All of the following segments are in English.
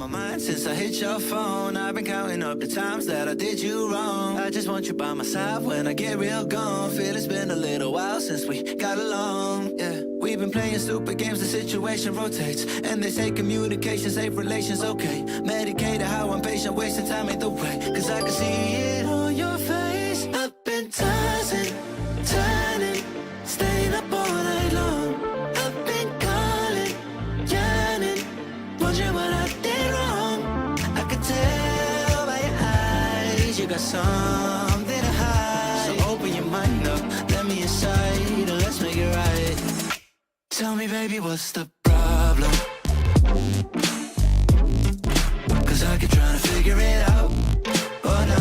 my mind since I hit your phone. I've been counting up the times that I did you wrong. I just want you by my side when I get real gone. Feel it's been a little while since we got along, yeah. We've been playing stupid games, the situation rotates. And they say communication, safe relations, okay. Medicated how I'm patient, wasting time ain't the way. Cause I can see it on your face. I've been tossing, turning, staying up all night long. I've been calling, yearning, wondering what I did wrong. I could tell by your eyes you got something to hide. So open your mind up, let me inside, and let's make it right. Tell me, baby, what's the problem? Cause I keep trying to figure it out. Oh no,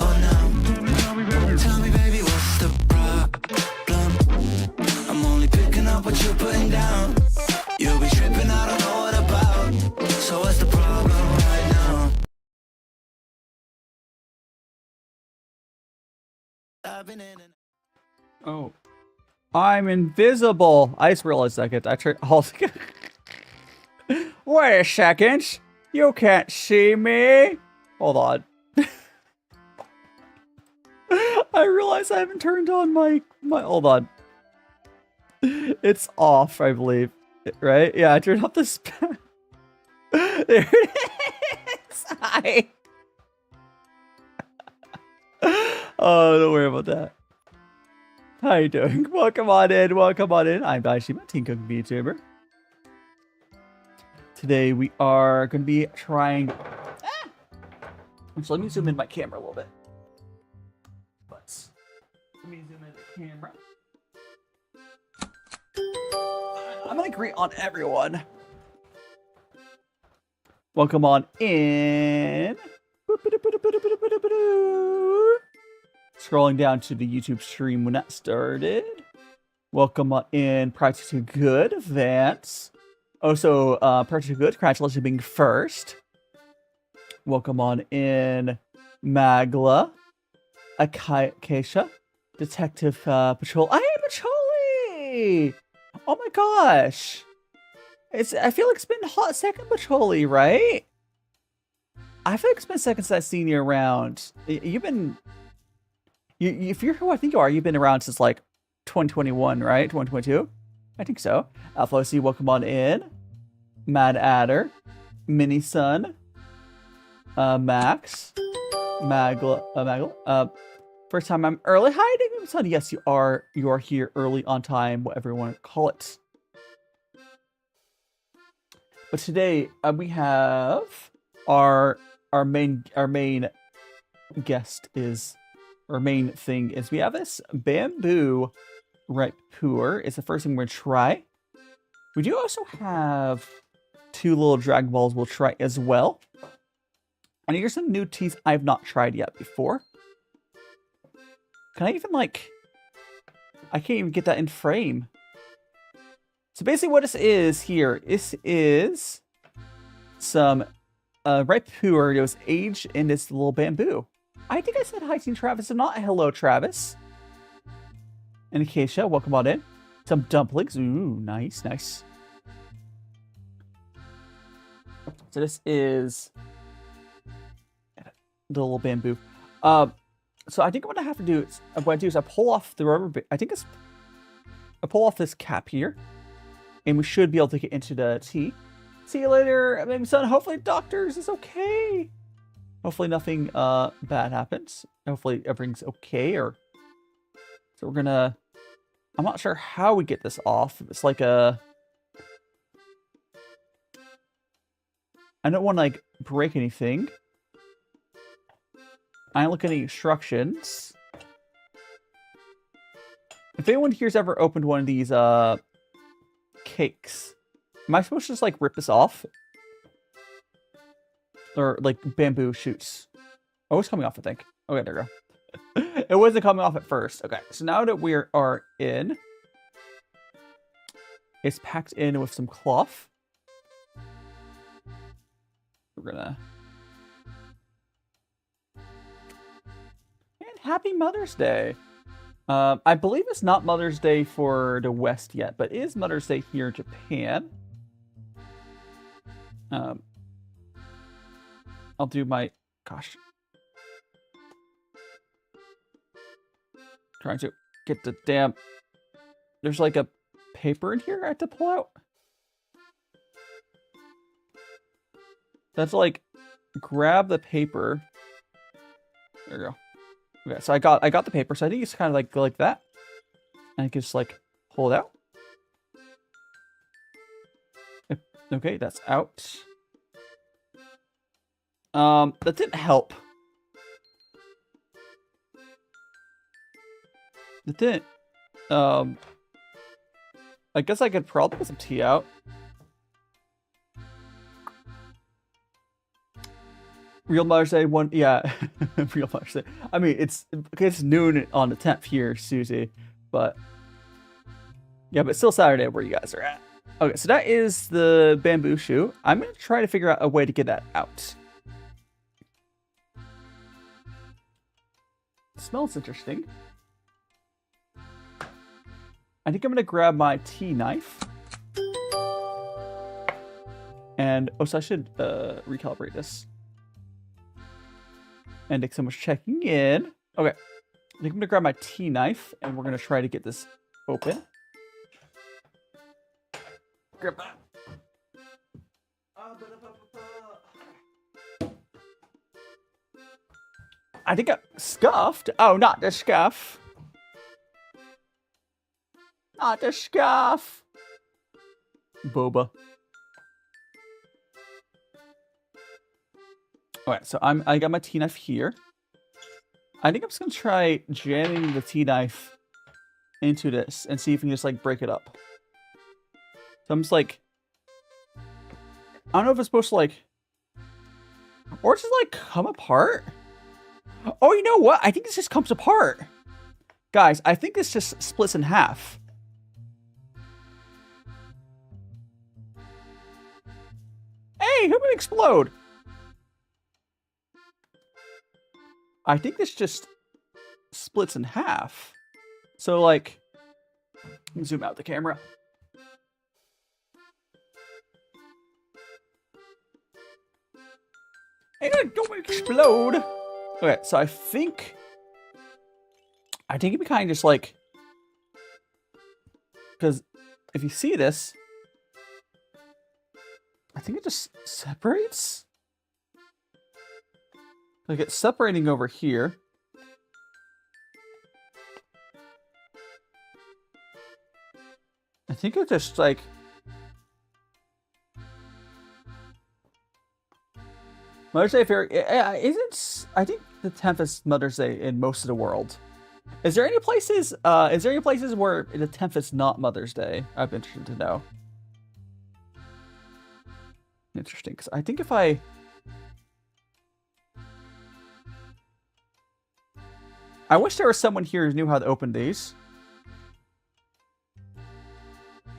oh no. Tell me, baby, what's the problem? I'm only picking up what you're putting down. You'll be tripping, I don't know what about. So what's the problem right now? I've been in and Oh. I'm invisible. I just realized I get that. Wait a second. You can't see me. Hold on. I realize I haven't turned on my hold on. It's off, I believe. Right? Yeah, I turned off the spam. There it is. Hi. Oh, don't worry about that. How you doing? Welcome on in. Welcome on in. I'm DaiShimaVT, cooking VTuber. Today we are going to be trying. So let me zoom in my camera a little bit. Let me zoom in the camera. I'm going to greet on everyone. Welcome on in. Scrolling down to the YouTube stream when that started. Welcome on in. Practicing good. Vance. Also, practicing good. Congratulations on being first. Welcome on in. Magla. Acacia. Detective Patrol. I am Patrolly! Oh my gosh. I feel like it's been hot second Patrolly, right? I feel like it's been seconds since I've seen you around. You've been... if you're who I think you are, you've been around since like 2021, right? 2022? I think so. Alpha, welcome on in. Mad Adder. Mini Sun. Max. Magla. First time I'm early. Hi, David Sun. Yes, you are. You are here early on time, whatever you want to call it. But today we have our main guest is. Our main thing is we have this Bamboo White Tea. It's the first thing we're going to try. We do also have two little Dragon Balls we'll try as well. And here's some new teas I've not tried yet before. Can I even like... I can't even get that in frame. So basically what this is here, this is some ripe puerh that was aged in this little bamboo. I think I said hi to Travis, and not hello, Travis. And Acacia, welcome on in. Some dumplings. Ooh, nice, nice. So this is the little bamboo. So I think what I have to do is, I pull off the rubber. I pull off this cap here, and we should be able to get into the tea. See you later, baby son. Hopefully, doctors is okay. Hopefully nothing bad happens. Hopefully everything's okay. So we're gonna... I'm not sure how we get this off. It's like a... I don't want to like break anything. I don't look at any instructions. If anyone here's ever opened one of these cakes, am I supposed to just like rip this off? Or like bamboo shoots. Oh, it's coming off, I think. Okay, there we go. It wasn't coming off at first. Okay, so now that we are in, it's packed in with some cloth. We're gonna... And happy Mother's Day. I believe it's not Mother's Day for the West yet, but it is Mother's Day here in Japan. I'll do my, gosh. Trying to get the damn, there's like a paper in here I have to pull out. That's like, grab the paper. There we go. Okay, so I got the paper, so I think it's kind of like that. And I can just like pull it out. Okay, that's out. That didn't help. It didn't. I guess I could probably put some tea out. Real Mother's Day one, yeah. Real Mother's Day. I mean, it's noon on the 10th here, Susie, but yeah, but still Saturday where you guys are at. Okay, so that is the Bamboo Shu. I'm gonna try to figure out a way to get that out. It smells interesting. I think I'm gonna grab my tea knife. And, oh, so I should recalibrate this. And thanks so much for checking in. Okay, I think I'm gonna grab my tea knife and we're gonna try to get this open. Grab that. I think I scuffed. Oh, not the scuff. Not the scuff. Boba. Alright, so I got my tea knife here. I think I'm just gonna try jamming the tea knife into this and see if we can just like break it up. So I'm just like, I don't know if it's supposed to like, or just like come apart. Oh, you know what? I think this just comes apart. Guys, I think this just splits in half. Hey, who would explode? I think this just splits in half. So like, zoom out the camera. Hey, don't explode. Okay, so I think it'd be kind of just like, because if you see this, I think it just separates. Like it's separating over here. I think it just like, Mother's Day isn't, I think the 10th is Mother's Day in most of the world. Is there any places where the 10th is not Mother's Day? I'd be interested to know. Interesting, because I think if I wish there was someone here who knew how to open these. I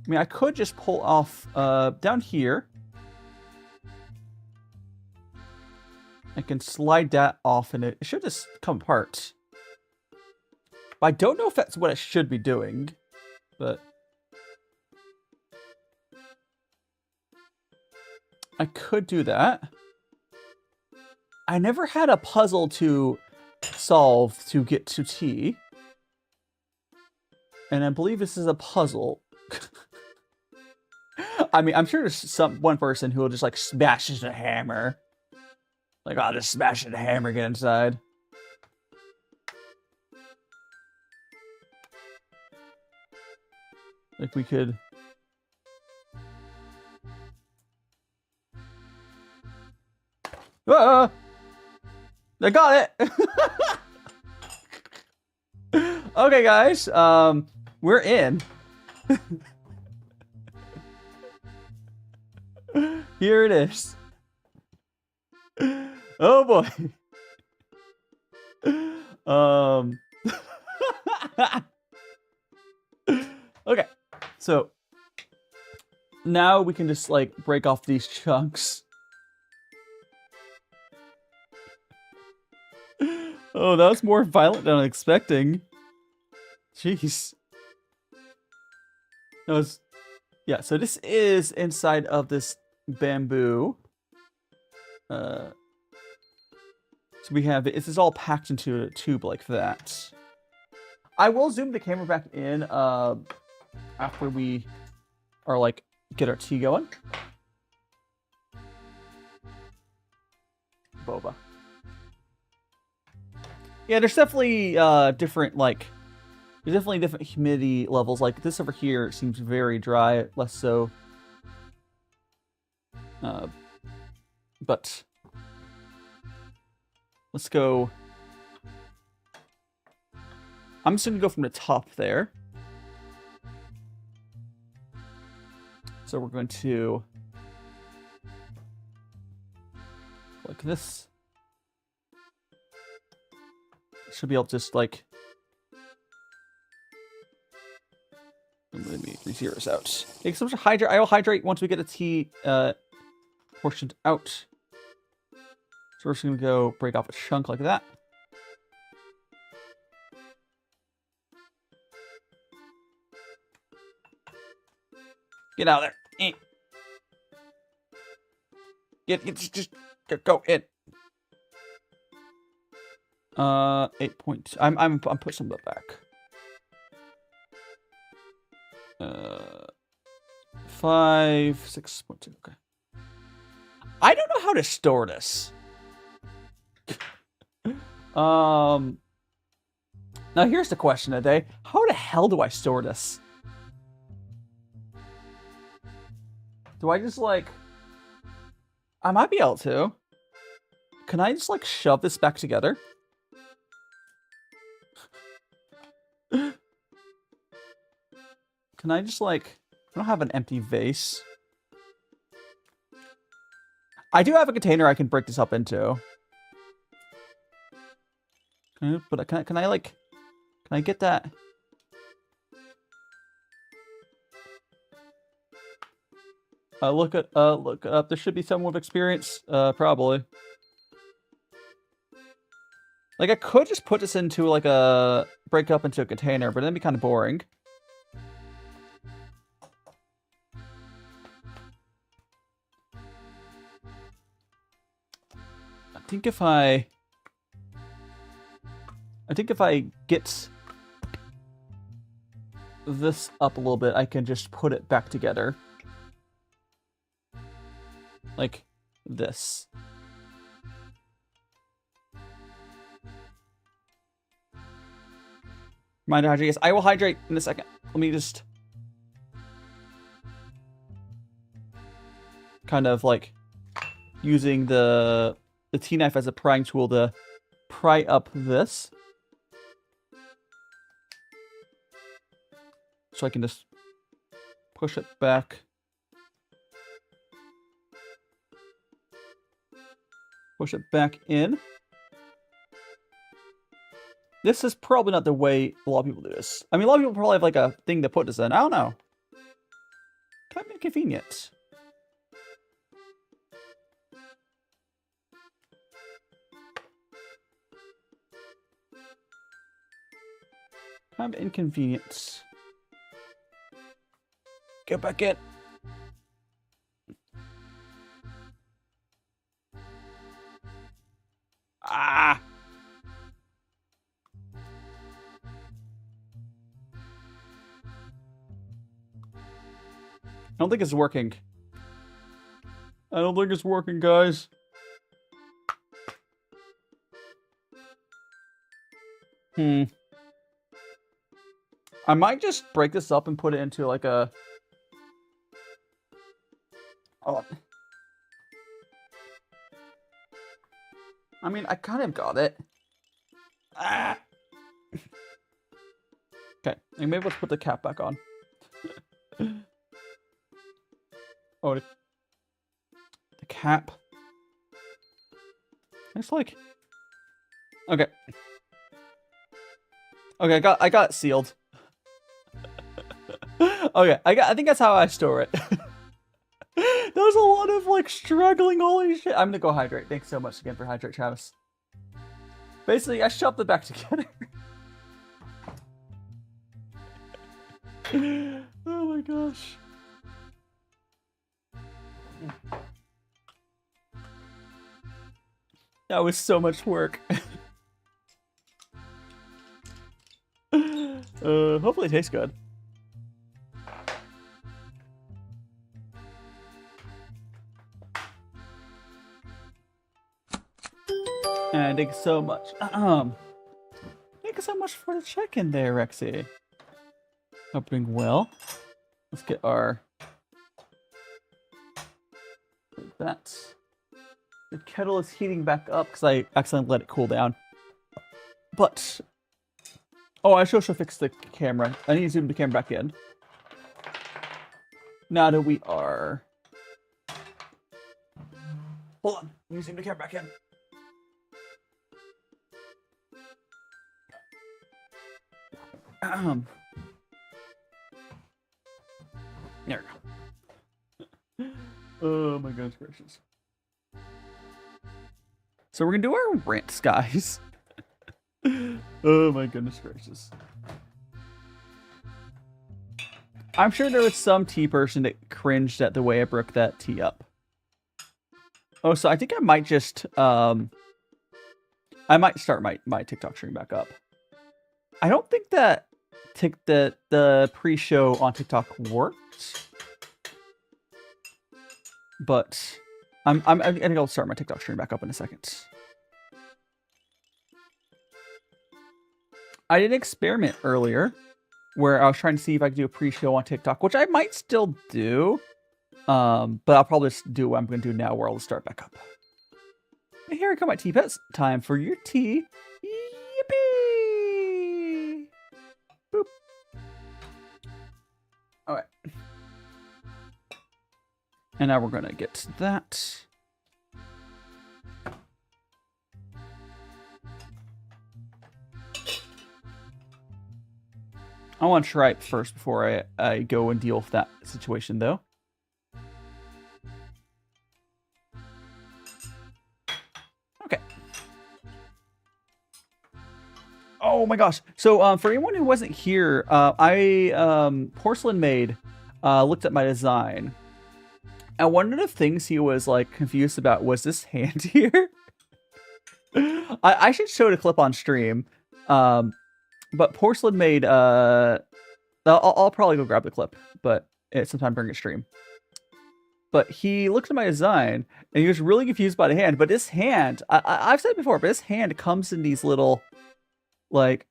mean, I could just pull off down here. I can slide that off and it should just come apart. But I don't know if that's what I should be doing, but I could do that. I never had a puzzle to solve to get to tea. And I believe this is a puzzle. I mean, I'm sure there's one person who will just like smashes a hammer. Like, I'll just smash the hammer, get inside. Like we could. Ah! I got it! Okay, guys. We're in. Here it is. Oh boy. Okay. So now we can just like break off these chunks. Oh, that was more violent than I was expecting. Jeez. That was, yeah, so this is inside of this bamboo. So we have this is all packed into a tube like that. I will zoom the camera back in after we are like get our tea going. Boba. Yeah, there's definitely different like there's definitely different humidity levels. Like this over here seems very dry, less so. But let's go. I'm just gonna go from the top there. So we're going to like this. Should be able to just like let me zero this out. Okay, so hydrate. I will hydrate once we get a tea portioned out. So we're just gonna go break off a chunk like that. Get out of there. Just go in. 8 point. I'm put some of that back. 5, 6.2. Okay. I don't know how to store this. Now here's the question of the day. How the hell do I store this? Do I just like... I might be able to. Can I just like shove this back together? Can I just like... I don't have an empty vase. I do have a container I can break this up into. But can I like... Can I get that... look up. There should be someone with experience. Probably. Like I could just put this into like a break up into a container, but that'd be kind of boring. I think if I get this up a little bit, I can just put it back together. Like this. Mind hydrate. Yes, I will hydrate in a second. Let me just kind of like using the tea knife as a prying tool to pry up this. So I can just push it back. Push it back in. This is probably not the way a lot of people do this. I mean, a lot of people probably have like a thing to put this in. I don't know. Kind of inconvenient. Kind of inconvenient. Get back in. Ah! I don't think it's working. I don't think it's working, guys. I might just break this up and put it into like a... Oh. I mean, I kind of got it. Ah. Okay, maybe let's put the cap back on. Oh, the cap. It's like... Okay. Okay, I got it sealed. Okay, I think that's how I store it. That was a lot of like struggling. Holy shit! I'm gonna go hydrate. Thanks so much again for hydrate, Travis. Basically, I shoved it back together. Oh my gosh. That was so much work. Hopefully it tastes good. And thank you so much. Thank you so much for the check-in there, Rexy. Opening well. Let's get our... That. The kettle is heating back up because I accidentally let it cool down. But... Oh, I should fix the camera. I need to zoom the camera back in. Now that we are... Hold on. Let me zoom the camera back in. There we go. Oh my goodness gracious. So we're gonna do our rants, guys. Oh my goodness gracious. I'm sure there was some tea person that cringed at the way I broke that tea up. Oh, so I think I might just I might start my TikTok stream back up. I don't think that the pre-show on TikTok worked, but I'm gonna go start my TikTok stream back up in a second. I did an experiment earlier where I was trying to see if I could do a pre-show on TikTok, which I might still do, but I'll probably just do what I'm gonna do now, where I'll start back up. And here I come, my tea pets. Time for your tea. Yippee! Boop. All right. And now we're gonna get that. I want to try it first before I go and deal with that situation, though. Okay. Oh my gosh. So for anyone who wasn't here, Porcelain Maid looked at my design. And one of the things he was like confused about was this hand here. I should show the clip on stream. But Porcelain Maid, I'll probably go grab the clip, but it's sometime during a stream. But he looked at my design, and he was really confused by the hand. But this hand, I've said it before, but this hand comes in these little, like,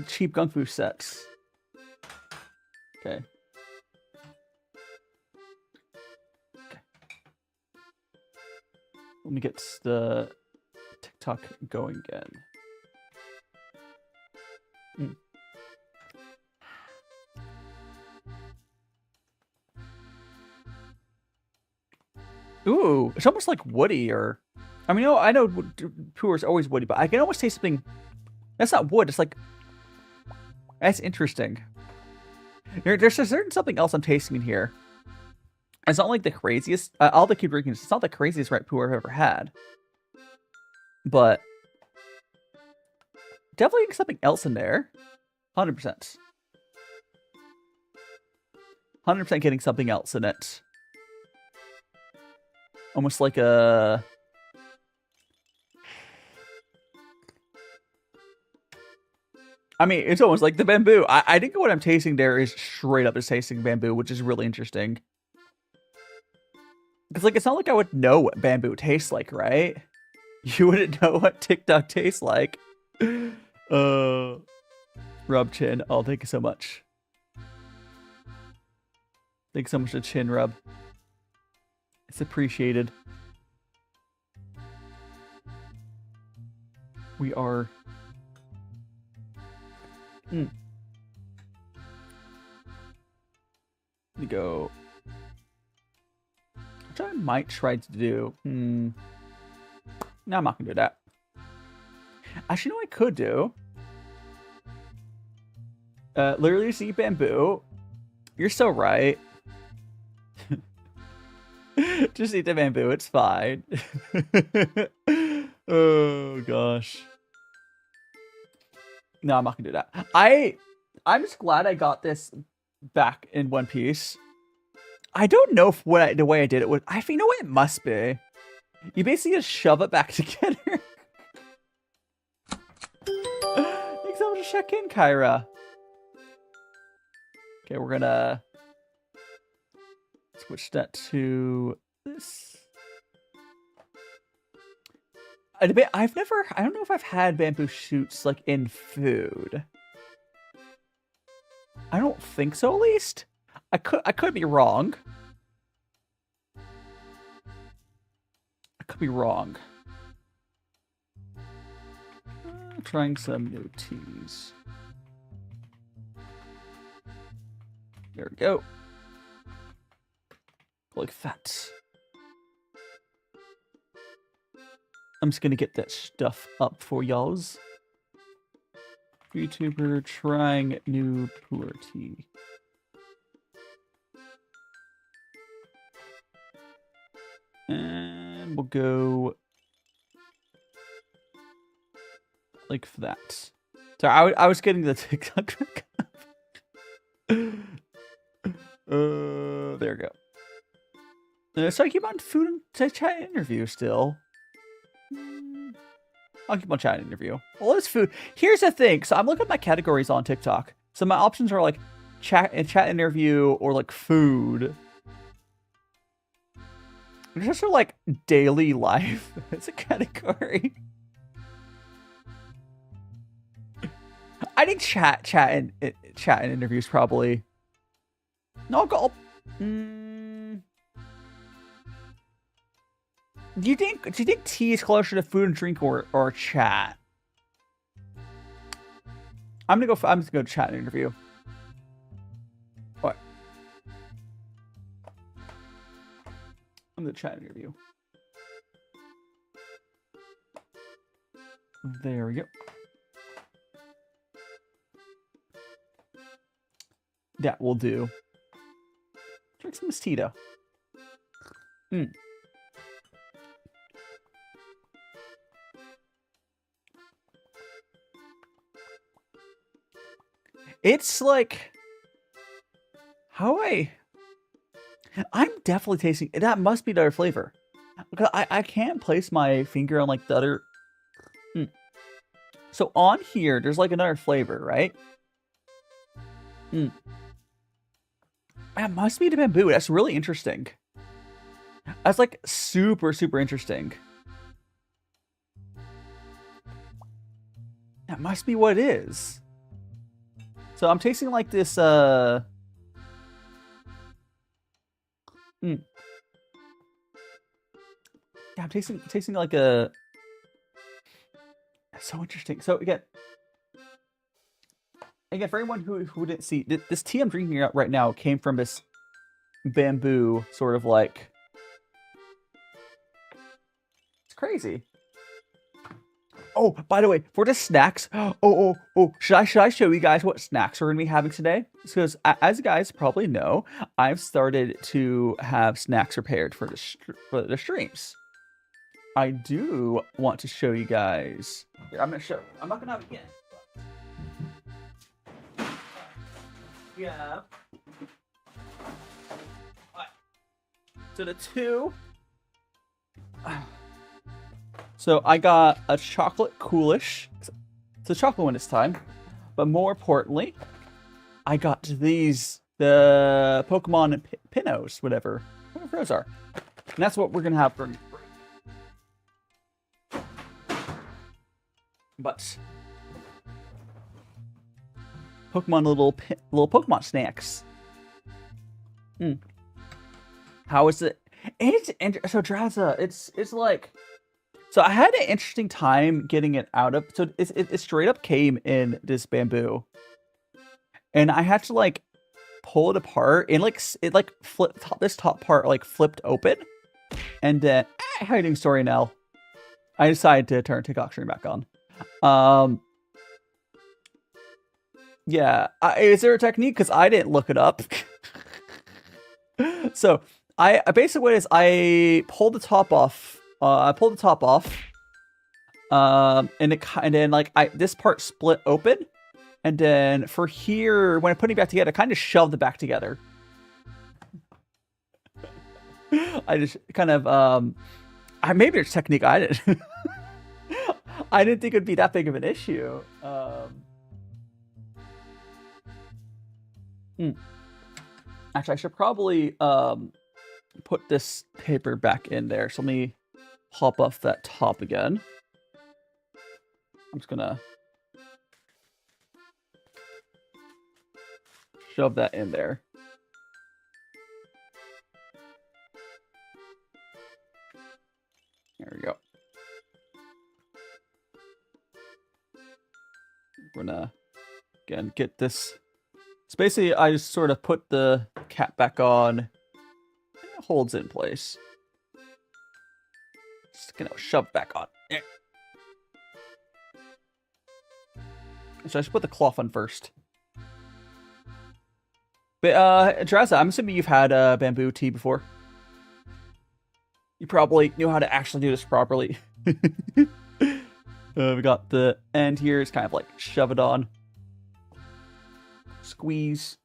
cheap Kung Fu sets. Okay. Let me get the TikTok going again. Ooh, it's almost like woody, or I mean, I know puerh is always woody, but I can almost taste something. That's not wood. It's like, that's interesting. There's a certain something else I'm tasting in here. It's not like the craziest. I'll keep drinking. It's not the craziest red puerh I've ever had, but definitely something else in there. 100%. 100% getting something else in it. Almost like a... I mean, it's almost like the bamboo. I think what I'm tasting there is straight up just tasting bamboo, which is really interesting. Because, like, it's not like I would know what bamboo tastes like, right? You wouldn't know what TikTok tastes like. Rub chin. Oh, thank you so much. Thank you so much for the chin rub. It's appreciated. We are... Let me go... Which I might try to do. No, I'm not gonna do that. Actually, you know what I could do? Literally just eat bamboo. You're so right. Just eat the bamboo, it's fine. Oh gosh. No, I'm not gonna do that. I'm just glad I got this back in one piece. I don't know if the way I did it was. You know what it must be. You basically just shove it back together. Thanks so much for check in, Kyra. Okay, we're gonna switch that to this. I don't know if I've had bamboo shoots like in food. I don't think so, at least. I could be wrong. I could be wrong. Trying some new teas. There we go. Like that. I'm just gonna get that stuff up for y'alls. Vtuber trying new puerh tea. And we'll go like that. So I was getting the TikTok back up. There we go. So I keep on food and chat interview still. I'll keep on chat interview. Well, it's food. Here's the thing. So I'm looking at my categories on TikTok. So my options are like chat interview or like food. There's also like daily life. It's a category. I think chat and interviews probably. No, I'll go. Do you think tea is closer to food and drink or chat? I'm just gonna go chat and interview. What? I'm gonna chat and interview. There we go. That will do. Drink some mosquito. It's like, I'm definitely tasting, that must be the other flavor. Because I can't place my finger on like the other. So on here, there's like another flavor, right? That must be the bamboo. That's really interesting. That's like super, super interesting. That must be what it is. So I'm tasting like this, yeah, I'm tasting like a, that's so interesting. So again, for anyone who didn't see, this tea I'm drinking right now came from this bamboo sort of like, it's crazy. Oh, by the way, for the snacks, should I show you guys what snacks we're gonna be having today? Because as you guys probably know, I've started to have snacks prepared for the streams. I do want to show you guys. Here, I'm not gonna have it again. Yeah. Alright. So the two. So I got a chocolate Coolish. It's a chocolate one this time. But more importantly, I got these, the Pokemon Pinos, whatever those are. And that's what we're going to have for break. But Pokemon little Pokemon snacks. How is it? So Draza, it's like, so I had an interesting time getting it out of. So it straight up came in this bamboo, and I had to like pull it apart, and like it like flipped this top part like flipped open, and then how you doing, Story Nell? I decided to turn TikTok stream back on. Yeah, is there a technique? Because I didn't look it up. So I basically what it is, I pulled the top off. And then like this part split open, and then for here when I put it back together, I kind of shoved it back together. I just kind of Maybe it's technique I didn't. I didn't think it'd be that big of an issue. Actually, I should probably put this paper back in there. So let me hop off that top again. I'm just gonna shove that in there. There we go. We're gonna, again, get this. So basically, I just sort of put the cap back on. And it holds in place. Just gonna shove back on. Yeah. So I should put the cloth on first. But, Draza, I'm assuming you've had bamboo tea before. You probably knew how to actually do this properly. We got the end here. It's kind of like shove it on. Squeeze.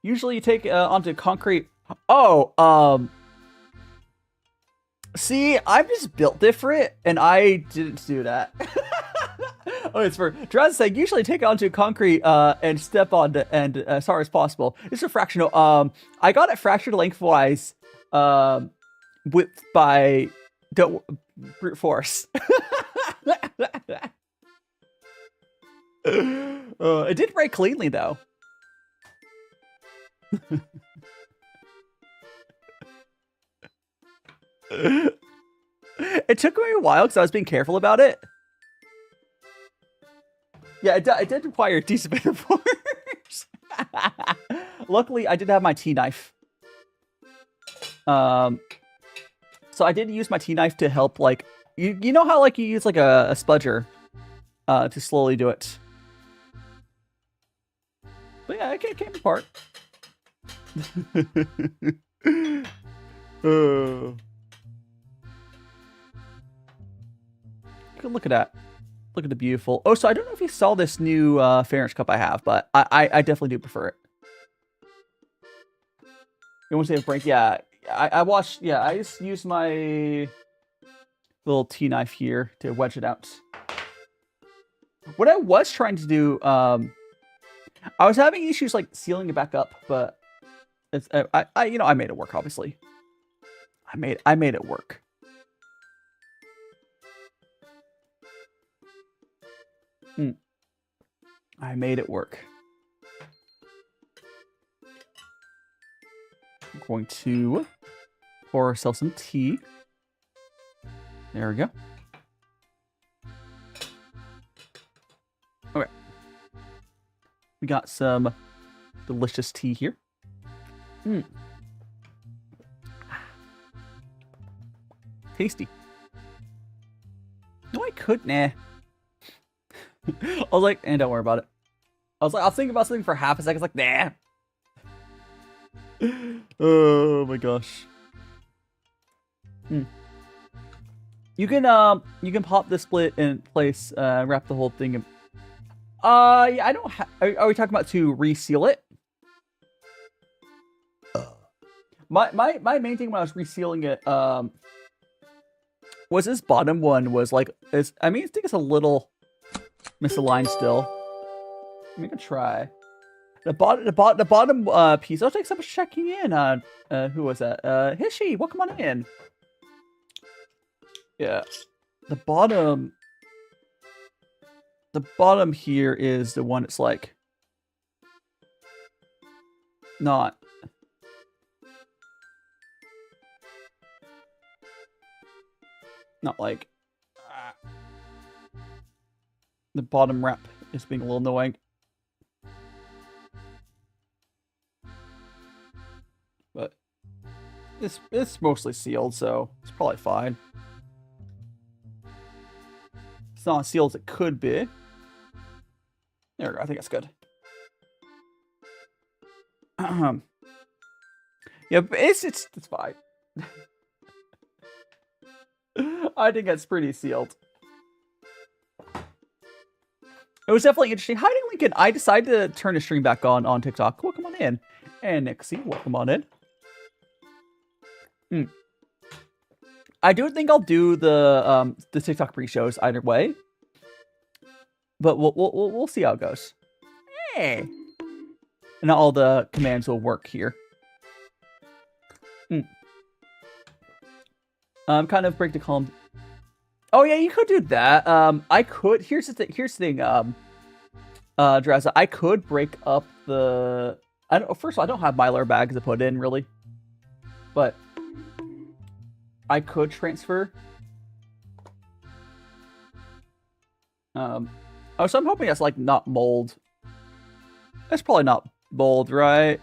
Usually you take onto concrete. Oh, see, I'm just built different, and I didn't do that. Oh, it's for Draz saying usually take it onto concrete and step on the end as far as possible. It's a fractional. I got it fractured lengthwise width by brute force. It did break cleanly though. It took me a while because I was being careful about it. Yeah, it did require a decent bit of force. Luckily, I did have my tea knife. So I did use my tea knife to help, like, you know how, like, you use, like, a spudger to slowly do it. But yeah, it came apart. Look at that. Look at the beautiful. Oh, so I don't know if you saw this new Fairness cup I have, but I definitely do prefer it. You want to say a break? Yeah, I watched. Yeah, I just used my little tea knife here to wedge it out. What I was trying to do, I was having issues like sealing it back up, but it's I made it work. Obviously, I made it work. I made it work. I'm going to pour ourselves some tea. There we go. Okay. We got some delicious tea here. Tasty. No, I could. Nah. I was like, don't worry about it. I was thinking about something for half a second. I was like, nah. Oh my gosh. You can pop the split in place, wrap the whole thing in. Yeah, I don't have. Are we talking about to reseal it? My main thing when I was resealing it, was this bottom one was like, I think it's a little misaligned still. Let me try. The bottom piece. Oh, thanks so much for checking in. Who was that? Hishi, welcome on in. Yeah. The bottom here is the one that's like not like the bottom wrap is being a little annoying. But it's mostly sealed, so it's probably fine. It's not as sealed as it could be. There we go. I think it's good. Yeah, but it's fine. I think that's pretty sealed. It was definitely interesting. Hi, Lincoln. I decided to turn the stream back on TikTok. Welcome on in. And Nixie, welcome on in. I do think I'll do the TikTok pre-shows either way, but we'll see how it goes. Hey, and not all the commands will work here. Kind of break the column. Oh yeah, you could do that. I could. Here's the thing. Drazza, I could break up the. First of all, I don't have Mylar bags to put in really, but I could transfer. Oh, so I'm hoping that's like not mold. That's probably not mold, right?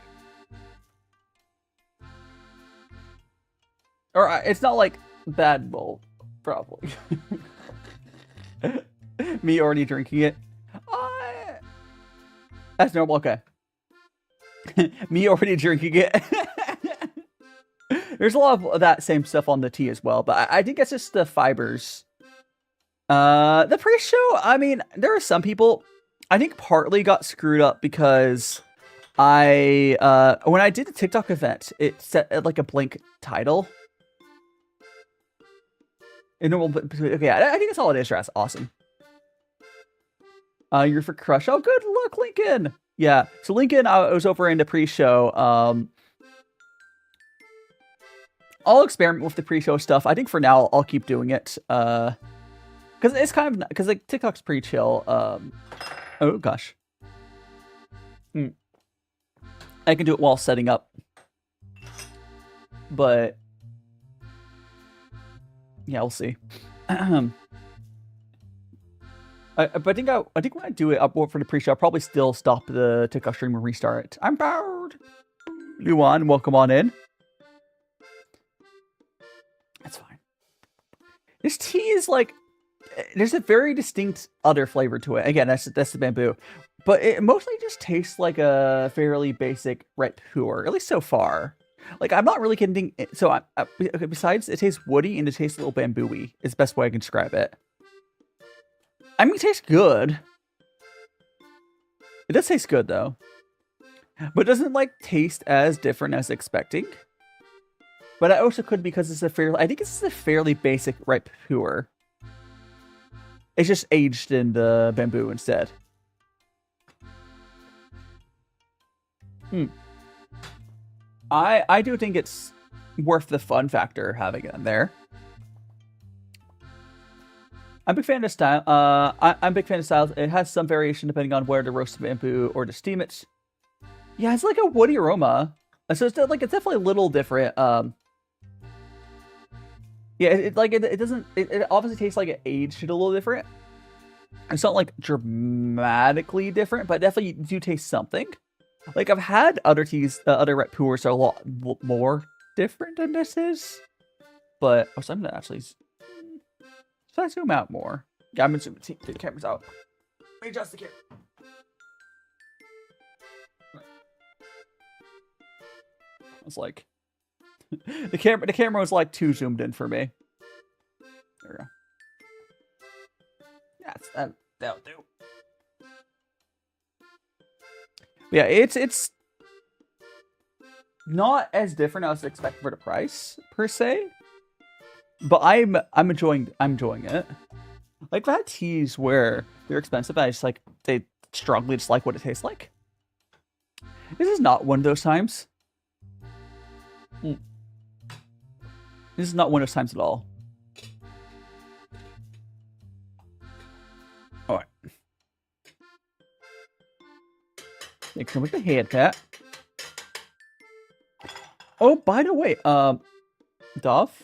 Or it's not like bad mold, probably. Me already drinking it. That's normal. Okay. Me already drinking it. There's a lot of that same stuff on the tea as well, but I think it's just the fibers. The pre-show, I mean, there are some people, I think partly got screwed up because when I did the TikTok event, it set like a blank title. Okay, I think that's all it is, Raz. Awesome. You're for Crush. Oh, good luck, Lincoln. Yeah, so Lincoln, I was over in the pre-show. I'll experiment with the pre-show stuff. I think for now, I'll keep doing it. Because it's kind of... Because like TikTok's pretty chill. Oh, gosh. I can do it while setting up. But... yeah, we'll see. But I think when I do it up for the pre-show, I'll probably still stop the TikTok stream and restart it. I'm bored. Luan, welcome on in. That's fine. This tea is like, there's a very distinct other flavor to it. Again, that's the bamboo, but it mostly just tastes like a fairly basic red puerh, at least so far. Like I'm not really getting. So besides, it tastes woody and it tastes a little bamboo-y. Is the best way I can describe it. I mean, it tastes good. It does taste good, though. But it doesn't, like, taste as different as expecting. But I also could because it's I think it's a fairly basic ripe puerh. It's just aged in the bamboo instead. I do think it's worth the fun factor having it in there. I'm a big fan of style. I'm a big fan of styles. It has some variation depending on where to roast the bamboo or to steam it. Yeah, it's like a woody aroma. So it's like it's definitely a little different. Yeah, it doesn't. It obviously tastes like it aged a little different. It's not like dramatically different, but definitely you do taste something. Like I've had other teas, other red puerhs are a lot more different than this is. But so I'm gonna actually. So I zoom out more. Yeah, I'm gonna zoom the camera's out. Let me adjust the camera. It's like the camera was like too zoomed in for me. There we go. Yeah, that'll do. Yeah, it's not as different as I was expecting for the price per se. But I'm enjoying it. Like I've had teas where they're expensive, but I just like they strongly just like what it tastes like. This is not one of those times. This is not one of those times at all. Alright. Next one with the haircut. Oh, by the way, Dove.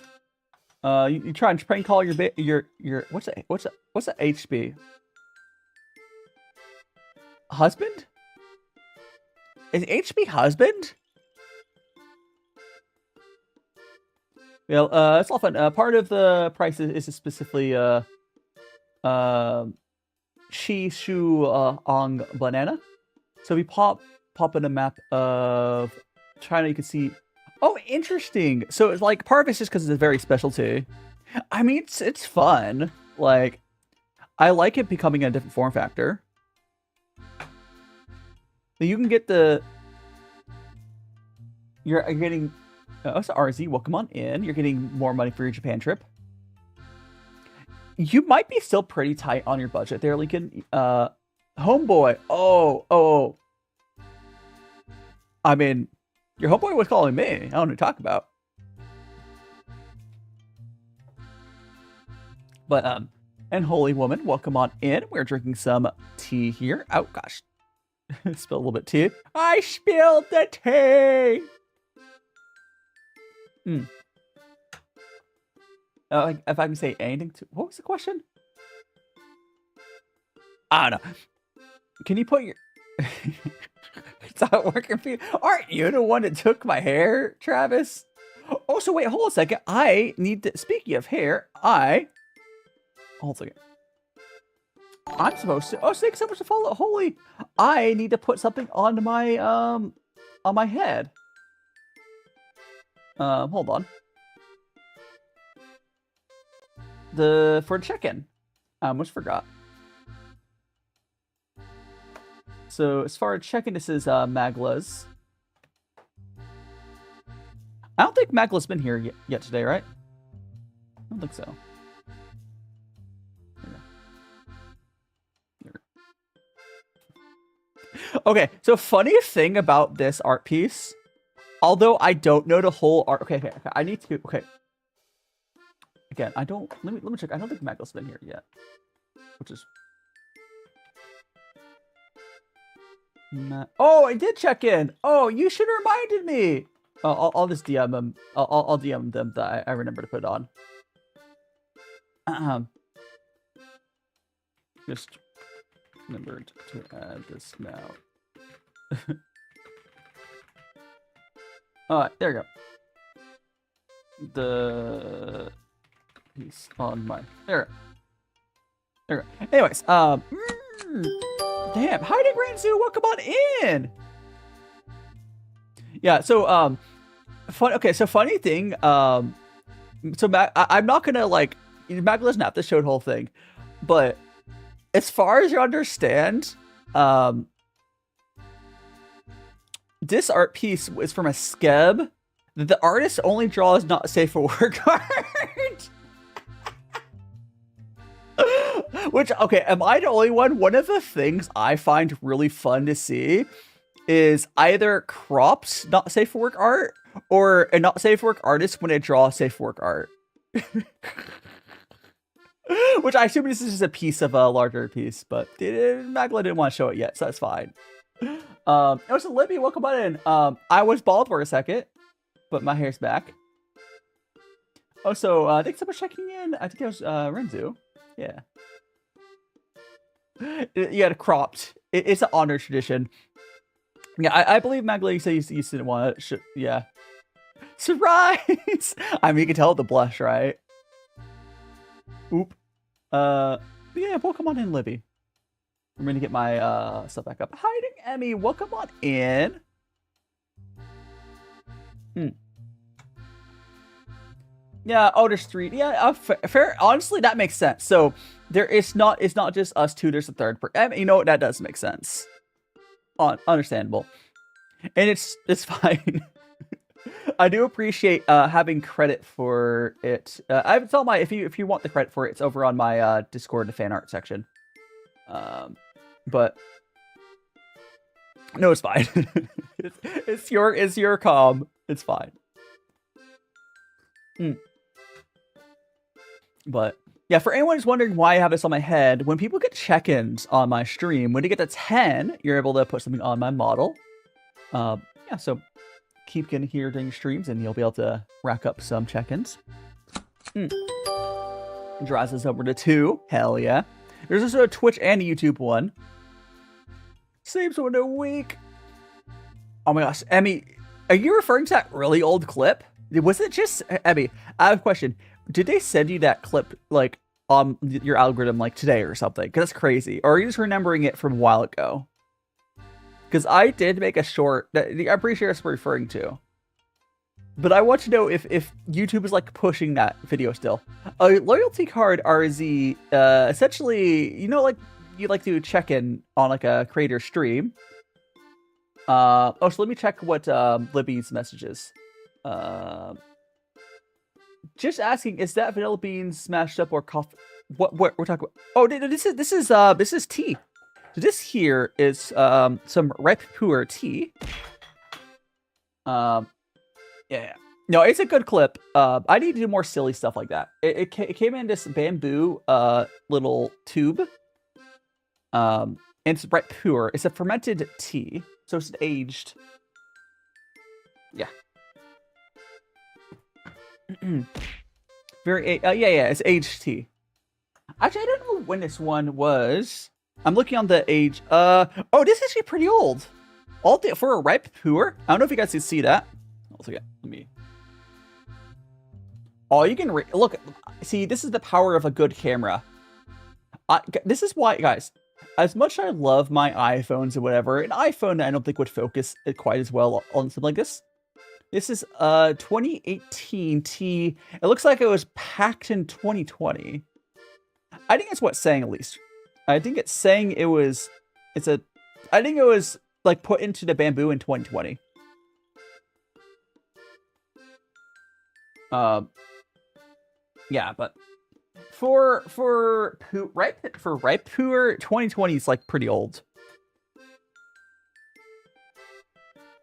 You try and prank call your what's the HB? Husband? Is HB husband? Well, it's all fun. Part of the price is specifically Shi Shu Ong banana. So we pop in a map of China. You can see. Oh, interesting. So it's like part of it's just because it's very special too. I mean, it's fun. Like, I like it becoming a different form factor. You can get the. You're getting So RZ, welcome on in. You're getting more money for your Japan trip. You might be still pretty tight on your budget there, Lincoln. Homeboy. Oh. I mean, your homeboy was calling me. I don't know what to talk about. But, and Holy Woman, welcome on in. We're drinking some tea here. Oh, gosh. Spilled a little bit of tea. I spilled the tea! If I can say anything to... What was the question? I don't know. Can you put your... It's not working for you. Aren't you the one that took my hair, Travis? Oh, so wait, hold a second. I need to... Speaking of hair, Hold a second. I'm supposed to... Oh, thanks so much to follow. Holy... I need to put something on my head. Hold on. For check-in. I almost forgot. So, as far as check-in, this is Magla's. I don't think Magla's been here yet today, right? I don't think so. Okay, so funny thing about this art piece, although I don't know the whole art. Okay, I need to. Okay. Again, I don't. Let me check. I don't think Magla's been here yet, which is. Oh, I did check in. Oh, you should have reminded me. I'll just DM them. I'll DM them that I remember to put it on. Just remembered to add this now. All right, there we go. The piece on my there. We go. Anyways, damn, hiding Ranzu, welcome on in. Yeah, so Okay, so funny thing, so I'm not gonna like Mag doesn't have to show the whole thing, but as far as you understand, this art piece is from a skeb that the artist only draws not safe for work art. Which, okay, am I the only one? One of the things I find really fun to see is either cropped not safe for work art or a not safe for work artist when they draw safe for work art. Which I assume this is just a piece of a larger piece, but Magla didn't want to show it yet, so that's fine. So Libby, welcome on in. I was bald for a second, but my hair's back. Also, thanks so much for checking in. I think it was Renzu. Yeah. You got it cropped. It's an honor tradition. Yeah, I believe Magla, you said you didn't want it. Yeah. Surprise! I mean, you can tell the blush, right? Oop. Yeah, welcome on in, Libby. I'm gonna get my stuff back up. Hiding Emmy, welcome on in. Yeah, Outer Street. Yeah, fair. Honestly, that makes sense. So it's not just us two. There's a third person. I mean, you know what? That does make sense. Understandable, and it's fine. I do appreciate having credit for it. I would tell my if you want the credit for it, it's over on my Discord, the fan art section. But no, it's fine. it's your comm. It's fine. But yeah, for anyone who's wondering why I have this on my head, when people get check-ins on my stream, when you get to 10, you're able to put something on my model. Yeah, so keep getting here during streams and you'll be able to rack up some check-ins. Drives us over to 2. Hell yeah. There's also a Twitch and a YouTube one. Saves one a week. Oh my gosh, Emmy, are you referring to that really old clip? Was it just Emmy? I have a question. Did they send you that clip like on your algorithm like today or something? Because that's crazy. Or are you just remembering it from a while ago? Because I did make a short that I'm pretty sure it's referring to. But I want to know if YouTube is like pushing that video still. A loyalty card RZ, essentially, you know, like you like to check in on like a creator stream. So let me check what Libby's message is. Just asking, is that vanilla beans smashed up or coffee? What we're talking about? Oh, this is tea. So this here is some ripe puerh tea. Yeah. No, it's a good clip. I need to do more silly stuff like that. It came in this bamboo little tube. And it's ripe puerh. It's a fermented tea, so it's aged. Yeah. Very yeah, it's aged tea. Actually, I don't know when this one was. I'm looking on the age. Oh, this is actually pretty old. For a ripe puerh. I don't know if you guys can see that. Also, yeah, let me. Oh, you can look. See, this is the power of a good camera. This is why, guys. As much as I love my iPhones or whatever, an iPhone I don't think would focus quite as well on something like this. This is 2018 T. It looks like it was packed in 2020. I think it's what's saying, at least. I think it's saying it was. I think it was like put into the bamboo in 2020. Yeah, but for ripe puerh, 2020 is like pretty old.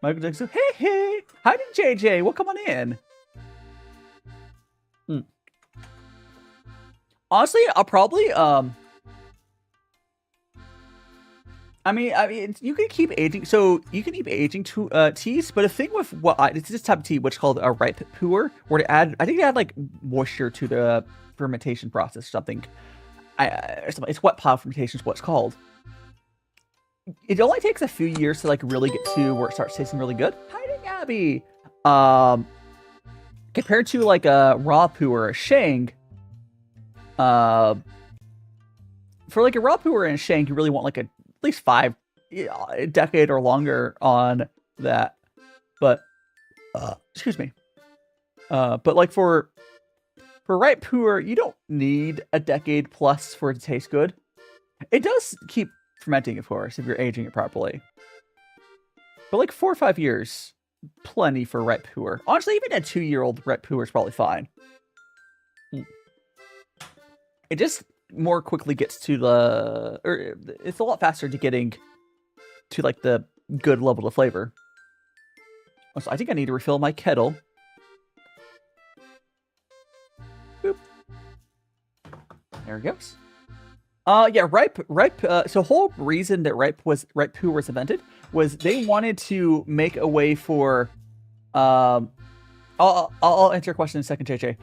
Michael Jackson, hey, hi JJ, welcome on in. Honestly, I'll probably I mean, you can keep aging. So you can keep aging teas, but the thing with it's this type of tea, which is called a ripe puerh, where to add, I think they add like moisture to the fermentation process or something. It's wet pile fermentation is what it's called. It only takes a few years to like really get to where it starts tasting really good. Hi, Gabby. Compared to like a raw puerh or a shang, for like a raw puerh and a shang, you really want like at least a decade or longer on that. But excuse me. But like for ripe puerh, you don't need a decade plus for it to taste good. It does keep fermenting, of course, if you're aging it properly. But like 4 or 5 years, plenty for ripe puerh. Honestly, even a 2-year-old ripe puerh is probably fine. It just more quickly gets to it's a lot faster to getting to like the good level of flavor. Also, I think I need to refill my kettle. Boop. There it goes. Yeah, ripe. So the whole reason that ripe puerh was invented was they wanted to make a way for. I'll answer your question in a second, JJ.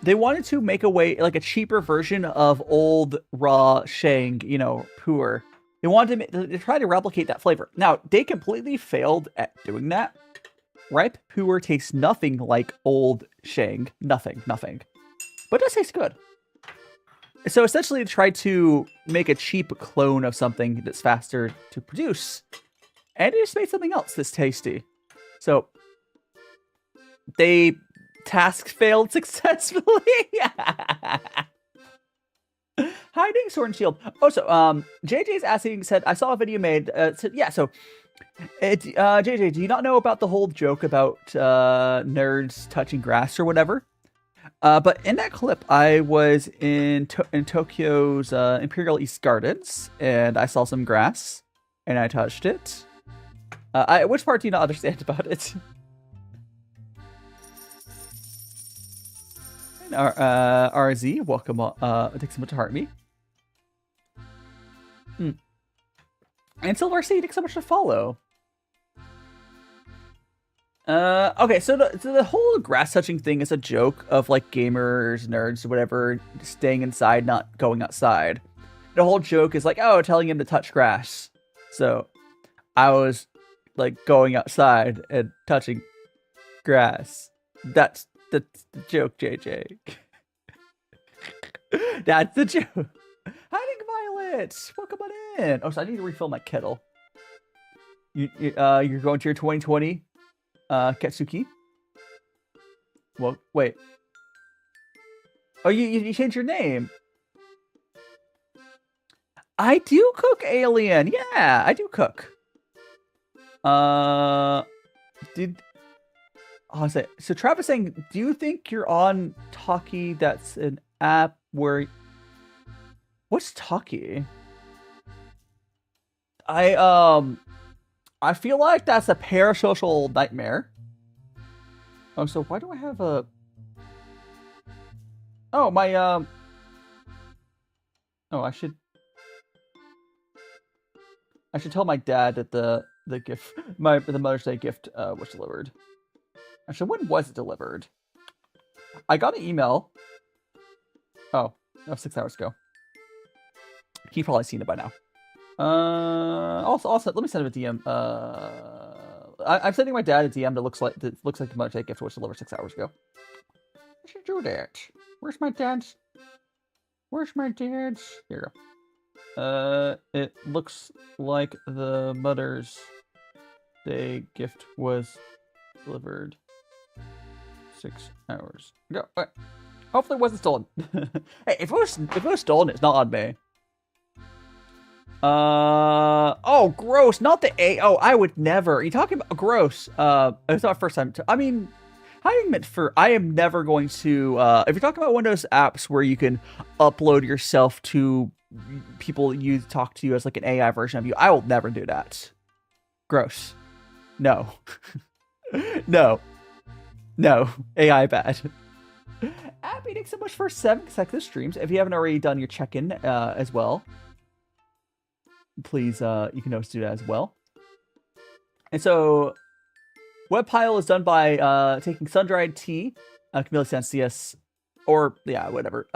They wanted to make a way, like a cheaper version of old raw shang, puerh. They wanted to try to replicate that flavor. Now they completely failed at doing that. Ripe puerh tastes nothing like old shang, nothing. But it does taste good. So essentially, they tried to make a cheap clone of something that's faster to produce, and it just made something else that's tasty. So they failed successfully. Hiding Sword and Shield. Also, JJ's asking, said, I saw a video made. Said, yeah. So, JJ, do you not know about the whole joke about nerds touching grass or whatever? But in that clip, I was in Tokyo's Imperial East Gardens, and I saw some grass, and I touched it. Which part do you not understand about it? And RZ, welcome. Thanks so much to heart me. And Silver C, thanks so much to follow. Okay, so the whole grass touching thing is a joke of like gamers, nerds, whatever, staying inside, not going outside. The whole joke is like, oh, telling him to touch grass. So I was like going outside and touching grass. That's the joke, JJ. That's the joke. Hiding Violet, welcome on in. Oh, so I need to refill my kettle. You're going to your 2020. Katsuki? Well, wait. Oh, you changed your name. I do cook, Alien. Yeah, I do cook. I'll say. So Travis saying, do you think you're on Talkie? That's an app where. What's Talkie? I feel like that's a parasocial nightmare. Oh, so why do I have a? Oh, my Oh, I should tell my dad that the gift, the Mother's Day gift was delivered. Actually, when was it delivered? I got an email. Oh, that was 6 hours ago. He probably seen it by now. Also, let me send him a DM. I'm sending my dad a DM that looks like the Mother's Day gift was delivered 6 hours ago. I should do that. Where's my dad's? Here you go. It looks like the Mother's Day gift was delivered 6 hours ago. Right. Hopefully it wasn't stolen. Hey, if it was stolen, it's not on me. Oh, gross. Not the A. Oh, I would never. Are you talking about gross? It's not first time. I mean, I am never going to, if you're talking about one of those apps where you can upload yourself to people you talk to as like an AI version of you, I will never do that. Gross. No. No. AI bad. Abby, thanks so much for 7 consecutive streams. If you haven't already done your check-in as well, please, you can always do that as well. And so, web pile is done by taking sun-dried tea, Camellia CS, or yeah, whatever.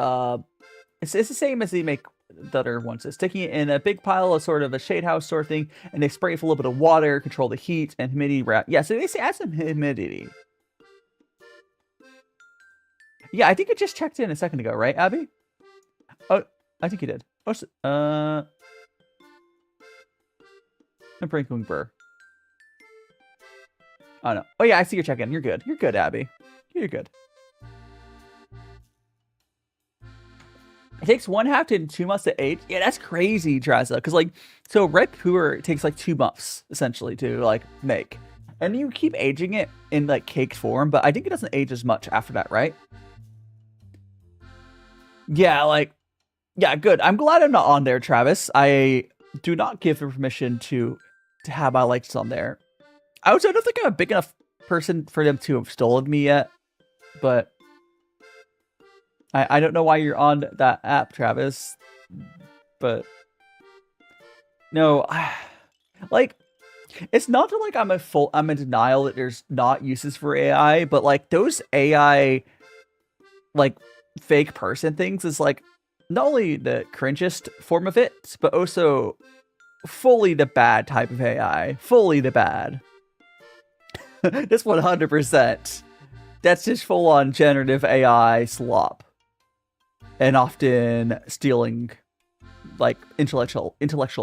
It's the same as they make the other ones. It's taking it in a big pile of sort of a shade house sort of thing, and they spray it with a little bit of water, control the heat and humidity. Yeah, so they say add some humidity. Yeah, I think it just checked in a second ago, right, Abby? Oh, I think you did. I'm breaking burr. Oh no. Oh yeah, I see your check-in. You're good. You're good, Abby. You're good. It takes 1/2 to 2 months to age. Yeah, that's crazy, Traza. Because like, so red puerh takes like 2 months essentially to like make, and you keep aging it in like caked form, but I think it doesn't age as much after that, right? Yeah, like, yeah, good. I'm glad I'm not on there, Travis. I do not give permission to have my likes on there. I don't think I'm a big enough person for them to have stolen me yet, but I don't know why you're on that app, Travis. But no, like, it's not that like I'm in denial that there's not uses for AI, but like those AI like fake person things is like not only the cringest form of it, but also fully the bad type of AI. Fully the bad. This 100%. That's just full on generative AI slop. And often stealing like intellectual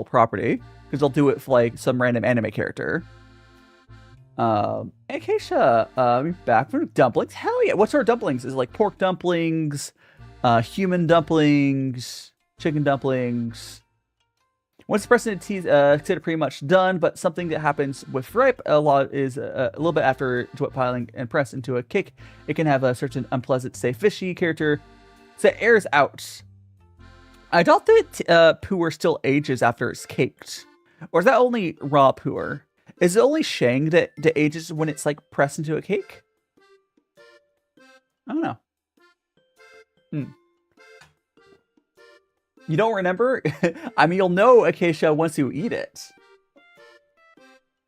property. Because they'll do it for like some random anime character. Acacia, back from dumplings. Hell yeah! What sort of dumplings? Is it like pork dumplings, human dumplings, chicken dumplings? Once the precedent tea is considered pretty much done, but something that happens with ripe a lot is a little bit after wet piling and pressed into a cake. It can have a certain unpleasant, say, fishy character. So it airs out. I thought that puerh still ages after it's caked, or is that only raw puerh? Is it only Shang that ages when it's like pressed into a cake? I don't know. You don't remember? I mean, you'll know Acacia once you eat it.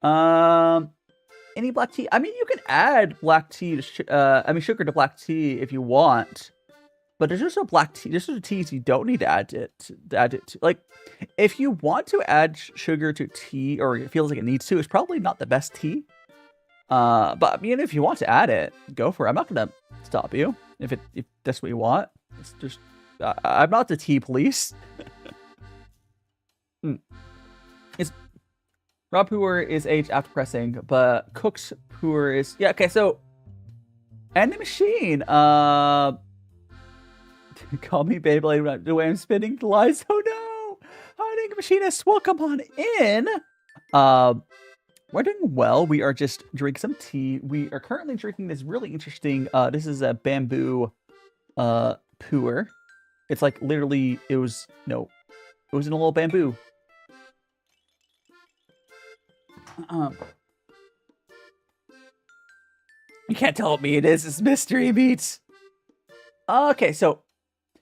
Any black tea? I mean, you can add black tea to sugar to black tea if you want. But there's also black tea. There's also teas you don't need to add it to. Like, if you want to add sugar to tea, or it feels like it needs to, it's probably not the best tea. But I mean, if you want to add it, go for it. I'm not gonna stop you if that's what you want. It's just I'm not the tea police. It's raw puerh is aged after pressing, but cooked puerh is okay. So, and the machine. Call me Beyblade the way I'm spinning the lies. Oh no! Hiding machinist, welcome on in. we're doing well. We are just drinking some tea. We are currently drinking this really interesting, this is a bamboo, puerh. It's like literally, it was in a little bamboo. You can't tell me it is. It's mystery meat. Okay, so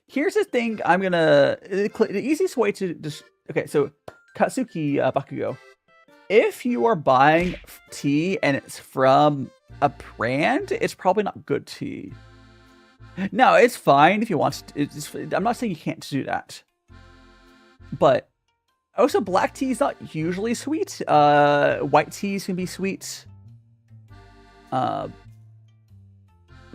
here's the thing. I'm gonna the easiest way to just okay. So Katsuki Bakugo, if you are buying tea and it's from a brand, it's probably not good tea. No, it's fine if you want to. I'm not saying you can't do that, but also black tea is not usually sweet. White teas can be sweet.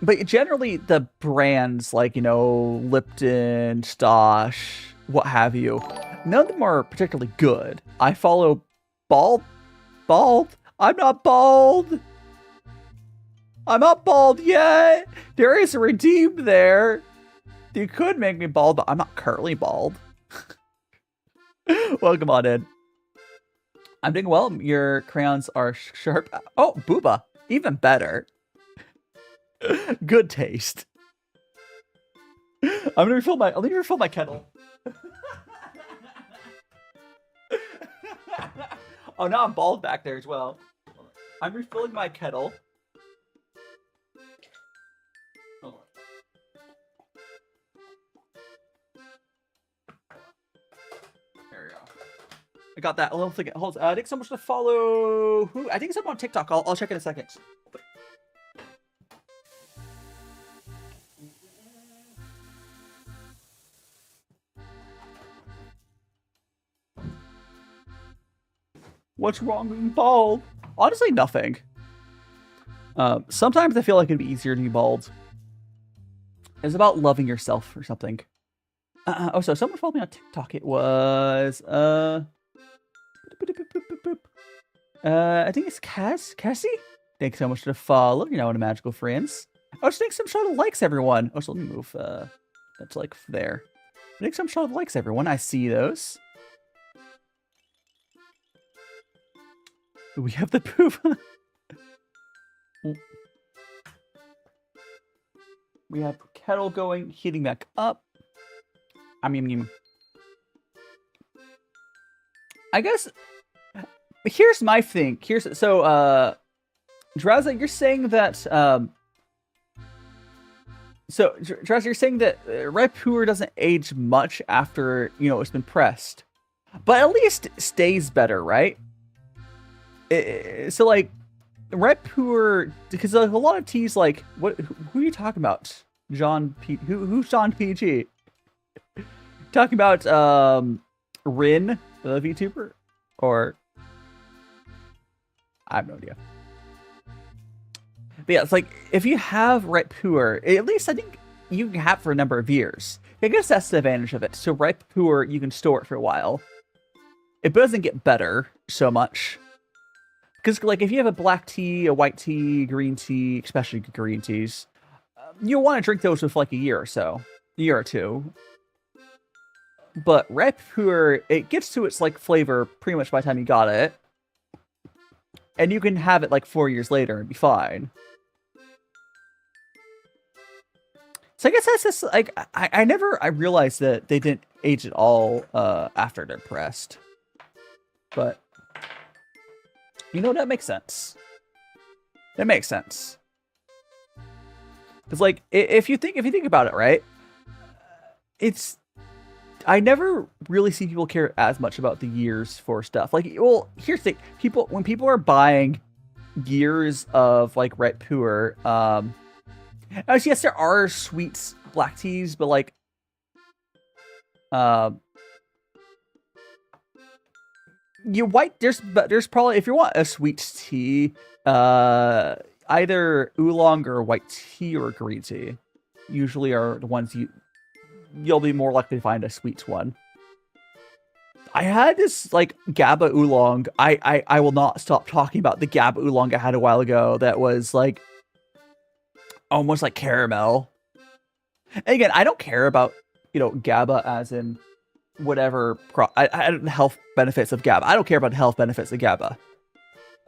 But generally, the brands like, Lipton, Stosh, what have you, none of them are particularly good. I follow Bald. I'm not bald. I'm not bald yet. There is a redeem there. You could make me bald, but I'm not currently bald. Welcome on in. I'm doing well. Your crayons are sharp. Oh, booba. Even better. Good taste. I'll refill my kettle. Oh, now I'm bald back there as well. I'm refilling my kettle. Hold on. There we go. I got that. A little thing. Hold. I think someone should follow. Who? I think someone on TikTok. I'll check in a second. What's wrong with being bald? Honestly, nothing. Sometimes I feel like it'd be easier to be bald. It's about loving yourself or something. Oh, so someone followed me on TikTok. It was I think it's Cassie. Thanks so much for the follow. You're now in a magical friends. Oh, thanks so much for the likes, everyone. Oh, so let me move that's like there. Thanks so much for the likes, everyone. I see those. We have the poop. We have kettle going, heating back up. I guess here's my thing. Drowza, you're saying that Drowza, you're saying that red puerh doesn't age much after it's been pressed, but at least it stays better, right? So like red puerh, because like, a lot of teas like who are you talking about? Who's John PG? Talking about Rin, the Vtuber, or I have no idea. But yeah, it's like if you have red puerh, at least I think you can have it for a number of years. I guess that's the advantage of it. So red puerh, you can store it for a while. It doesn't get better so much. Because, like, if you have a black tea, a white tea, green tea, especially green teas, you'll want to drink those with, like, a year or two. But red puerh, it gets to its, like, flavor pretty much by the time you got it. And you can have it, like, 4 years later and be fine. So I guess that's just, like, I realized that they didn't age at all after they're pressed. But that makes sense. That makes sense. Because, like, if you think about it, right? I never really see people care as much about the years for stuff. Like, well, here's the thing: when people are buying years of like red puerh, yes, there are sweet black teas, but like, there's probably, if you want a sweet tea, either oolong or white tea or green tea usually are the ones you'll be more likely to find a sweet one. I had this like GABA oolong. I will not stop talking about the GABA oolong I had a while ago that was like almost like caramel. And again, I don't care about GABA as in whatever the health benefits of GABA. I don't care about the health benefits of GABA.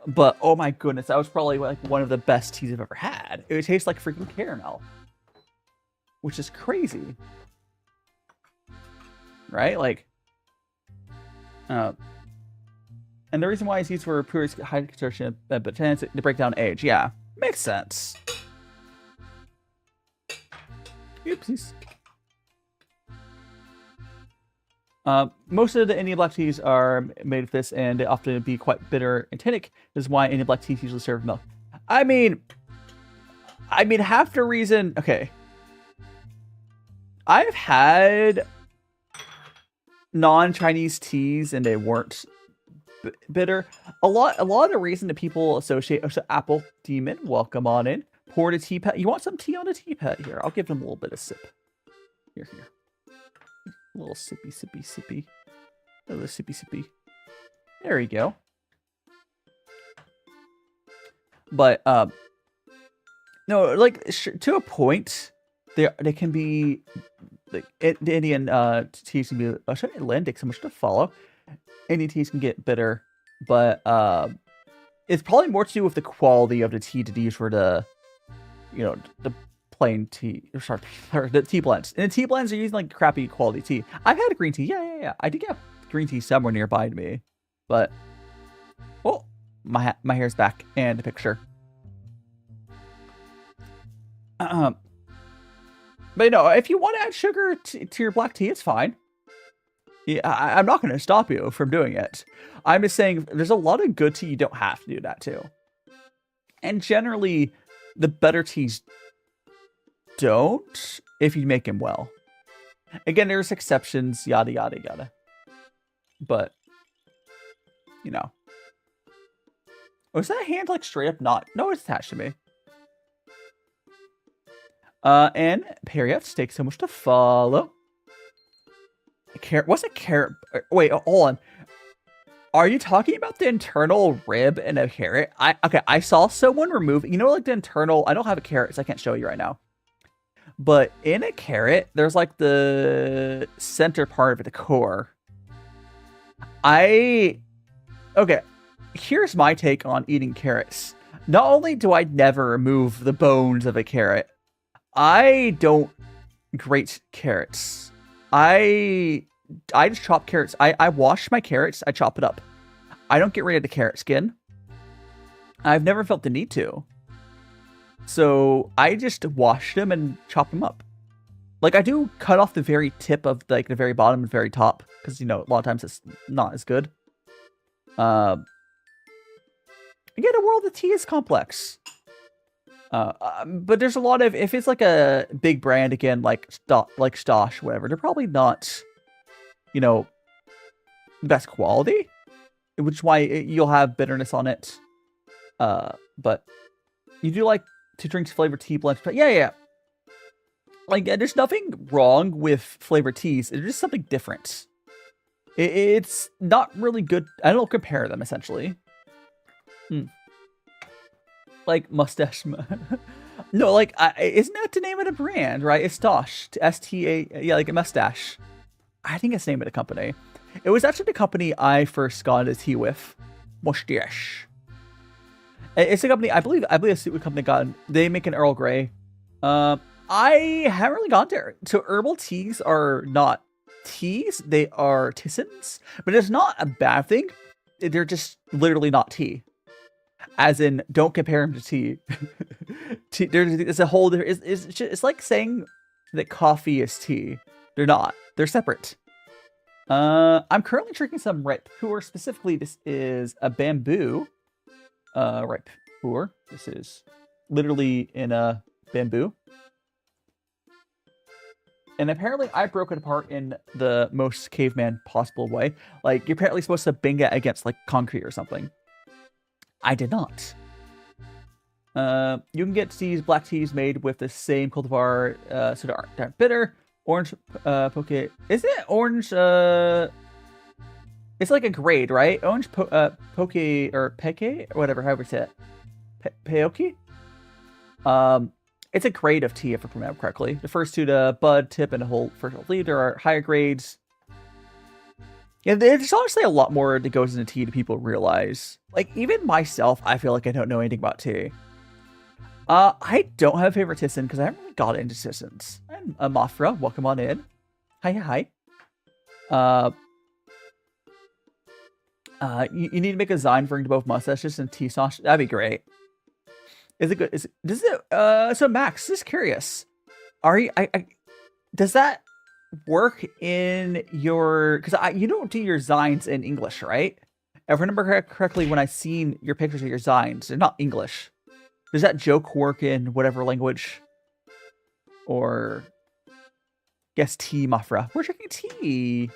But oh my goodness, that was probably like one of the best teas I've ever had. It tastes like freaking caramel, which is crazy, right? Like, and the reason why it's used for pure high construction, but tends to break down age. Yeah, makes sense. Oopsies. Most of the Indian black teas are made of this, and they often be quite bitter and tannic. This is why Indian black teas usually serve milk. I mean, half the reason. Okay, I've had non-Chinese teas, and they weren't bitter. A lot of the reason that people associate. So Apple Demon, welcome on in. Pour the tea pet. You want some tea on the tea pet? Here, I'll give them a little bit of sip. Here. A little sippy. A little sippy. There you go. But no, like to a point, they can be like the Indian teas can be. Oh, should I Atlantic? So much to follow. Indian teas can get bitter, but it's probably more to do with the quality of the tea to use for the, the plain tea, or the tea blends. And the tea blends are using like crappy quality tea. I've had a green tea. Yeah. I did get green tea somewhere nearby to me, but oh, my hair's back and the picture. But if you want to add sugar to your black tea, it's fine. Yeah, I'm not going to stop you from doing it. I'm just saying there's a lot of good tea you don't have to do that too. And generally, the better teas don't, if you make them well. Again, there's exceptions, yada, yada, yada. But, Oh, is that hand like straight up not? No, it's attached to me. And Perriot, takes so much to follow. Carrot? What's a carrot? Wait, hold on. Are you talking about the internal rib in a carrot? I saw someone remove, like the internal. I don't have a carrot, so I can't show you right now. But in a carrot, there's like the center part of it, the core. Okay, here's my take on eating carrots. Not only do I never remove the bones of a carrot, I don't grate carrots. I just chop carrots. I wash my carrots. I chop it up. I don't get rid of the carrot skin. I've never felt the need to. So I just wash them and chop them up. Like I do cut off the very tip of like the very bottom and very top because a lot of times it's not as good. Again, the world of tea is complex. But there's a lot of, if it's like a big brand again, like Stosh, whatever, they're probably not, the best quality, which is why you'll have bitterness on it. But you do like to drink flavored tea blends. But yeah. Like, there's nothing wrong with flavored teas. It's just something different. It's not really good. I don't compare them, essentially. Like, mustache. No, like, isn't that the name of the brand, right? It's Stosh. S-T-A, yeah, like a mustache. I think it's the name of the company. It was actually the company I first got a tea with. Mustache. It's a company, I believe it's a company they make an Earl Grey. I haven't really gone there. So herbal teas are not teas, they are tisanes, but it's not a bad thing. They're just literally not tea. As in, don't compare them to tea. There's a whole, it's like saying that coffee is tea. They're not. They're separate. I'm currently drinking some ripe puerh. Specifically, this is a bamboo ripe puerh. This is literally in a bamboo. And apparently I broke it apart in the most caveman possible way. Like, you're apparently supposed to bang it against, like, concrete or something. I did not. You can get these black teas made with the same cultivar, so they aren't bitter. Orange poke. Is it orange? It's like a grade, right? Orange poke or peke or whatever, however you say it. Peoki? It's a grade of tea, if I remember correctly. The first two, the bud, tip, and the whole first leaf, there are higher grades. Yeah, there's honestly a lot more that goes into tea than people realize. Like, even myself, I feel like I don't know anything about tea. I don't have a favorite tisson because I haven't really got into tissons. And Mafra, welcome on in. Hi. You need to make a design for both mustaches and tea sauce. That'd be great. Is it good? So Max, just curious. Are you, does that work in your, because you don't do your designs in English, right? If I remember correctly, when I seen your pictures of your designs, they're not English. Does that joke work in whatever language? Or yes, tea, Mafra. We're drinking tea.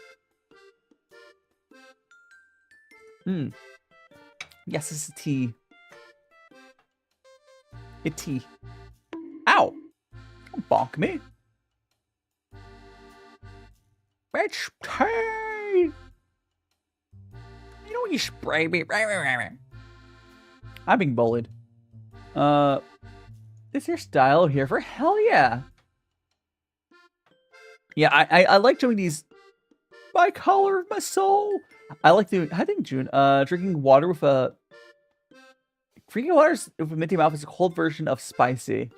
Yes, this is tea. It's tea. Ow! Don't bonk me. It's tea! You know when you spray me. I'm being bullied. Is your style here for hell yeah? Yeah, I like doing these by color of my soul. I like doing, I think June, drinking water with a minty mouth is a cold version of spicy.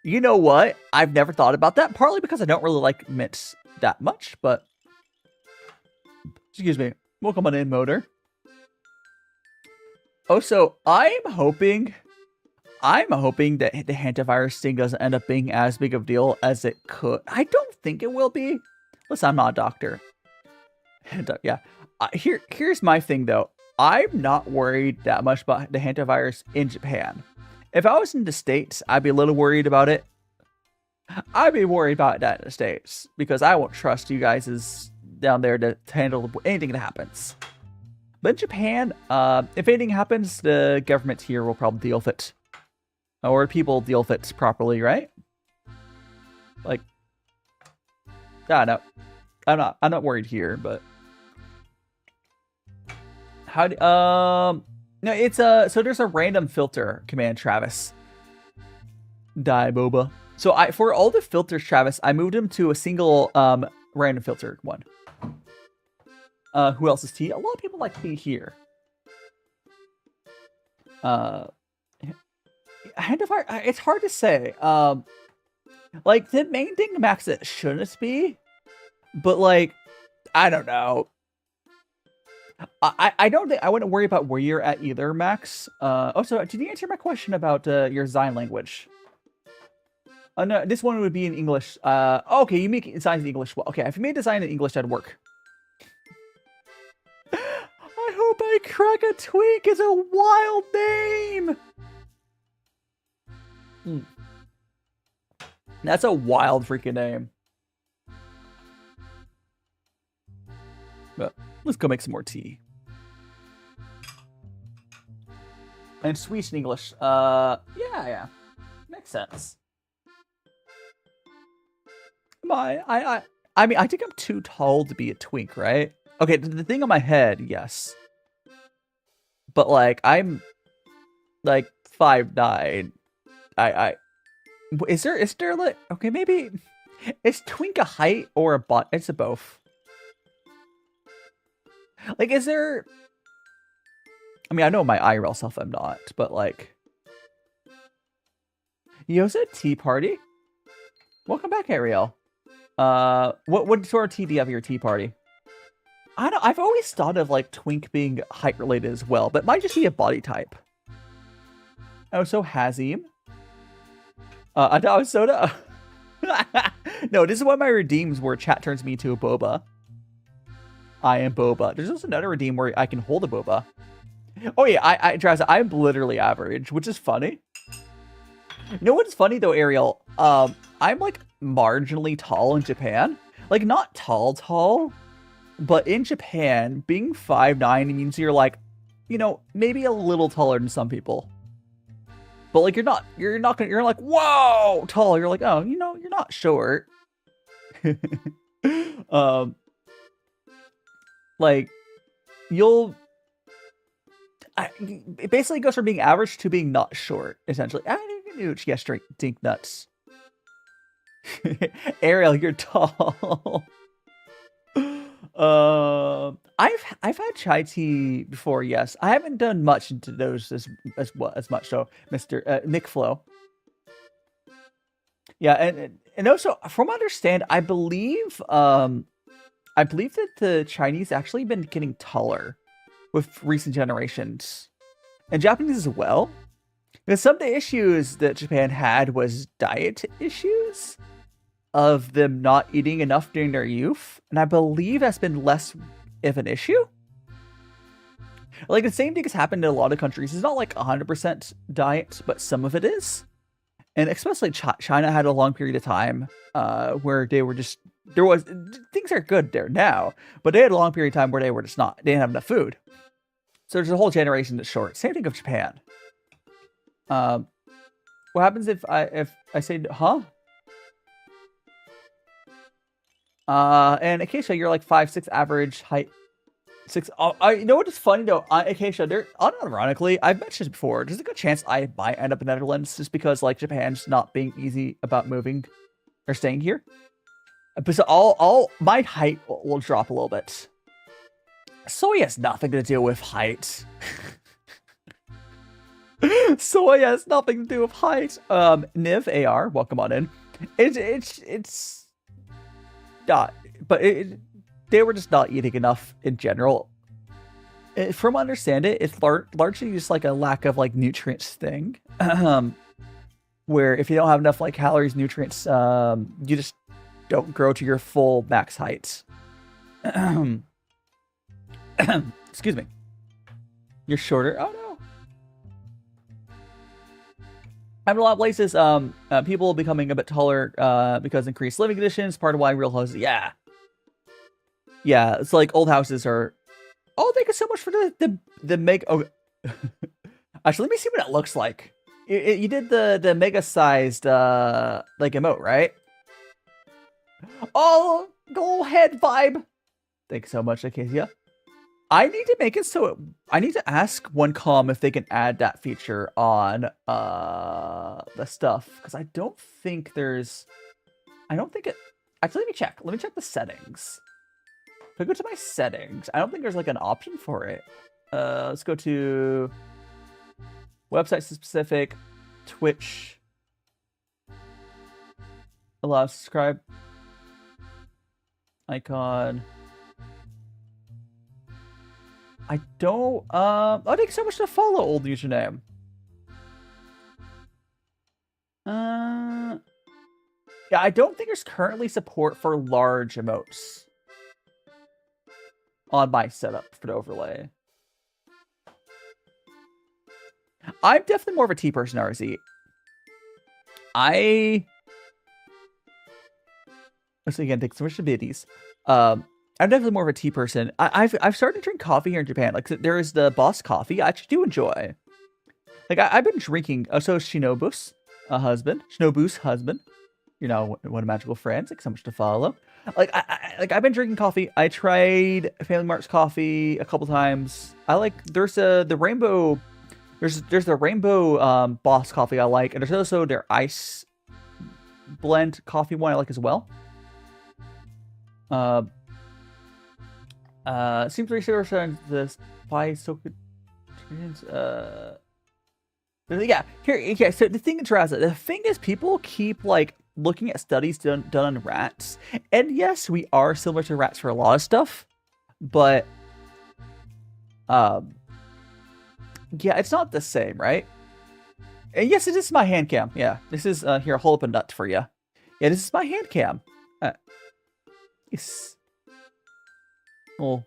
You know what? I've never thought about that, partly because I don't really like mint that much, but excuse me. Welcome on in, Motor. Oh, so I'm hoping that the hantavirus thing doesn't end up being as big of a deal as it could. I don't think it will be. Listen, I'm not a doctor. Yeah. Here's my thing, though. I'm not worried that much about the hantavirus in Japan. If I was in the States, I'd be a little worried about it. I'd be worried about that in the States because I won't trust you guys down there to handle anything that happens. But in Japan, if anything happens, the government here will probably deal with it. Or people deal with it properly, right? Like, I don't know. I'm not worried here, but how do, no, it's so there's a random filter command, Travis. Die boba. So for all the filters, Travis, I moved them to a single random filter one. Who else is tea? A lot of people like tea here. It's hard to say. Like the main thing, Max, that shouldn't be, but like, I don't know. I don't think I wouldn't worry about where you're at either, Max. Oh, so did you answer my question about your design language? Oh no, this one would be in English. Okay, you make designs in English. Well, okay, if you made design in English, that'd work. I hope I crack a twink is a wild name. That's a wild freaking name. But let's go make some more tea. And sweet in English. Yeah. Makes sense. I mean, I think I'm too tall to be a twink, right? Okay, the thing on my head, yes. But like, I'm like 5'9". Is there like, okay, maybe is twink a height or a butt? It's a both. Like, is there, I mean, I know my IRL self I'm not, but like, Yosa Tea Party? Welcome back, Ariel. What sort of tea do you have at your tea party? I don't, I've always thought of like twink being height related as well, but it might just be a body type. Oh, so Hazim. I thought it was soda. No, this is one of my redeems where chat turns me into a boba. I am boba. There's also another redeem where I can hold a boba. Oh yeah, Travis, I'm literally average, which is funny. You know what's funny though, Ariel? I'm like marginally tall in Japan. Like not tall, but in Japan, being 5'9" means you're like, you know, maybe a little taller than some people. But like you're like, whoa, tall. You're like, oh, you know, you're not short. Like it basically goes from being average to being not short, essentially. Yes, drink nuts. Ariel, you're tall. I've had chai tea before. Yes, I haven't done much into those as much. So, Mr. Nick Flo. Yeah, and also from what I understand, I believe that the Chinese actually been getting taller with recent generations, and Japanese as well. Because some of the issues that Japan had was diet issues of them not eating enough during their youth, and I believe that's been less of an issue. Like the same thing has happened in a lot of countries. It's not like 100% diet, but some of it is. And especially China had a long period of time where they were just, things are good there now, but they had a long period of time where they didn't have enough food. So there's a whole generation that's short. Same thing of Japan. What happens if I say, huh? And Acacia, you're like 5'6" average height. 6. Oh, you know what is funny though? Acacia, unironically, I've mentioned this before. There's a good chance I might end up in the Netherlands just because like Japan's not being easy about moving or staying here. But so all my height will drop a little bit. Soy has nothing to do with height. Soy has nothing to do with height. Niv AR, welcome on in. It's not, but they were just not eating enough in general. From what I understand it, it's largely just like a lack of like nutrients thing. Where if you don't have enough like calories, nutrients, you just don't grow to your full max height. Excuse me. You're shorter. Oh no. I have a lot of places, people becoming a bit taller because increased living conditions. Part of why real houses, yeah, it's like old houses are. Oh, thank you so much for the mega. Oh, actually, let me see what it looks like. You did the mega sized like emote, right? Oh, go ahead, vibe. Thanks so much, Acacia. I need to make it so I need to ask Onecomme if they can add that feature on the stuff because I don't think it. Actually, let me check the settings. If I go to my settings, I don't think there's like an option for it. Let's go to website specific, Twitch, allow subscribe icon. I don't, oh, thanks so much to follow, old username. Yeah, I don't think there's currently support for large emotes on my setup for the overlay. I'm definitely more of a T person, RZ. Once again, thanks so much to biddies. I'm definitely more of a tea person. I've started to drink coffee here in Japan. Like there is the Boss Coffee. I actually do enjoy. Like I've been drinking. So Shinobu's husband. You know, what a magical friend. Thanks so much to follow. Like I've been drinking coffee. I tried Family Mart's coffee a couple times. I like. There's the rainbow. There's the rainbow Boss Coffee I like, and there's also their ice blend coffee one I like as well. Seems research on the spy so good. Yeah, here. Okay, so the thing is, Raza, the thing is, people keep like looking at studies done on rats, and yes, we are similar to rats for a lot of stuff, but yeah, it's not the same, right? And yes, it is my hand cam. Yeah, this is here. Hold up a nut for you. Yeah, this is my hand cam. Yes. Well,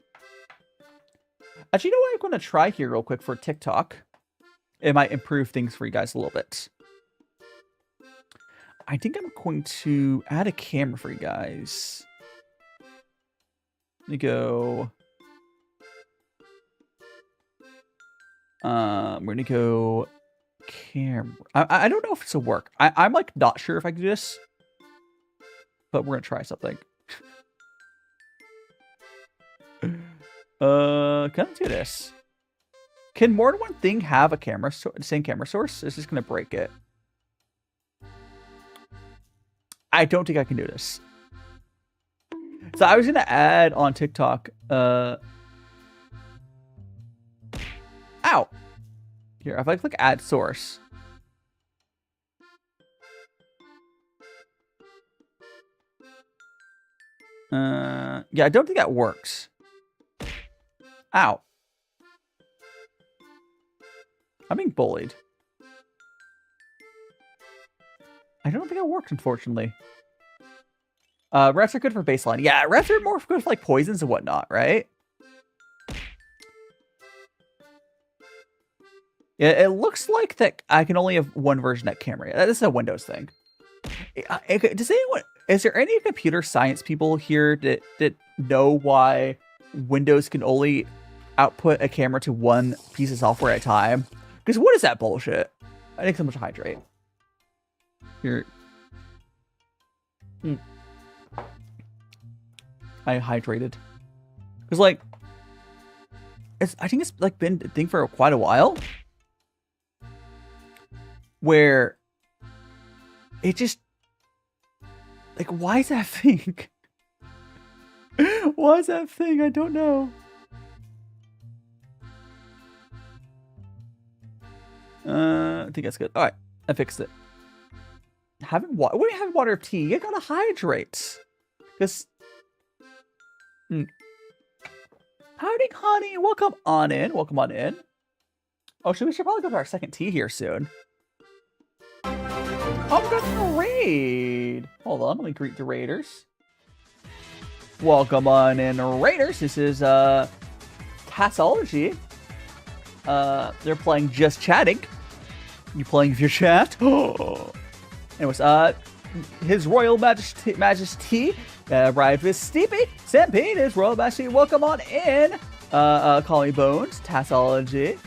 actually, you know what I'm going to try here real quick for TikTok? It might improve things for you guys a little bit. I think I'm going to add a camera for you guys. Let me go. We're going to go camera. I don't know if this will work. I'm like not sure if I can do this, but we're going to try something. Can I do this? Can more than one thing have a camera, same camera source? It's just gonna break it. I don't think I can do this. So I was gonna add on TikTok. Ow. Here, if I click add source. Yeah, I don't think that works. Ow. I'm being bullied. I don't think it worked, unfortunately. Rats are good for baseline. Yeah, rats are more good for like poisons and whatnot, right? Yeah, it looks like that I can only have one version of camera. This is a Windows thing. Does anyone? Is there any computer science people here that know why Windows can only output a camera to one piece of software at a time? Because what is that bullshit? I think so much hydrate. Here. I hydrated. Because like, I think it's like been a thing for quite a while. Where it just like, why is that thing? Why is that thing? I don't know. I think that's good. All right, I fixed it. Having water. When you have water of tea, you gotta hydrate. Because. Howdy, honey. Welcome on in. Welcome on in. Oh, we should probably go to our second tea here soon. Oh, we got the raid. Hold on, let me greet the raiders. Welcome on in, raiders. This is Tassology. They're playing Just Chatting. You playing your chat? Oh. Anyways, His Royal Majesty arrived with Steepy. Stampede, His Royal Majesty. Welcome on in. Call me Bones. Tassology.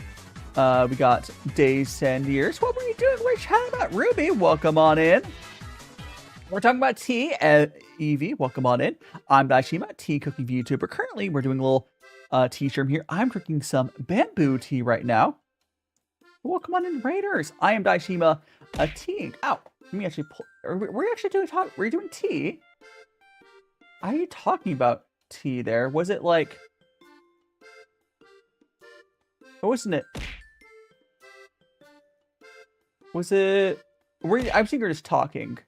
We got Days and Years. What were you doing? We're chatting about Ruby. Welcome on in. We're talking about tea. Evie, welcome on in. I'm DaiShimaVT, cooking Vtuber. Currently, we're doing a little tea stream here. I'm cooking some bamboo tea right now. Welcome on in, Raiders. I am DaiShimaVT. Ow. Let me actually pull. Were you actually doing talk? Were you doing tea? Are you talking about tea there? Was it like. Or wasn't it? Was it? I'm thinking you're just talking.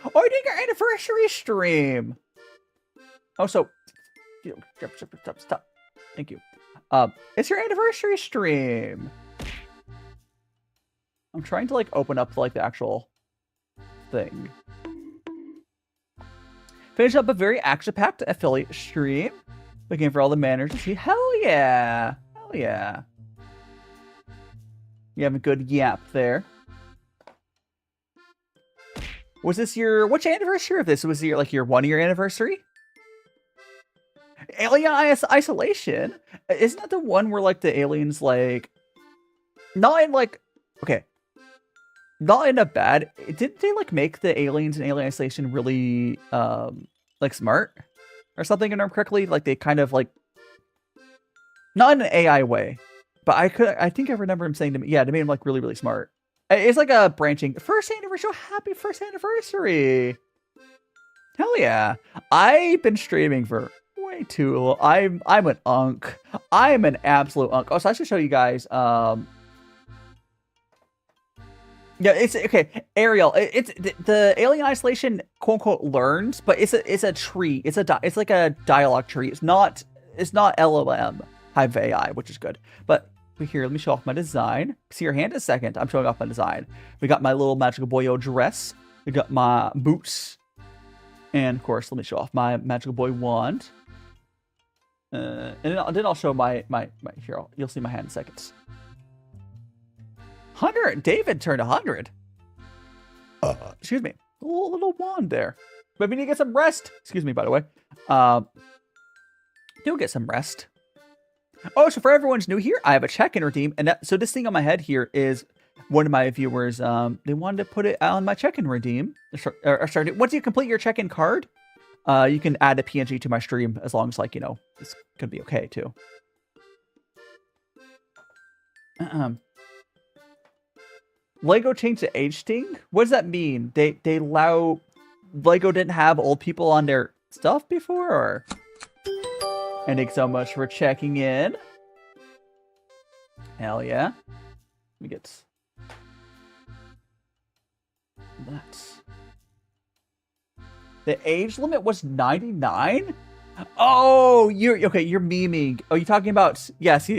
Oh, you're doing our anniversary stream. Oh, so. Stop. Thank you. It's your anniversary stream. I'm trying to like open up like the actual thing. Finish up a very action-packed affiliate stream. Looking for all the manners to see. Hell yeah. Hell yeah. You have a good yap there. Was this your, which anniversary of this? Was it like your 1 year anniversary? Alien Isolation? Isn't that the one where like the aliens like, not in like, okay. Not in a bad, didn't they like make the aliens in Alien Isolation really like smart? Or something, if I remember correctly? Like they kind of like, not in an AI way. But I think I remember him saying to me, yeah, they made him like really, really smart. It's like a branching first anniversary. Happy first anniversary! Hell yeah! I've been streaming for way too long. I'm an unk. I'm an absolute unk. Oh, so I should show you guys. Yeah, it's okay. Ariel, it's the Alien Isolation quote unquote learns, but it's a tree. It's like a dialogue tree. It's not LLM type AI, which is good. But here, let me show off my design. See your hand in a second. I'm showing off my design. We got my little Magical Boyo dress. We got my boots. And of course, let me show off my Magical Boy wand. And then I'll show my here. You'll see my hand in seconds. 100. David turned 100. Excuse me. A little wand there. But we need to get some rest. Excuse me, by the way. You'll get some rest. Oh, so for everyone's new here, I have a check-in redeem, and so this thing on my head here is one of my viewers. They wanted to put it on my check-in redeem. Sorry, once you complete your check-in card, you can add a PNG to my stream as long as like it's gonna be okay too. Lego changed the age thing. What does that mean? They allow Lego didn't have old people on their stuff before, or? And thanks so much for checking in. Hell yeah. Let me get that. The age limit was 99? Oh, you're okay. You're memeing. Oh, you're talking about yes.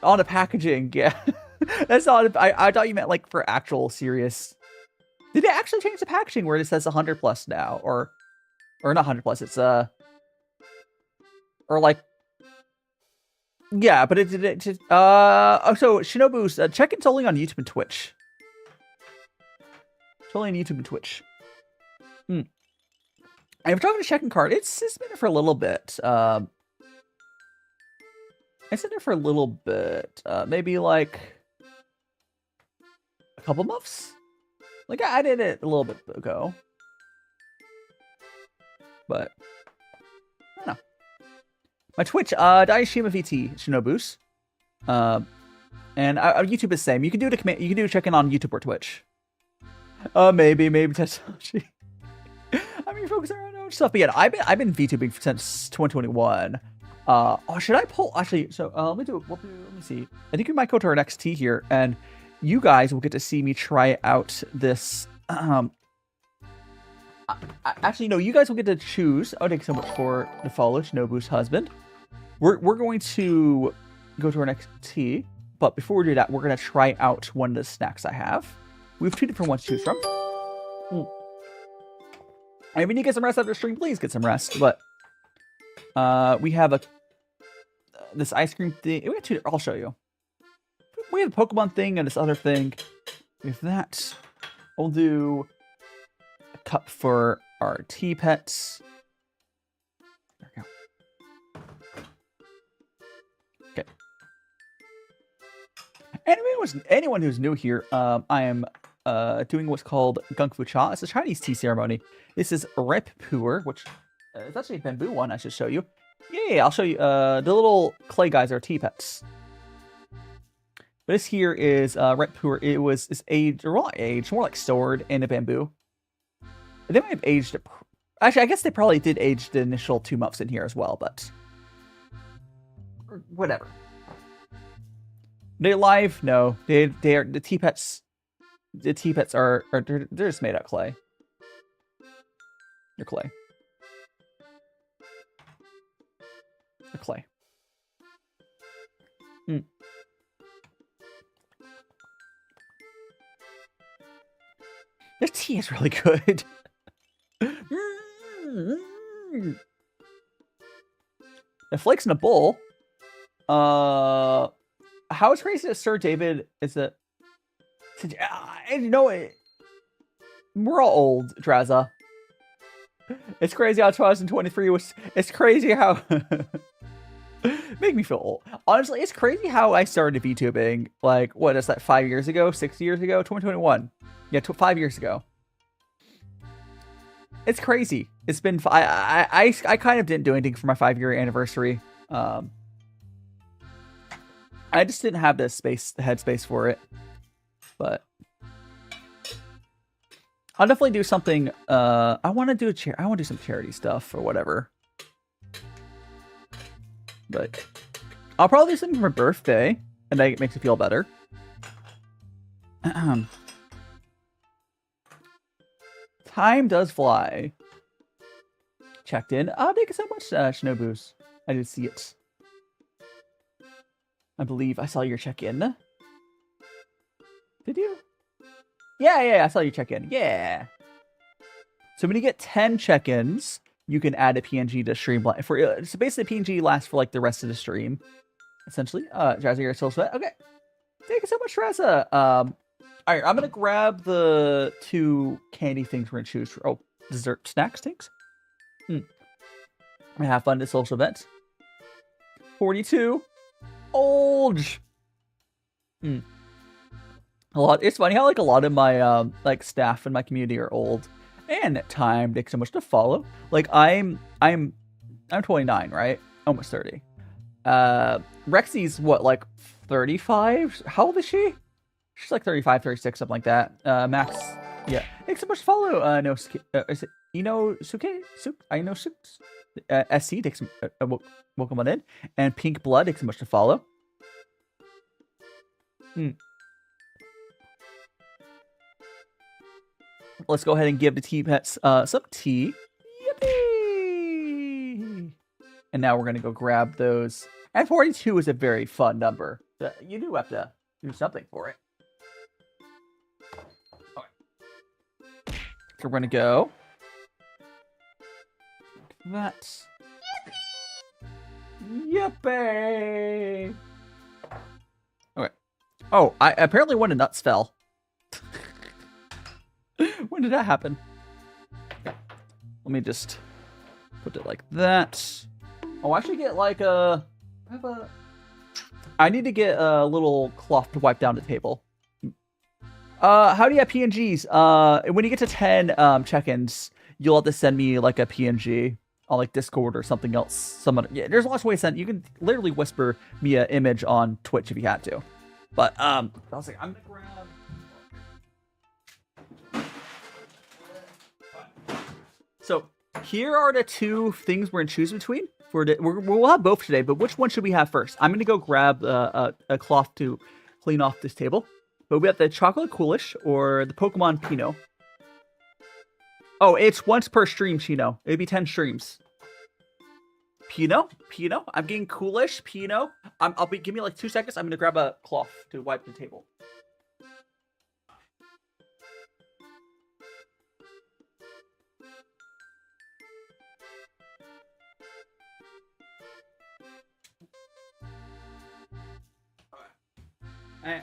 On the packaging, yeah. That's not. I thought you meant like for actual serious. Did they actually change the packaging where it says 100 plus now, or not 100 plus? It's or like. Yeah, but oh, so Shinobu's check-in's only on YouTube and Twitch. It's only on YouTube and Twitch. I'm talking to check-in card. It's been there for a little bit. It's been there for a little bit. Maybe like a couple months. Like I did it a little bit ago, but I don't know. My Twitch, DaiShimaVT, Shinobu's. And our YouTube is the same. You can do the command. You can do check-in on YouTube or Twitch. Maybe that's. I mean, focus on our own stuff. But yeah, I've been VTubing since 2021. Oh, should I pull? Actually, so let me see. I think we might go to our next tea here, and you guys will get to see me try out this. Actually, no, you guys will get to choose. Oh, thanks so much for the follow, Shinobu's husband. We're going to go to our next tea, but before we do that, we're gonna try out one of the snacks I have. We have 2 different ones to choose from. I mean, you get some rest after the stream, please get some rest. But we have this ice cream thing. We have 2. I'll show you. We have a Pokemon thing and this other thing. We have that. We'll do a cup for our tea pets. There we go. Okay. Anyone who's new here, I am doing what's called Gunk Fu Cha. It's a Chinese tea ceremony. This is Rep Puerh, which is actually a bamboo one. I should show you. Yeah, I'll show you. The little clay guys are tea pets. But this here is Rep Puerh. It's aged, or not aged, more like stored in a bamboo. They might have aged it. Actually, I guess they probably did age the initial 2 months in here as well, but whatever. They live? No, they are the tea pets. The tea pets are they're just made out of clay. They're clay. They're clay. This tea is really good. The flakes in a bowl. How is crazy that Sir David is a. You know it. We're all old, Draza. It's crazy how 2023 was. It's crazy how. Make me feel old. Honestly, it's crazy how I started VTubing. Like, what is that? 5 years ago? 6 years ago? 2021. Yeah, 5 years ago. It's crazy. It's been. I kind of didn't do anything for my 5-year anniversary. I just didn't have the headspace for it. But I'll definitely do something. I want to do I want to do some charity stuff or whatever. But I'll probably do something for my birthday, and that makes me feel better. Time does fly. Checked in. Oh, thank you so much, Shinobu's. I did see it. I believe I saw your check-in. Did you? Yeah, I saw you check-in. Yeah. So when you get 10 check-ins, you can add a PNG to stream. So basically, PNG lasts for like the rest of the stream. Essentially. Jazzy, you're still sweat. Okay. Thank you so much, Raza. All right, I'm gonna grab the 2 candy things we're gonna choose for. Oh, dessert snacks things. Have fun at social events. 42. Old. A lot. It's funny how like a lot of my like staff in my community are old. And time takes so much to follow. Like I'm 29, right? Almost 30. Rexy's what, like 35? How old is she? She's like 35, 36, something like that. Max, yeah. Thanks so much to follow. No, is it SC takes welcome on in, and Pink Blood takes much to follow. Let's go ahead and give the tea pets some tea. Yippee! And now we're gonna go grab those. And 42 is a very fun number. You do have to do something for it. Okay. So we're gonna go. That. Yippee! Okay. Oh, apparently one of the nuts fell. When did that happen? Okay. Let me just put it like that. Oh, I should get like I need to get a little cloth to wipe down the table. How do you have PNGs? When you get to 10 check-ins, you'll have to send me like a PNG on like Discord or something else. Yeah, there's lots of ways to send. You can literally whisper me an image on Twitch if you had to. But I was like, I'm gonna grab. So here are the two things we're gonna choose between. We'll have both today, but which one should we have first? I'm gonna go grab a cloth to clean off this table. But we have the chocolate Coolish or the Pokemon Pino. Oh, it's once per stream, Chino. It'd be 10 streams. Pino, I'm getting Coolish, Pino. Give me like 2 seconds. I'm gonna grab a cloth to wipe the table.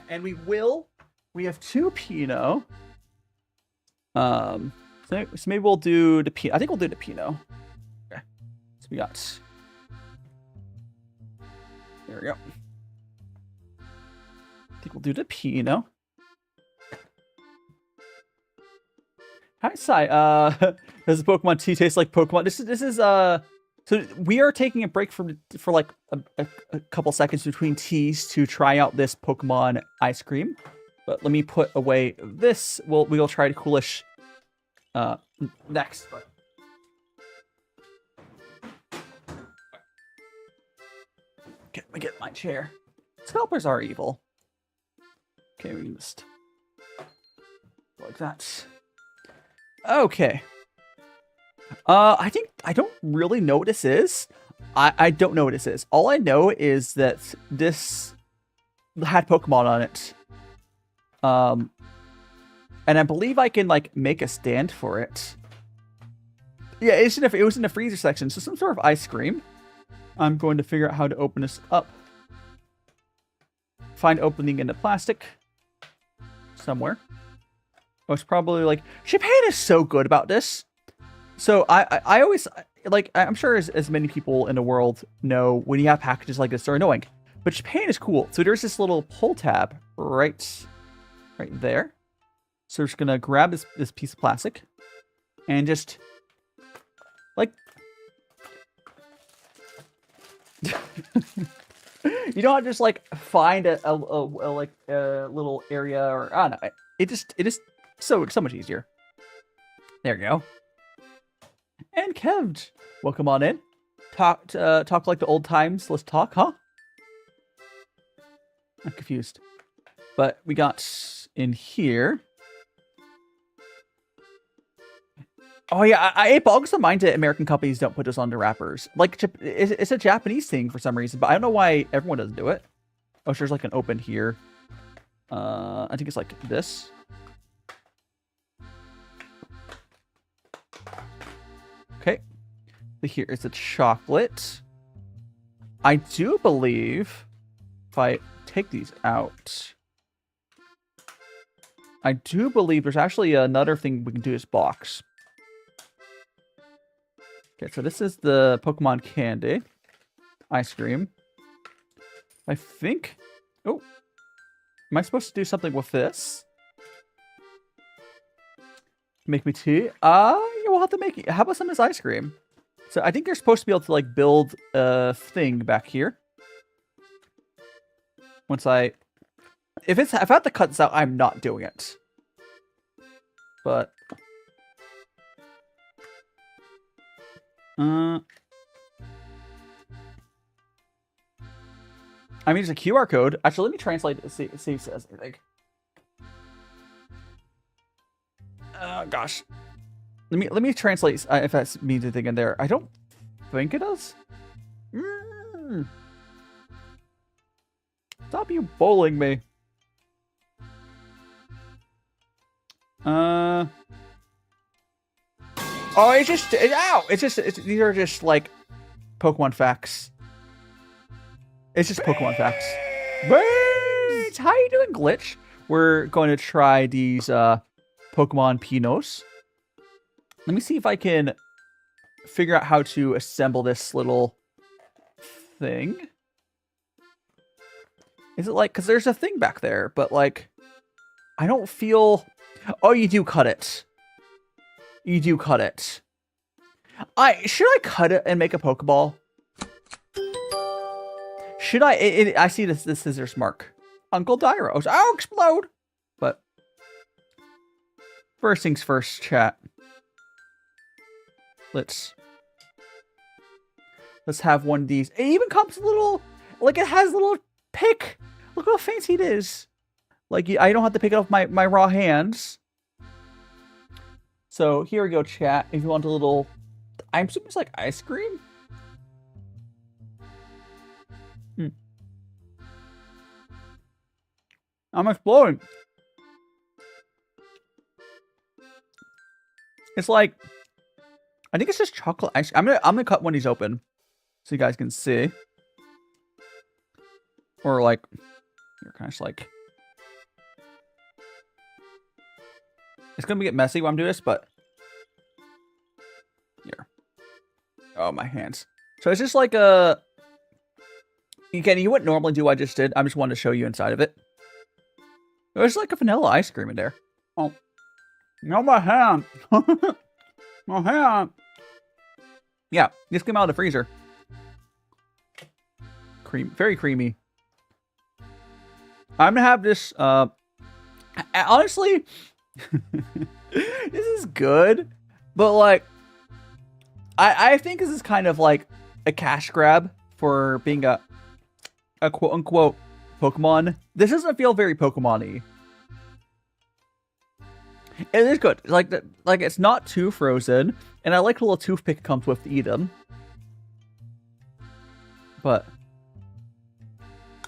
And we have 2 Pino. So maybe we'll do the Pino. I think we'll do the Pino. Okay. So we got. There we go. I think we'll do the Pino. Hi, Sai. Does the Pokemon tea taste like Pokemon? This is So we are taking a break for like a couple seconds between teas to try out this Pokemon ice cream. But let me put away this. We'll try to Coolish next. But... Okay, let me get my chair. Scalpers are evil. Okay, we can just like that. Okay. I don't really know what this is. I don't know what this is. All I know is that this had Pokemon on it. And I believe I can like make a stand for it. Yeah, it was in the freezer section, so some sort of ice cream. I'm going to figure out how to open this up. Find opening in the plastic somewhere. Oh, it's probably like Japan is so good about this. So I always like, I'm sure as many people in the world know, when you have packages like this, they're annoying. But Japan is cool. So there's this little pull tab right there. So we're just gonna grab this piece of plastic and just like you don't just like find a little area, or I don't know. It is so much easier. There you go. And Kev, welcome on in. Talk like the old times. Let's talk, huh? I'm confused. But we got in here. Oh yeah, I also mind that American companies don't put this on the wrappers. Like it's a Japanese thing for some reason, but I don't know why everyone doesn't do it. Oh, so there's like an open here. I think it's like this. Okay. Here is the chocolate. I do believe if I take these out, I do believe there's actually another thing we can do in this box. Okay, so this is the Pokemon candy ice cream. I think. Oh, am I supposed to do something with this? Make me tea? We'll have to make it. How about some of this ice cream? So I think you're supposed to be able to like build a thing back here. Once if I have to cut this out, I'm not doing it. But I mean, it's a QR code. Actually, let me translate it. See if it says anything. Oh gosh. Let me translate if that means anything in there. I don't think it does. Stop you bowling me. Oh, it's just ow! These are just like Pokemon facts. It's just Pokemon facts. Wait, how you doing, Glitch? We're going to try these Pokemon Pinos. Let me see if I can figure out how to assemble this little thing. Is it like, because there's a thing back there, but like, I don't feel... Oh, you do cut it. You do cut it. Should I cut it and make a Pokeball? Should I? I see the scissors mark. Uncle Dairos. I'll explode. But first things first, chat. Let's have one of these. It even comes a little, like it has a little pick. Look how fancy it is. Like I don't have to pick it off my raw hands. So here we go, chat. If you want a little, I'm assuming it's like ice cream. I'm exploding. It's like, I think it's just chocolate ice. I'm gonna cut one of these open so you guys can see. Or like, you're kind of like, it's gonna get messy when I'm doing this, but here. Oh, my hands. So it's just like a. Again, you wouldn't normally do what I just did. I just wanted to show you inside of it. There's like a vanilla ice cream in there. Oh. No, my hand. My hand. Yeah, this came out of the freezer. Very creamy. I'm gonna have this, honestly, this is good, but like, I think this is kind of like a cash grab for being a quote unquote Pokemon. This doesn't feel very Pokemon-y. It is good. Like it's not too frozen, and I like the little toothpick it comes with to eat them. But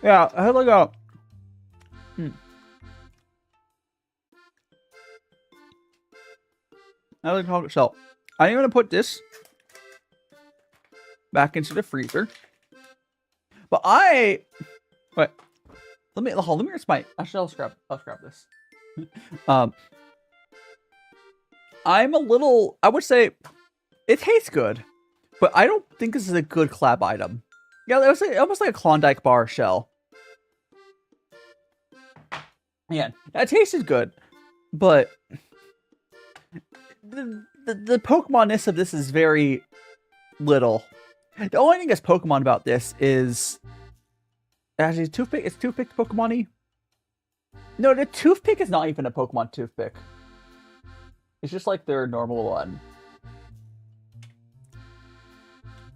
yeah, I had like a. I like how it felt. I'm gonna put this back into the freezer. But wait. Let me rinse my. Actually, I'll scrap this. I'm a little. I would say it tastes good, but I don't think this is a good collab item. Yeah, it was almost like a Klondike bar shell. Yeah, that tasted good, but the Pokemon-ness of this is very little. The only thing that's Pokemon about this is actually toothpick. It's toothpick Pokemon-y. No, the toothpick is not even a Pokemon toothpick. It's just like their normal one.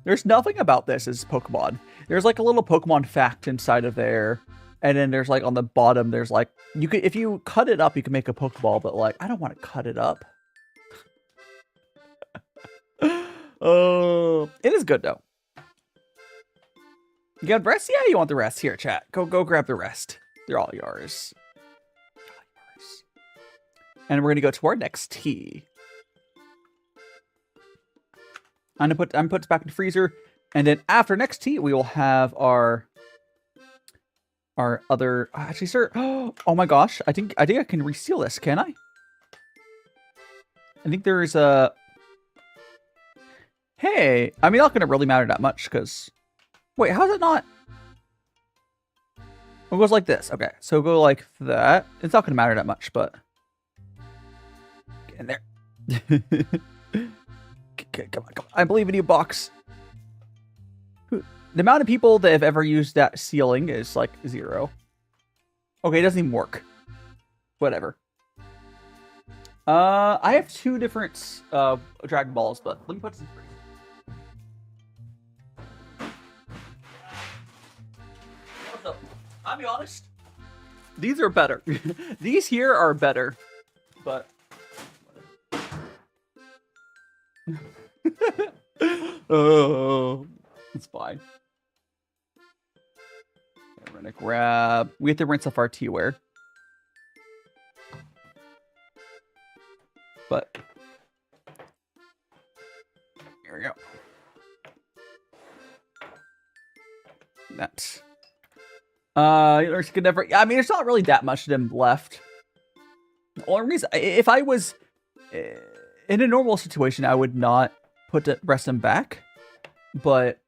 There's nothing about this as Pokemon. There's like a little Pokemon fact inside of there. And then there's like on the bottom, there's like, you could, if you cut it up, you can make a Pokeball, but like, I don't want to cut it up. Oh, it is good though. You got the rest? Yeah, you want the rest. Here, chat. Go grab the rest. They're all yours. And we're gonna go to our next tea. I'm gonna put this back in the freezer, and then after next tea, we will have our other. Actually, sir. Oh my gosh! I think I can reseal this. Can I? I think there's a. Hey, I mean, not gonna really matter that much because. Wait, how's it not? It goes like this. Okay, so go like that. It's not gonna matter that much, but. In there. Come on. I believe in you, box. The amount of people that have ever used that sealing is like 0. Okay, it doesn't even work. Whatever. I have 2 different Dragon Balls, but let me put this in. be honest. These are better. These here are better. But... oh, it's fine. Okay, we're gonna grab... We have to rinse off our teaware. But... here we go. That. Could never... I mean, there's not really that much of them left. The only reason... If I was... in a normal situation, I would not put the rest of them back. But...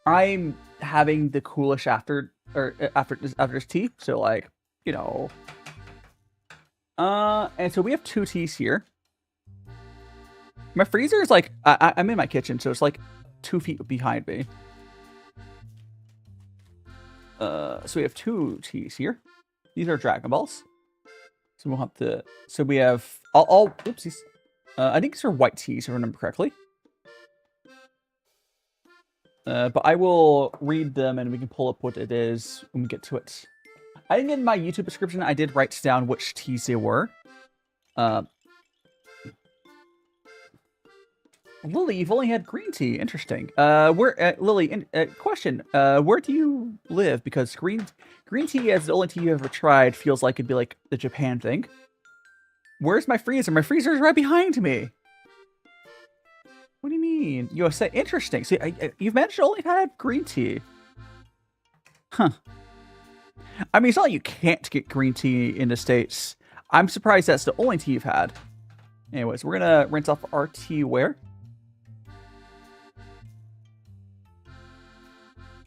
I'm having the Coolish after this tea. So, like, you know... and so we have 2 teas here. My freezer is like... I'm in my kitchen, so it's like 2 feet behind me. So we have 2 teas here. These are Dragon Balls. So we'll have to... So we have... all oopsies. I think these are white teas, if I remember correctly. But I will read them and we can pull up what it is when we get to it. I think in my YouTube description, I did write down which teas they were. Lily, you've only had green tea. Interesting. Lily, question. Where do you live? Because green tea, as the only tea you ever tried, feels like it'd be like the Japan thing. Where's my freezer? My freezer is right behind me. What do you mean? USA. Interesting. See, you've managed to only have green tea. Huh. I mean, it's not like you can't get green tea in the States. I'm surprised that's the only tea you've had. Anyways, we're going to rinse off our teaware.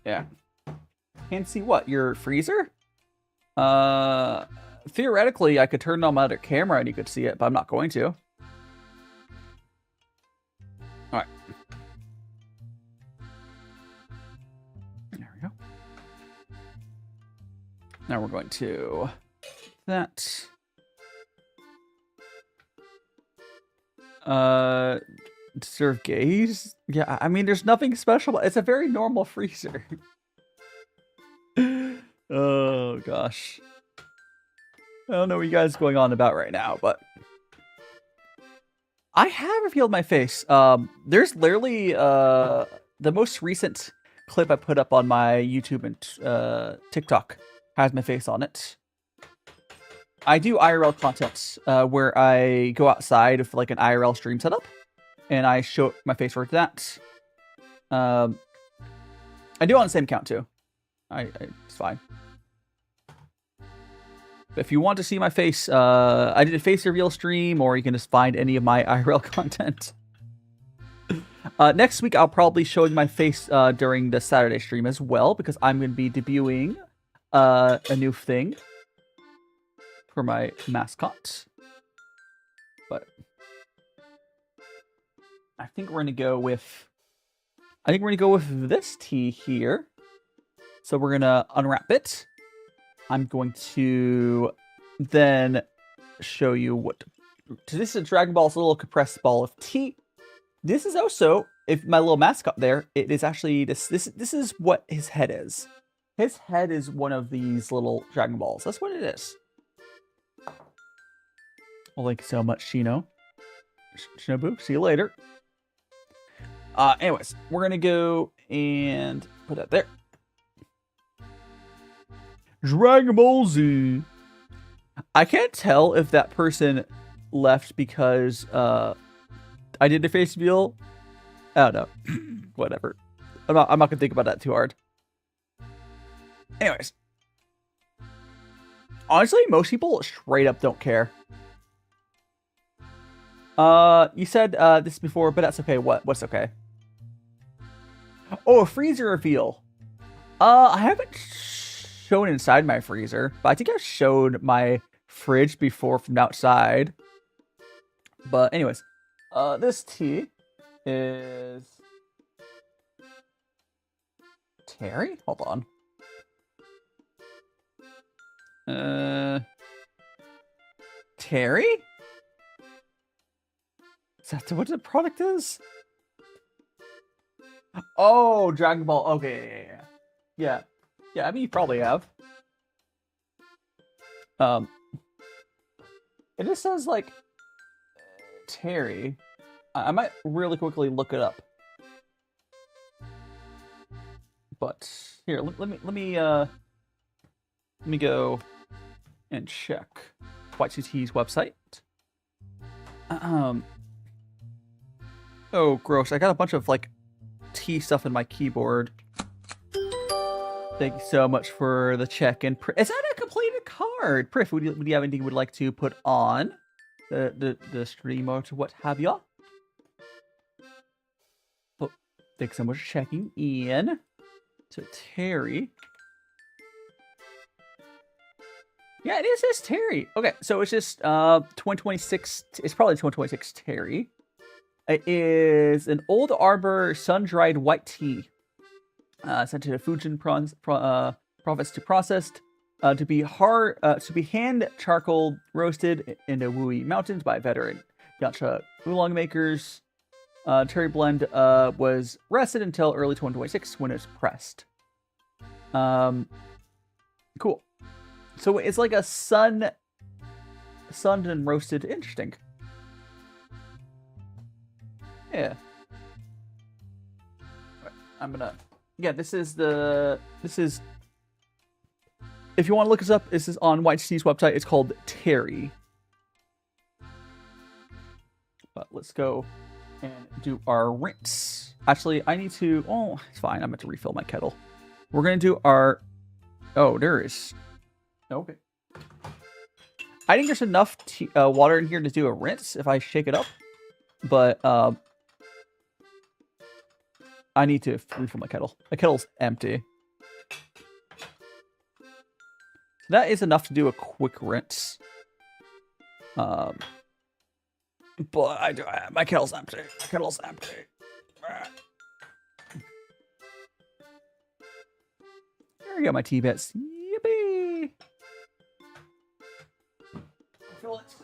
Yeah. Can't see what? Your freezer? Theoretically, I could turn on my other camera and you could see it, but I'm not going to. Alright. There we go. Now we're going to... that. Serve gaze? Yeah, I mean, there's nothing special. It's a very normal freezer. Oh, gosh. I don't know what you guys are going on about right now, but... I have revealed my face. There's literally, the most recent clip I put up on my YouTube and TikTok has my face on it. I do IRL content where I go outside with like an IRL stream setup, and I show my face for that. I do it on the same account too. It's fine. But if you want to see my face, I did a face reveal stream, or you can just find any of my IRL content. Next week, I'll probably show my face during the Saturday stream as well, because I'm going to be debuting a new thing for my mascot. But I think we're going to go with... this tea here. So we're going to unwrap it. I'm going to then show you what... This is a Dragon Ball's little compressed ball of tea. This is also, if my little mascot there, it is actually... This is what his head is. His head is one of these little Dragon Balls. That's what it is. Well, thank you so much, Shino. Shinobu, see you later. Anyways, we're going to go and put that there. Dragon Ball Z. I can't tell if that person left because I did the face reveal. I don't know. Whatever. I'm not gonna think about that too hard. Anyways. Honestly, most people straight up don't care. You said this before, but that's okay. What's okay? Oh, a freezer reveal. I haven't shown inside my freezer, but I think I've showed my fridge before from outside. But anyways, this tea is Terry? Hold on. Terry? Is that what the product is? Oh, Dragon Ball. Okay, yeah. Yeah, I mean, you probably have. It just says like Terry. I might really quickly look it up. But here, let me go and check Live2D's website. Oh, gross! I got a bunch of like tea stuff in my keyboard. Thank you so much for the check. And is that a completed card? Priff, would you have anything you would like to put on the stream or to what have you? Oh, thanks so much for checking in. So Terry. Yeah, it is Terry. Okay, so it's just 2026. It's probably 2026 Terry. It is an Old Arbor sun-dried white tea. Sent to the Fujian province to processed to be hand charcoal roasted in the Wui Mountains by veteran Yacha oolong makers. Terry blend was rested until early 2026 when it's pressed. Cool. So it's like a sunned and roasted. Interesting. Yeah. Right, I'm gonna. Yeah, this is. If you want to look us up, this is on Live2D's website. It's called Terry. But let's go and do our rinse. Actually, I need to. Oh, it's fine. I'm going to refill my kettle. We're going to do our. Oh, there is. Okay. I think there's enough water in here to do a rinse if I shake it up. But I need to refill my kettle. My kettle's empty. So that is enough to do a quick rinse. But my kettle's empty. My kettle's empty. There we go, my tea bits. Yippee! Fill it.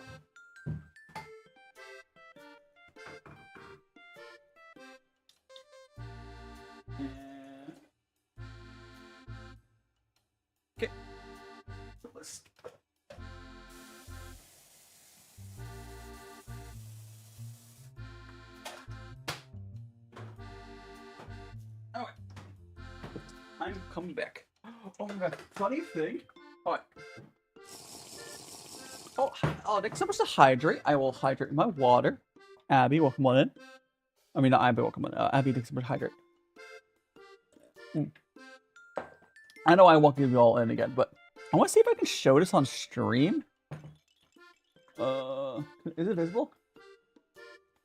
Okay. Let's. Alright. I'm coming back. Oh my god. Funny thing. Alright. Oh, next I'm supposed to hydrate. I will hydrate my water. Abby, welcome on in. I mean, not Abby, welcome on in. Abby, next I'm supposed to hydrate. I know I won't give you all in again, but I want to see if I can show this on stream. Is it visible?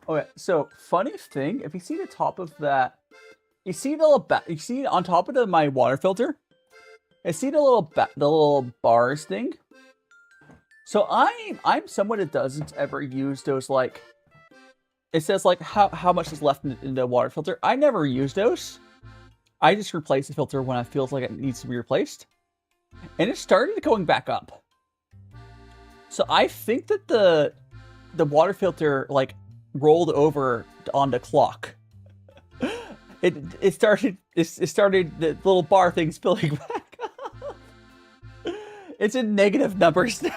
Okay, so funny thing, if you see the top of that, you see the little you see on top of my water filter. I see the little bars thing. So I'm someone that doesn't ever use those, like, it says like how much is left in the water filter. I never use those. I just replace the filter when I feel like it needs to be replaced. And it started going back up. So I think that the water filter like rolled over on the clock. It started the little bar thing spilling back up. It's in negative numbers now.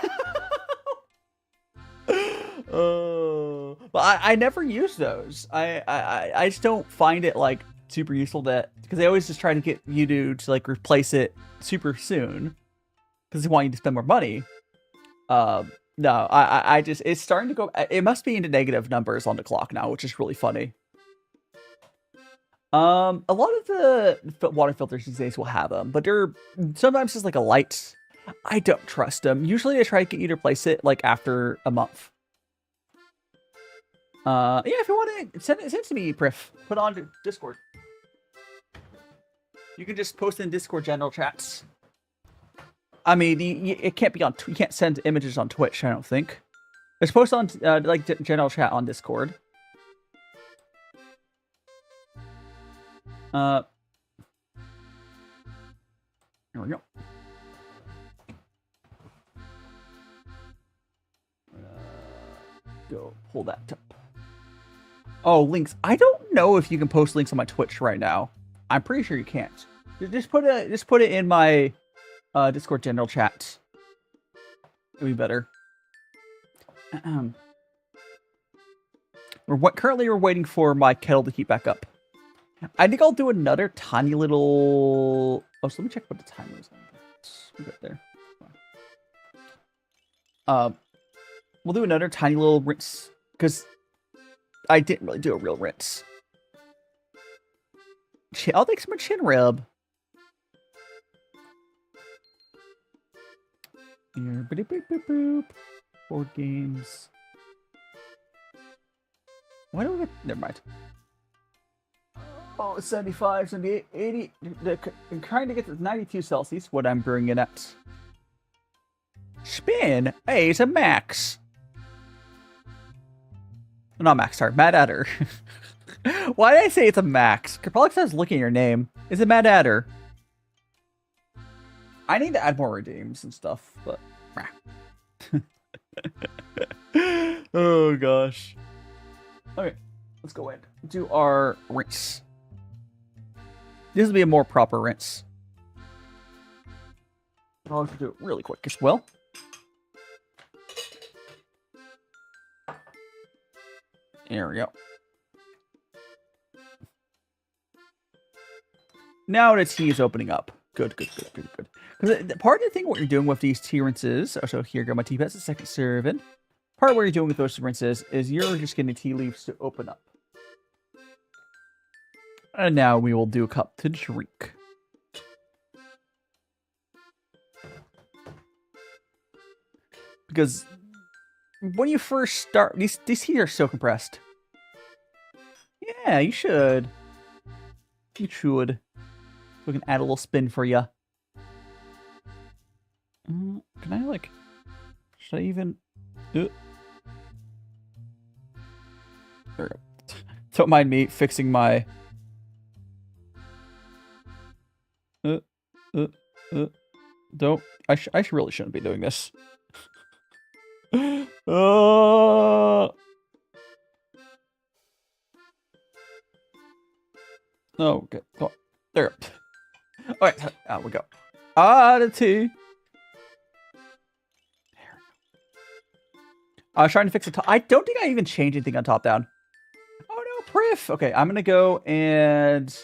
But I never use those. I just don't find it like super useful, that because they always just try to get you to like replace it super soon because they want you to spend more money. No, I just, it's starting to go, it must be into negative numbers on the clock now, which is really funny. A lot of the water filters these days will have them, but they're sometimes just like a light. I don't trust them. Usually I try to get you to replace it like after a month. Yeah, if you want to send it to me, Priff. Put it on Discord. You can just post in Discord general chats. I mean, it can't be on. You can't send images on Twitch, I don't think. It's posted on like general chat on Discord. Here we go. Go pull that up. Oh, links. I don't know if you can post links on my Twitch right now. I'm pretty sure you can't. Just put it in my Discord general chat. It'll be better. Currently we're waiting for my kettle to heat back up. I think I'll do another tiny little... Oh, so let me check what the timer is on. We got there. We'll do another tiny little rinse, because I didn't really do a real rinse. I'll take some more chin rub. Here, boop, boop, boop, boop. Board games. Why don't we get... Never mind. Oh, 75, 78, 80. I'm trying to get to 92 Celsius, what I'm brewing it at. Spin! Hey, it's a max. Not max, sorry. Mad Adder. Why did I say it's a max? Probably because I was looking at your name. Is it Mad Adder? I need to add more redeems and stuff, but... Oh, gosh. Okay, let's go in. Do our rinse. This will be a more proper rinse. I'll do it really quick as well. There we go. Now the tea is opening up. Good, good, good, good, good. Because part of the thing what you're doing with these tea rinses, so here go my tea pets, the second serving. Part of what you're doing with those rinses is you're just getting the tea leaves to open up. And now we will do a cup to drink. Because when you first start, these teas are so compressed. Yeah, you should. You should. We can add a little spin for you. Can I, like... Should I even... There we go. Don't mind me fixing my... Don't... I really shouldn't be doing this. Okay. Oh, there. Alright, out we go. The tea. I was trying to fix the top. I don't think I even changed anything on top down. Oh no, Priff. Okay, I'm gonna go and...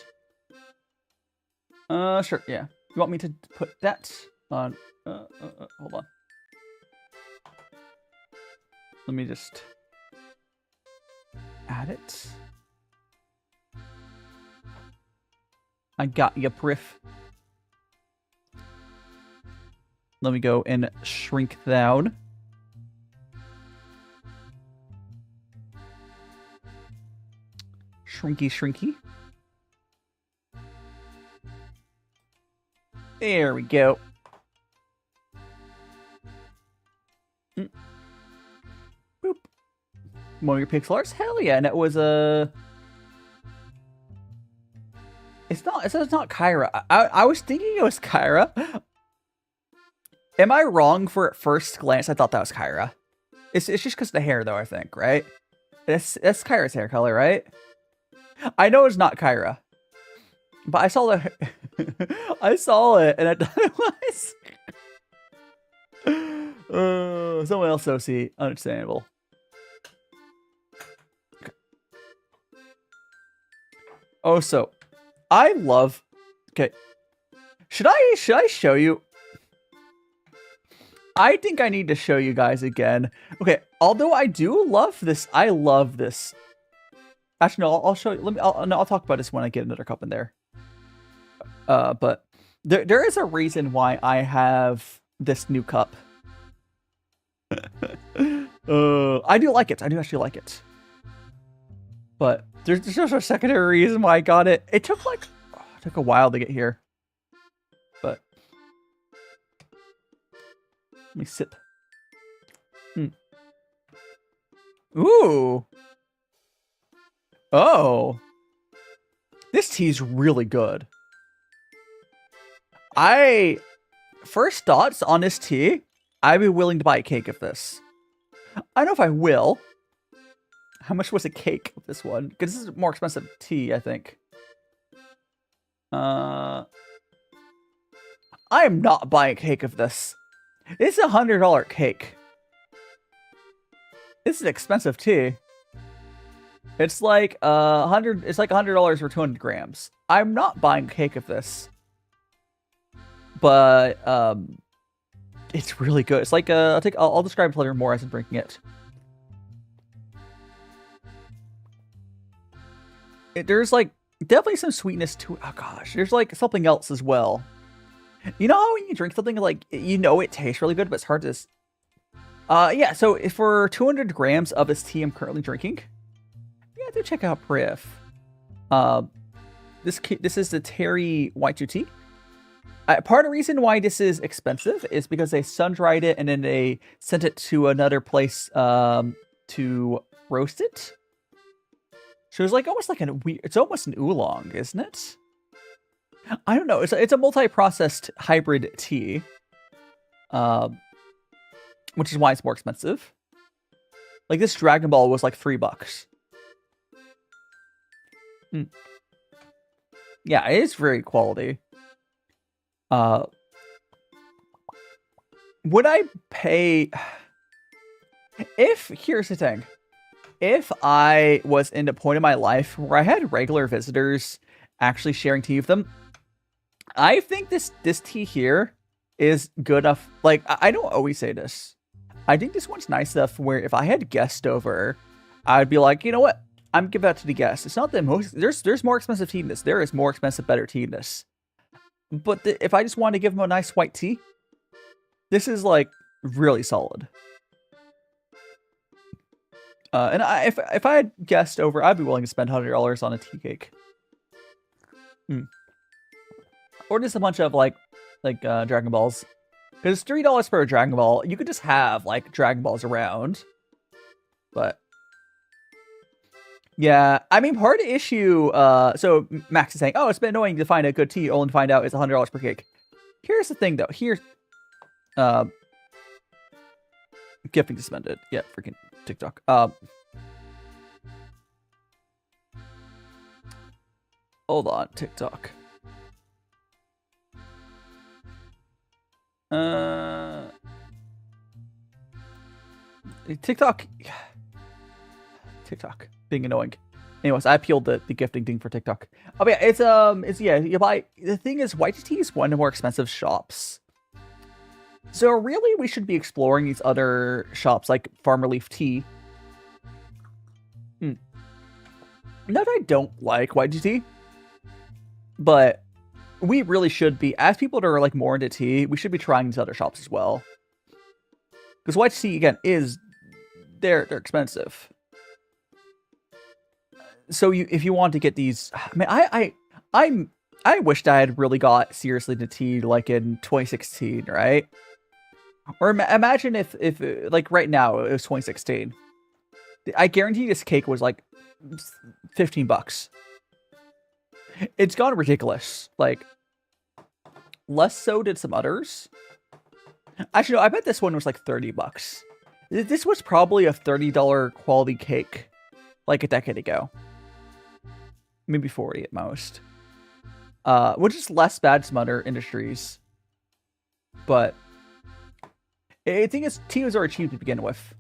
Sure, yeah. You want me to put that on... hold on. Let me just... add it. I got ya, Priff. Let me go and shrink down. Shrinky, shrinky. There we go. Boop. One of your pixel arts? Hell yeah, and it was a... It's not Kyra. I was thinking it was Kyra. Am I wrong for at first glance? I thought that was Kyra. It's just because of the hair, though, I think, right? That's Kyra's hair color, right? I know it's not Kyra. But I saw the... I saw it, and I thought it was... someone else so see. Understandable. Okay. Oh, so... I love... Okay. Should I show you? I think I need to show you guys again. Okay, although I do love this. I love this. Actually, no, I'll show you. I'll talk about this when I get another cup in there. But there is a reason why I have this new cup. I do like it. I do actually like it. But there's just a secondary reason why I got it. It took like it took a while to get here. But let me sip. Ooh. Oh. This tea's really good. First thoughts on this tea, I'd be willing to buy a cake of this. I don't know if I will. How much was a cake of this one? Because this is more expensive tea, I think. I am not buying a cake of this. It's $100 cake. This is expensive tea. It's like It's like $100 for 200 grams. I'm not buying cake of this, but it's really good. It's like I'll describe it later more as I'm drinking it. There's like definitely some sweetness to it. Oh gosh, there's like something else as well. You know how when you drink something, like, you know it tastes really good, but it's hard to... yeah, so for 200 grams of this tea I'm currently drinking, yeah, do check out puerh. This is the Terry White Tea. Part of the reason why this is expensive is because they sun-dried it and then they sent it to another place to roast it. So it's like almost like it's almost an oolong, isn't it? I don't know. It's a multi-processed hybrid tea, which is why it's more expensive. Like this Dragon Ball was like $3. Yeah, it is very quality. Would I pay? Here's the thing. If I was in a point in my life where I had regular visitors actually sharing tea with them, I think this tea here is good enough. Like, I don't always say this. I think this one's nice enough where if I had guests over, I'd be like, you know what? I'm giving that to the guests. It's not the most... There's more expensive tea than this. There is more expensive, better tea than this. But if I just wanted to give them a nice white tea, this is, like, really solid. And if I had guests over, I'd be willing to spend $100 on a tea cake. Or just a bunch of, like Dragon Balls. Because $3 for a Dragon Ball, you could just have, like, Dragon Balls around. But... yeah, I mean, part of the issue, so Max is saying, oh, it's been annoying to find a good tea, only to find out it's $100 per cake. Here's the thing, though. Here's, gifting suspended. Yeah, freaking TikTok. Hold on, TikTok. TikTok being annoying. Anyways, I appealed the gifting thing for TikTok. Oh yeah, it's yeah, you buy. The thing is, White Tea is one of the more expensive shops. So really, we should be exploring these other shops like Farmer Leaf Tea. Not that I don't like White Tea, but we really should be, as people that are like more into tea, we should be trying these other shops as well. Because White Tea again they're expensive. So if you want to get these, man, I wished I had really got seriously into tea like in 2016, right? Or imagine if like right now it was 2016. I guarantee this cake was like $15. It's gone ridiculous. Like, less so did some others. Actually, no, I bet this one was like $30. This was probably a $30 quality cake like a decade ago. Maybe 40 at most. Which is less bad than some other industries. But I think teas are cheap to begin with.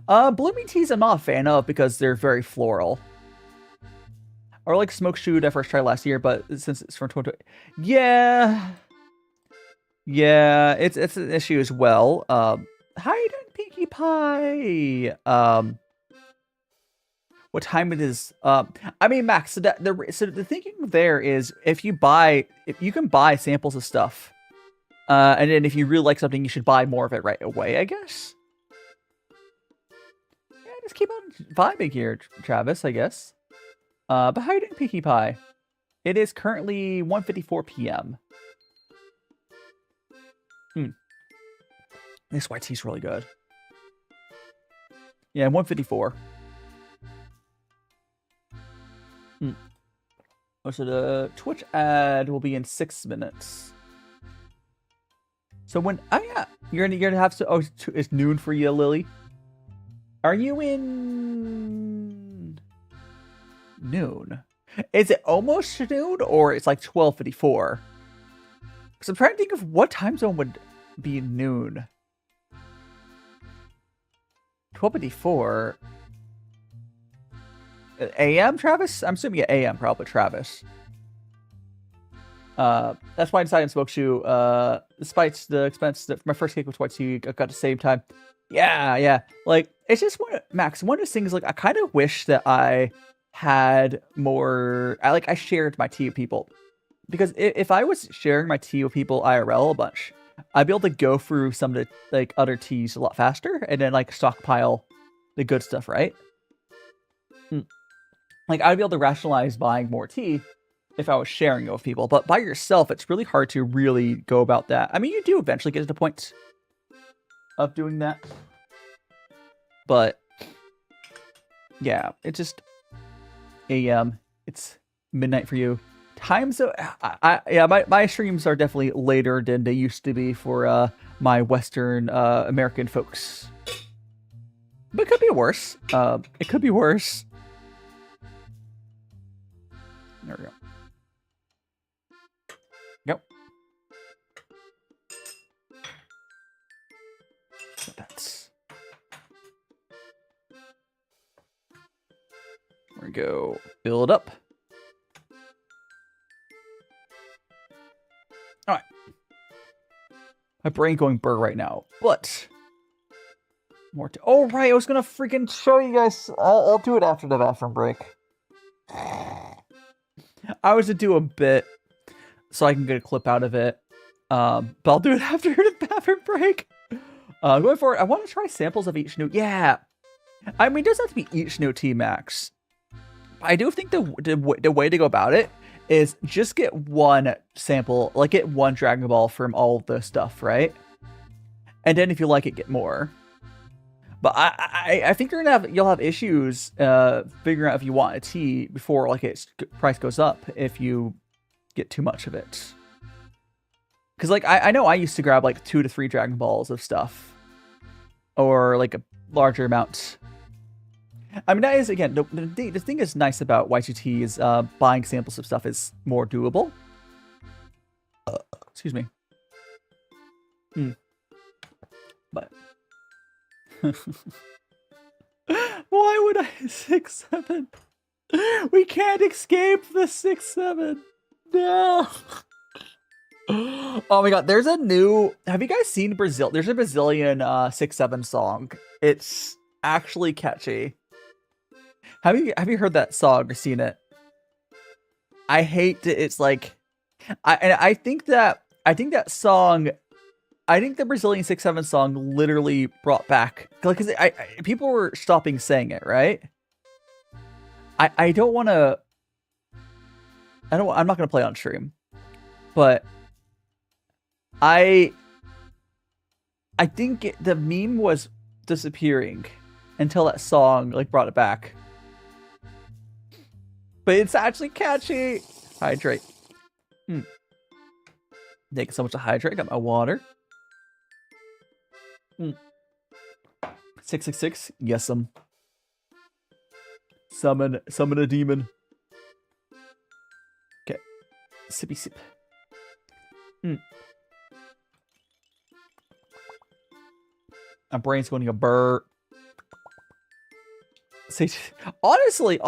Blooming teas I'm not a fan of because they're very floral. Or like Smoke Shoe that I first tried last year, but since it's from 2020, yeah, it's an issue as well. How you doing, Pinkie Pie? What time it is? I mean, Max. So the thinking there is, if you can buy samples of stuff, and then if you really like something, you should buy more of it right away, I guess. Yeah, just keep on vibing here, Travis, I guess. But how you doing, Pinkie Pie? It is currently 1:54 p.m. This white tea's really good. Yeah, 1:54. Oh, so the Twitch ad will be in 6 minutes. So when... oh, yeah. You're gonna have to... oh, it's noon for you, Lily. Are you in... noon? Is it almost noon, or it's like 12:54? Because I'm trying to think of what time zone would be noon. 1254. AM, Travis? I'm assuming AM, probably Travis. That's why I decided to smoke Shu. Despite the expense that my first cake was White Tea, I got at the same time. Yeah. Like, it's just Max, one of those things, like, I kind of wish that I had more, I shared my tea with people. Because if I was sharing my tea with people IRL a bunch, I'd be able to go through some of the, like, other teas a lot faster, and then, like, stockpile the good stuff, right? Like, I'd be able to rationalize buying more tea if I was sharing it with people. But by yourself, it's really hard to really go about that. I mean, you do eventually get to the point of doing that. But, yeah, it's just AM. It's midnight for you. Times, my streams are definitely later than they used to be for my Western American folks. But it could be worse. It could be worse. There we go. Yep. So that's. There we go. Build up. All right. My brain going burr right now, but more to. Oh right, I was gonna freaking show you guys. I'll do it after the bathroom break. I was to do a bit so I can get a clip out of it, but I'll do it after the bathroom break. Going forward, I want to try samples of each new. Yeah, I mean, it doesn't have to be each new T Max. I do think the way to go about it is just get one sample, like get one Dragon Ball from all of the stuff, right? And then if you like it, get more. But I think you'll have issues figuring out if you want a tea before like its price goes up if you get too much of it. Because like I know I used to grab like 2 to 3 Dragon Balls of stuff, or like a larger amount. I mean, that is, again, the thing is nice about Y2T is buying samples of stuff is more doable. Excuse me. But why would I 6-7? We can't escape the 6-7. No. Oh my god, there's a new. Have you guys seen Brazil? There's a Brazilian 6-7 song. It's actually catchy. Have you heard that song or seen it? I hate that it's like, I think that song. I think the Brazilian 6-7 song literally brought back, because people were stopping saying it, right? I don't want to. I'm not gonna play on stream, but I think the meme was disappearing until that song like brought it back. But it's actually catchy. Hydrate. Taking so much to hydrate. Got my water. 666. Yes, summon a demon. Okay. Sippy sip. My brain's going to burr. Honestly,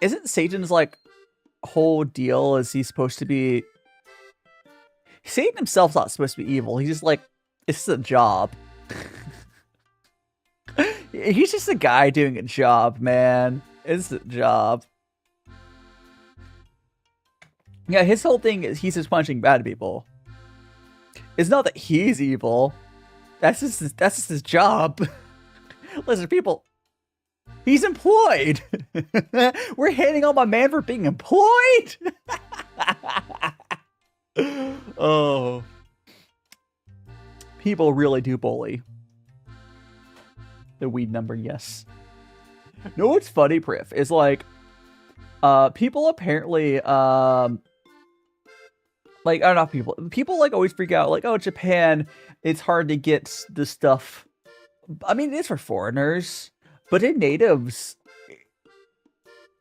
isn't Satan's like whole deal is he's supposed to be? Satan himself's not supposed to be evil. He's just like, it's a job. He's just a guy doing a job, man. It's a job. Yeah, his whole thing is he's just punching bad people. It's not that he's evil. That's just his job. Listen, people. He's employed. We're hating on my man for being employed. Oh. People really do bully. The weed number, yes. No, what's funny, Priff, is like, people apparently, like, I don't know, people like always freak out, like, oh, Japan, it's hard to get the stuff. I mean, it is for foreigners, but in natives,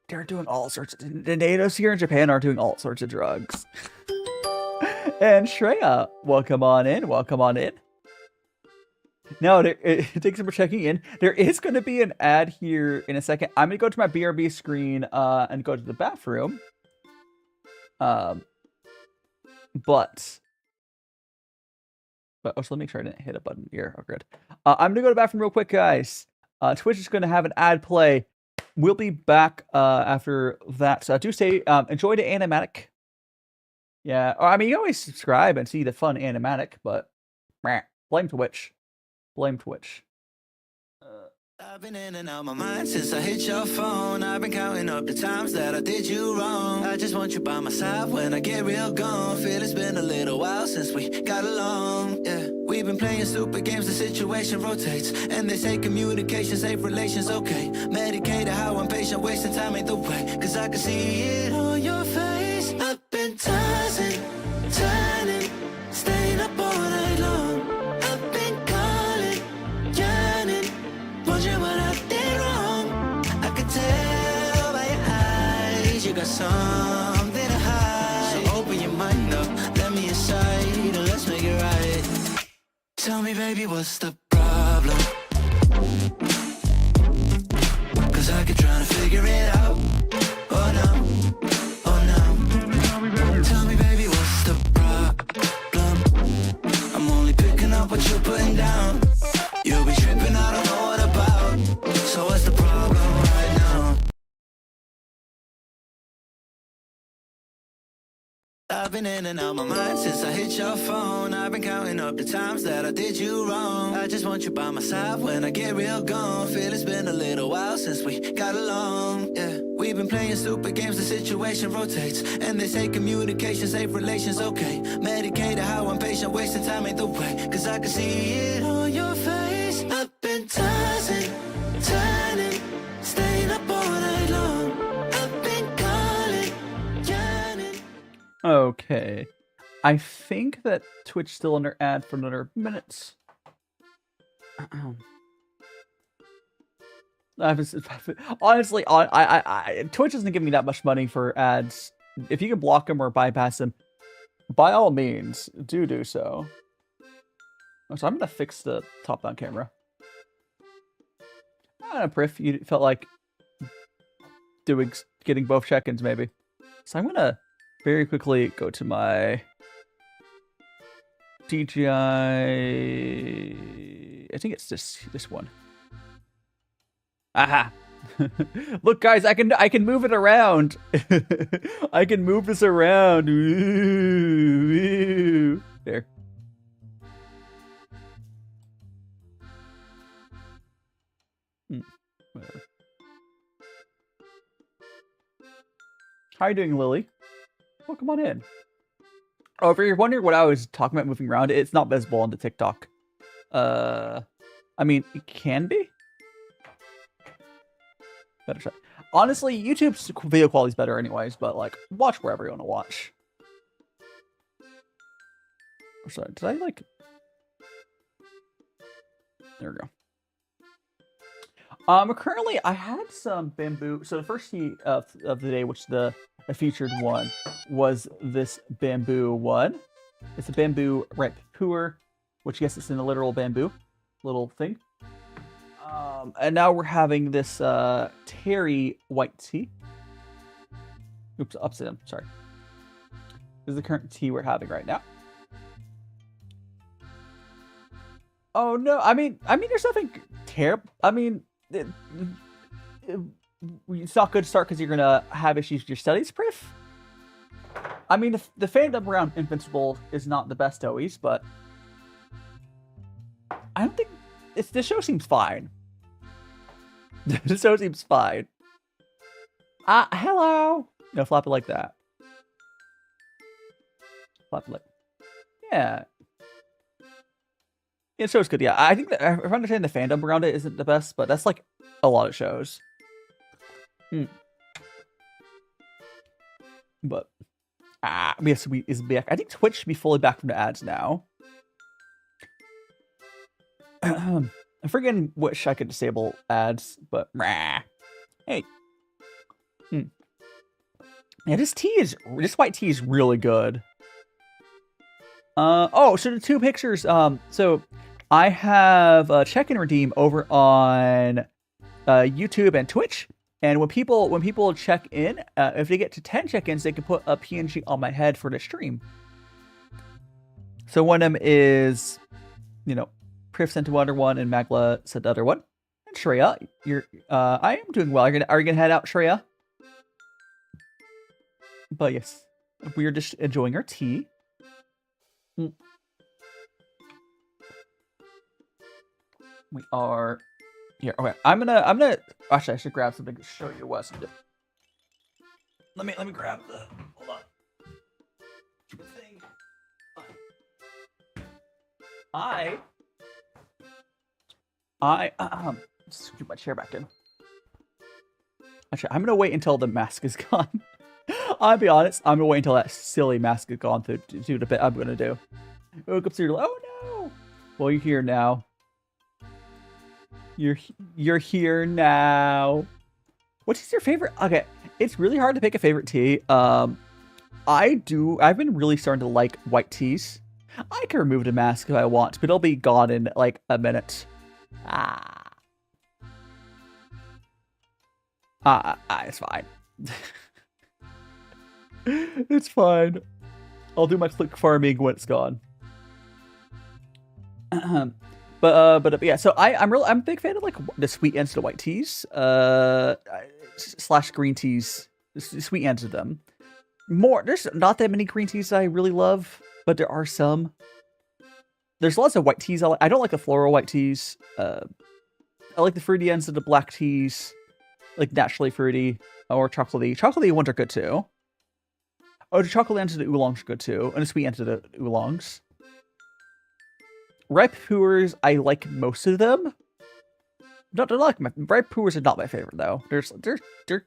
they're doing all sorts of, the natives here in Japan are doing all sorts of drugs. And Shreya, welcome on in, welcome on in. No, thanks for checking in. There is going to be an ad here in a second. I'm going to go to my BRB screen and go to the bathroom. But also let me make sure I didn't hit a button here. Oh, good. I'm going to go to the bathroom real quick, guys. Twitch is going to have an ad play. We'll be back after that. So I do say enjoy the animatic. Yeah, or I mean, you always subscribe and see the fun animatic, but blame Twitch. Blame Twitch. I've been in and out my mind since I hit your phone. I've been counting up the times that I did you wrong. I just want you by my side when I get real gone. Feel it's been a little while since we got along. Yeah, we've been playing stupid games, the situation rotates. And they say communication, safe relations, okay. Medicated, how I'm patient, wasting time ain't the way. Cause I can see it on your face. I've been tossing, turning, staying up all night long. I've been calling, yearning, wondering what I did wrong. I could tell by your eyes you got something to hide. So open your mind up, let me inside, and let's make it right. Tell me, baby, what's the problem? Cause I keep trying to figure it out. Oh no, oh no. Tell me, baby, what's the problem? I'm only picking up what you're putting down. You'll be tripping, I don't know what about. So what's the problem right now? I've been in and out my mind since I hit your phone. I've been counting up the times that I did you wrong. I just want you by my side when I get real gone. Feel it's been a little while since we got along. Yeah, we've been playing stupid games, the situation rotates. And they say communication, safe relations, okay. Medicated, how I'm patient, wasting time ain't the way. Cause I can see it on your face. I've been tossing, turning, staying up all night long. I've been calling, yearning. Okay. I think that Twitch still under ad for another minute. Honestly, Twitch doesn't give me that much money for ads. If you can block them or bypass them, by all means, do so. So I'm gonna fix the top-down camera. I don't know, Priff, you felt like getting both check-ins maybe. So I'm gonna very quickly go to my DJI. I think it's this one. Aha! Look, guys, I can move it around. I can move this around. There. Whatever. How are you doing, Lily? Well, come on in. Oh, if you're wondering what I was talking about moving around, it's not visible on the TikTok. I mean, it can be. Better try. Honestly, YouTube's video quality is better anyways, but like, watch wherever you want to watch. Oh, sorry, did I like... There we go. Currently, I had some bamboo. So the first tea of the day, which the featured one, was this bamboo one. It's a bamboo ripe puerh, which yes, it's in a literal bamboo little thing. And now we're having this Terry white tea. Oops, upside down. Sorry. This is the current tea we're having right now. Oh no! I mean, there's nothing terrible. I mean, it's not good to start because you're gonna have issues with your studies, Priff. I mean, the fandom around EnVtuber is not the best always, but I don't think the show seems fine. The show seems fine. Hello. No, flop it like that. Flop it like, yeah. Yeah, the show's good. Yeah, I think that if I understand the fandom around it isn't the best, but that's like a lot of shows. But yes, is back. I think Twitch should be fully back from the ads now. I freaking wish I could disable ads, but hey. Yeah, this white tea is really good. Oh, so the two pictures. So I have a check-in redeem over on YouTube and Twitch. And when people check in, if they get to 10 check-ins, they can put a PNG on my head for the stream. So one of them is, you know, Priv sent to other one and Magla sent the other one. And Shreya, you're I am doing well. Are you gonna head out, Shreya? But yes, we are just enjoying our tea. We are here. Okay, I'm gonna actually I should grab something to show you what I'm doing. Let me grab the hold on. Thing. Let's get my chair back in. Actually, I'm gonna wait until the mask is gone. I'll be honest, I'm gonna wait until that silly mask is gone to do the bit I'm gonna do. Woke up, oh no! Well, you're here now. You're here now. What is your favorite? Okay, it's really hard to pick a favorite tea. I've been really starting to like white teas. I can remove the mask if I want, but it'll be gone in like a minute. It's fine. It's fine. I'll do my click farming when it's gone. But yeah, so I'm a big fan of like the sweet ends of the white teas, slash green teas, sweet ends of them. There's not that many green teas I really love, but there are some. There's lots of white teas I don't like the floral white teas. I like the fruity ends of the black teas, like naturally fruity or chocolatey. Chocolatey ones are good too. Oh, the chocolate ends of the oolongs are good too, and the sweet ends of the oolongs. Ripe puers, I like most of them. They're like ripe puers are not my favorite though. They're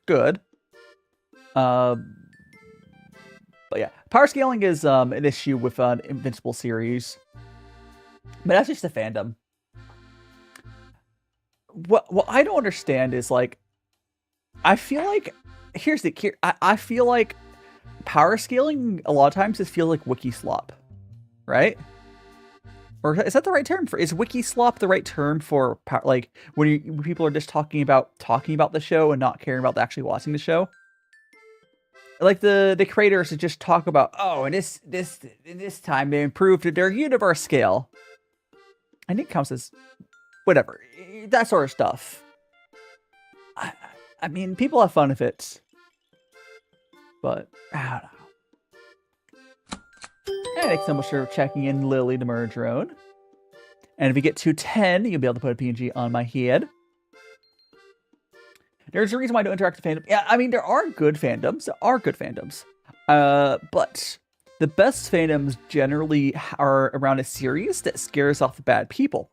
good. But yeah, power scaling is an issue with an Invincible series, but that's just the fandom. What I don't understand is like, I feel like I feel like power scaling a lot of times just feels like wiki slop, right? Or is that the right term for? Is wiki slop the right term for like when people are just talking about the show and not caring about actually watching the show? Like the creators to just talk about, oh, and this time they improved their universe scale. And it counts as whatever, that sort of stuff. I mean, people have fun with it, but I don't know. And thanks so much for checking in, Lily the Murdrone. And if you get to 10, you'll be able to put a PNG on my head. There's a reason why I don't interact with fandom. Yeah, I mean, there are good fandoms. But the best fandoms generally are around a series that scares off the bad people.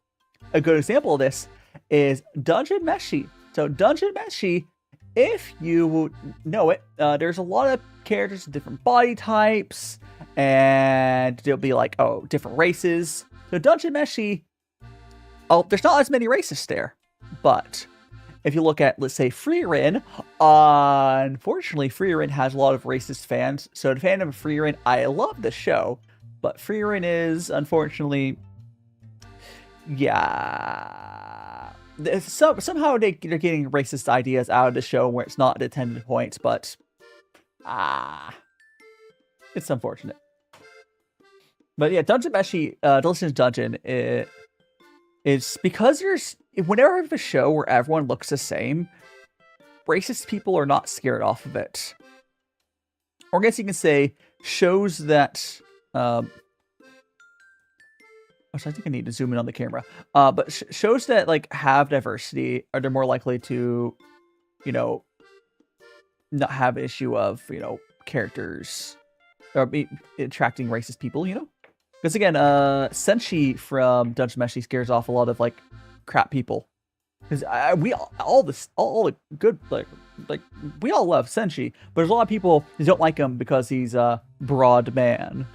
A good example of this is Dungeon Meshi. So Dungeon Meshi, if you know it, there's a lot of characters with different body types, and there'll be like, oh, different races. So Dungeon Meshi, there's not as many races there, but if you look at, let's say, Frieren, unfortunately, Frieren has a lot of racist fans. So the fandom of Frieren, I love the show, but Frieren is, unfortunately, yeah, somehow they're getting racist ideas out of the show where it's not the intended point, but it's unfortunate. But yeah, Dungeon Meshi, Delicious Dungeon, it's because whenever I have a show where everyone looks the same, racist people are not scared off of it. Or I guess you can say shows that, I think I need to zoom in on the camera. But shows that like have diversity they're more likely to, not have an issue of, characters or attracting racist people, Because again, Senshi from Dungeon Meshi scares off a lot of like crap people. Because we all the good like we all love Senshi, but there's a lot of people who don't like him because he's a broad man.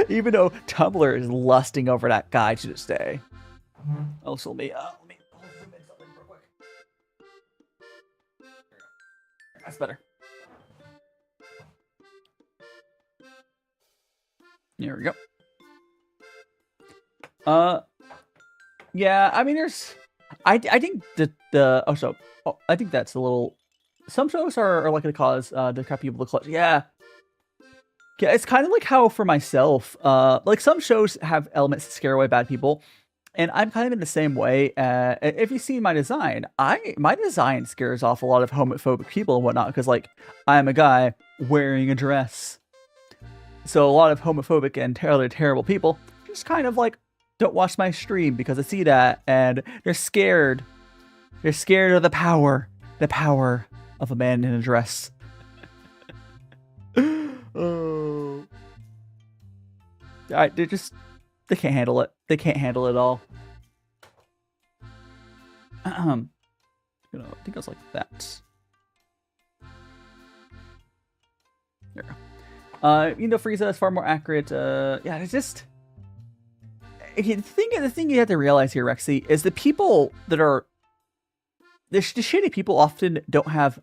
Even though Tumblr is lusting over that guy to this day. Also, let me zoom in something real quick. That's better. There we go. Yeah, I mean, I think I think that's a little. Some shows are likely to cause the crap people to clutch. Yeah. Yeah, it's kind of like how for myself, like some shows have elements that scare away bad people, and I'm kind of in the same way. If you see my design, my design scares off a lot of homophobic people and whatnot, because like I'm a guy wearing a dress, so a lot of homophobic and terrible people just kind of like don't watch my stream because I see that, and they're scared. They're scared of the power of a man in a dress. Oh, they can't handle it. They can't handle it all. I think I was like that. There. Frieza is far more accurate. Yeah, it's just the thing you have to realize here, Rexy, is the people that are the shitty people often don't have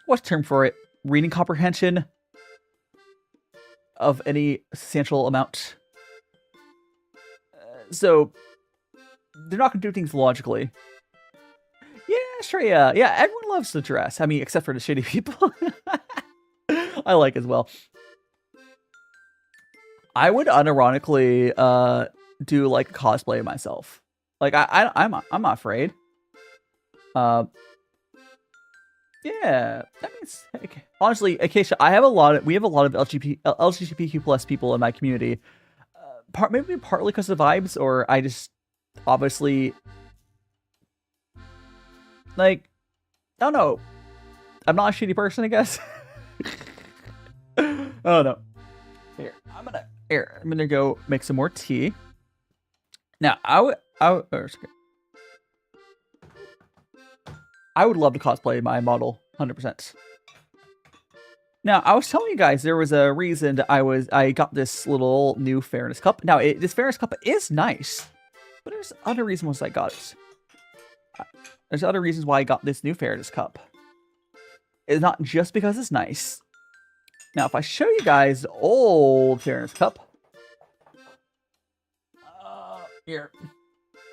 what's the term for it? Reading comprehension of any substantial amount. So they're not going to do things logically. Yeah, sure, yeah. Yeah, everyone loves the dress. I mean, except for the shitty people. I like as well. I would unironically do like cosplay myself. Like I'm not afraid. Yeah, that means honestly, Acacia, we have a lot of LGBTQ plus people in my community. Maybe partly because of the vibes, or I just obviously like I don't know. I'm not a shitty person, I guess. Oh no. Here, I'm gonna go make some more tea. Now, I would love to cosplay my model, 100%. Now, I was telling you guys there was a reason that I got this little new Fairness Cup. Now, this Fairness Cup is nice, but there's other reasons I got it. There's other reasons why I got this new Fairness Cup. It's not just because it's nice. Now, if I show you guys the old Fairness Cup, here,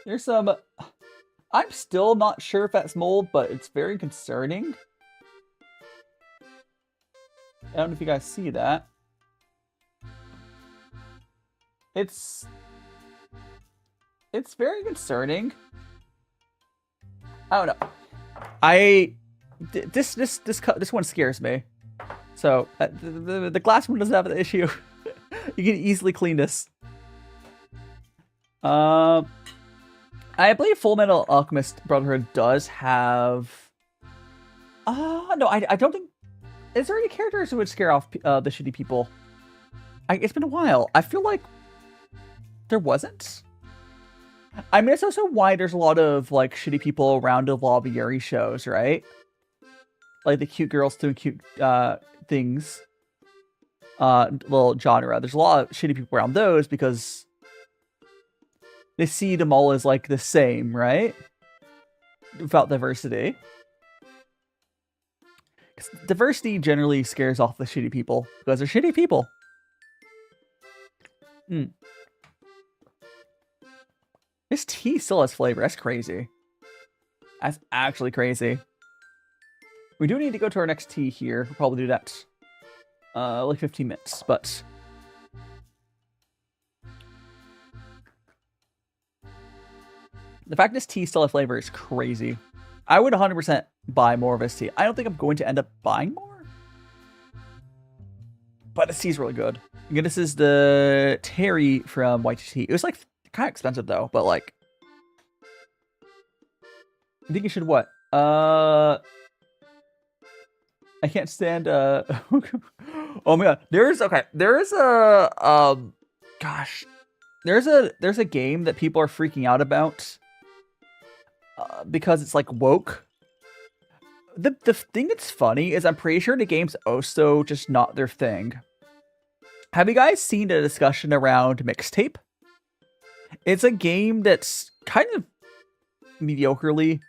there's some. I'm still not sure if that's mold, but it's very concerning. I don't know if you guys see that. It's very concerning. I don't know. This one scares me. So the glass one doesn't have an issue. You can easily clean this. I believe Full Metal Alchemist Brotherhood does have. No, I don't think. Is there any characters who would scare off the shitty people? It's been a while. I feel like there wasn't. I mean, it's also why there's a lot of like shitty people around the Lobby Yuri shows, right? Like the cute girls doing cute things. Little genre. There's a lot of shitty people around those because they see them all as like the same, right? Without diversity. Because diversity generally scares off the shitty people because they're shitty people. This tea still has flavor. That's crazy. That's actually crazy. We do need to go to our next tea here. We'll probably do that like 15 minutes, but the fact this tea still has flavor is crazy. I would 100% buy more of this tea. I don't think I'm going to end up buying more, but this tea is really good. Again, this is the Terry from White Tea. It was like kind of expensive though, but like I think you should what? I can't stand oh my god. There's a game that people are freaking out about because it's like woke. The thing that's funny is I'm pretty sure the game's also just not their thing. Have you guys seen a discussion around mixtape? It's a game that's kind of mediocrely,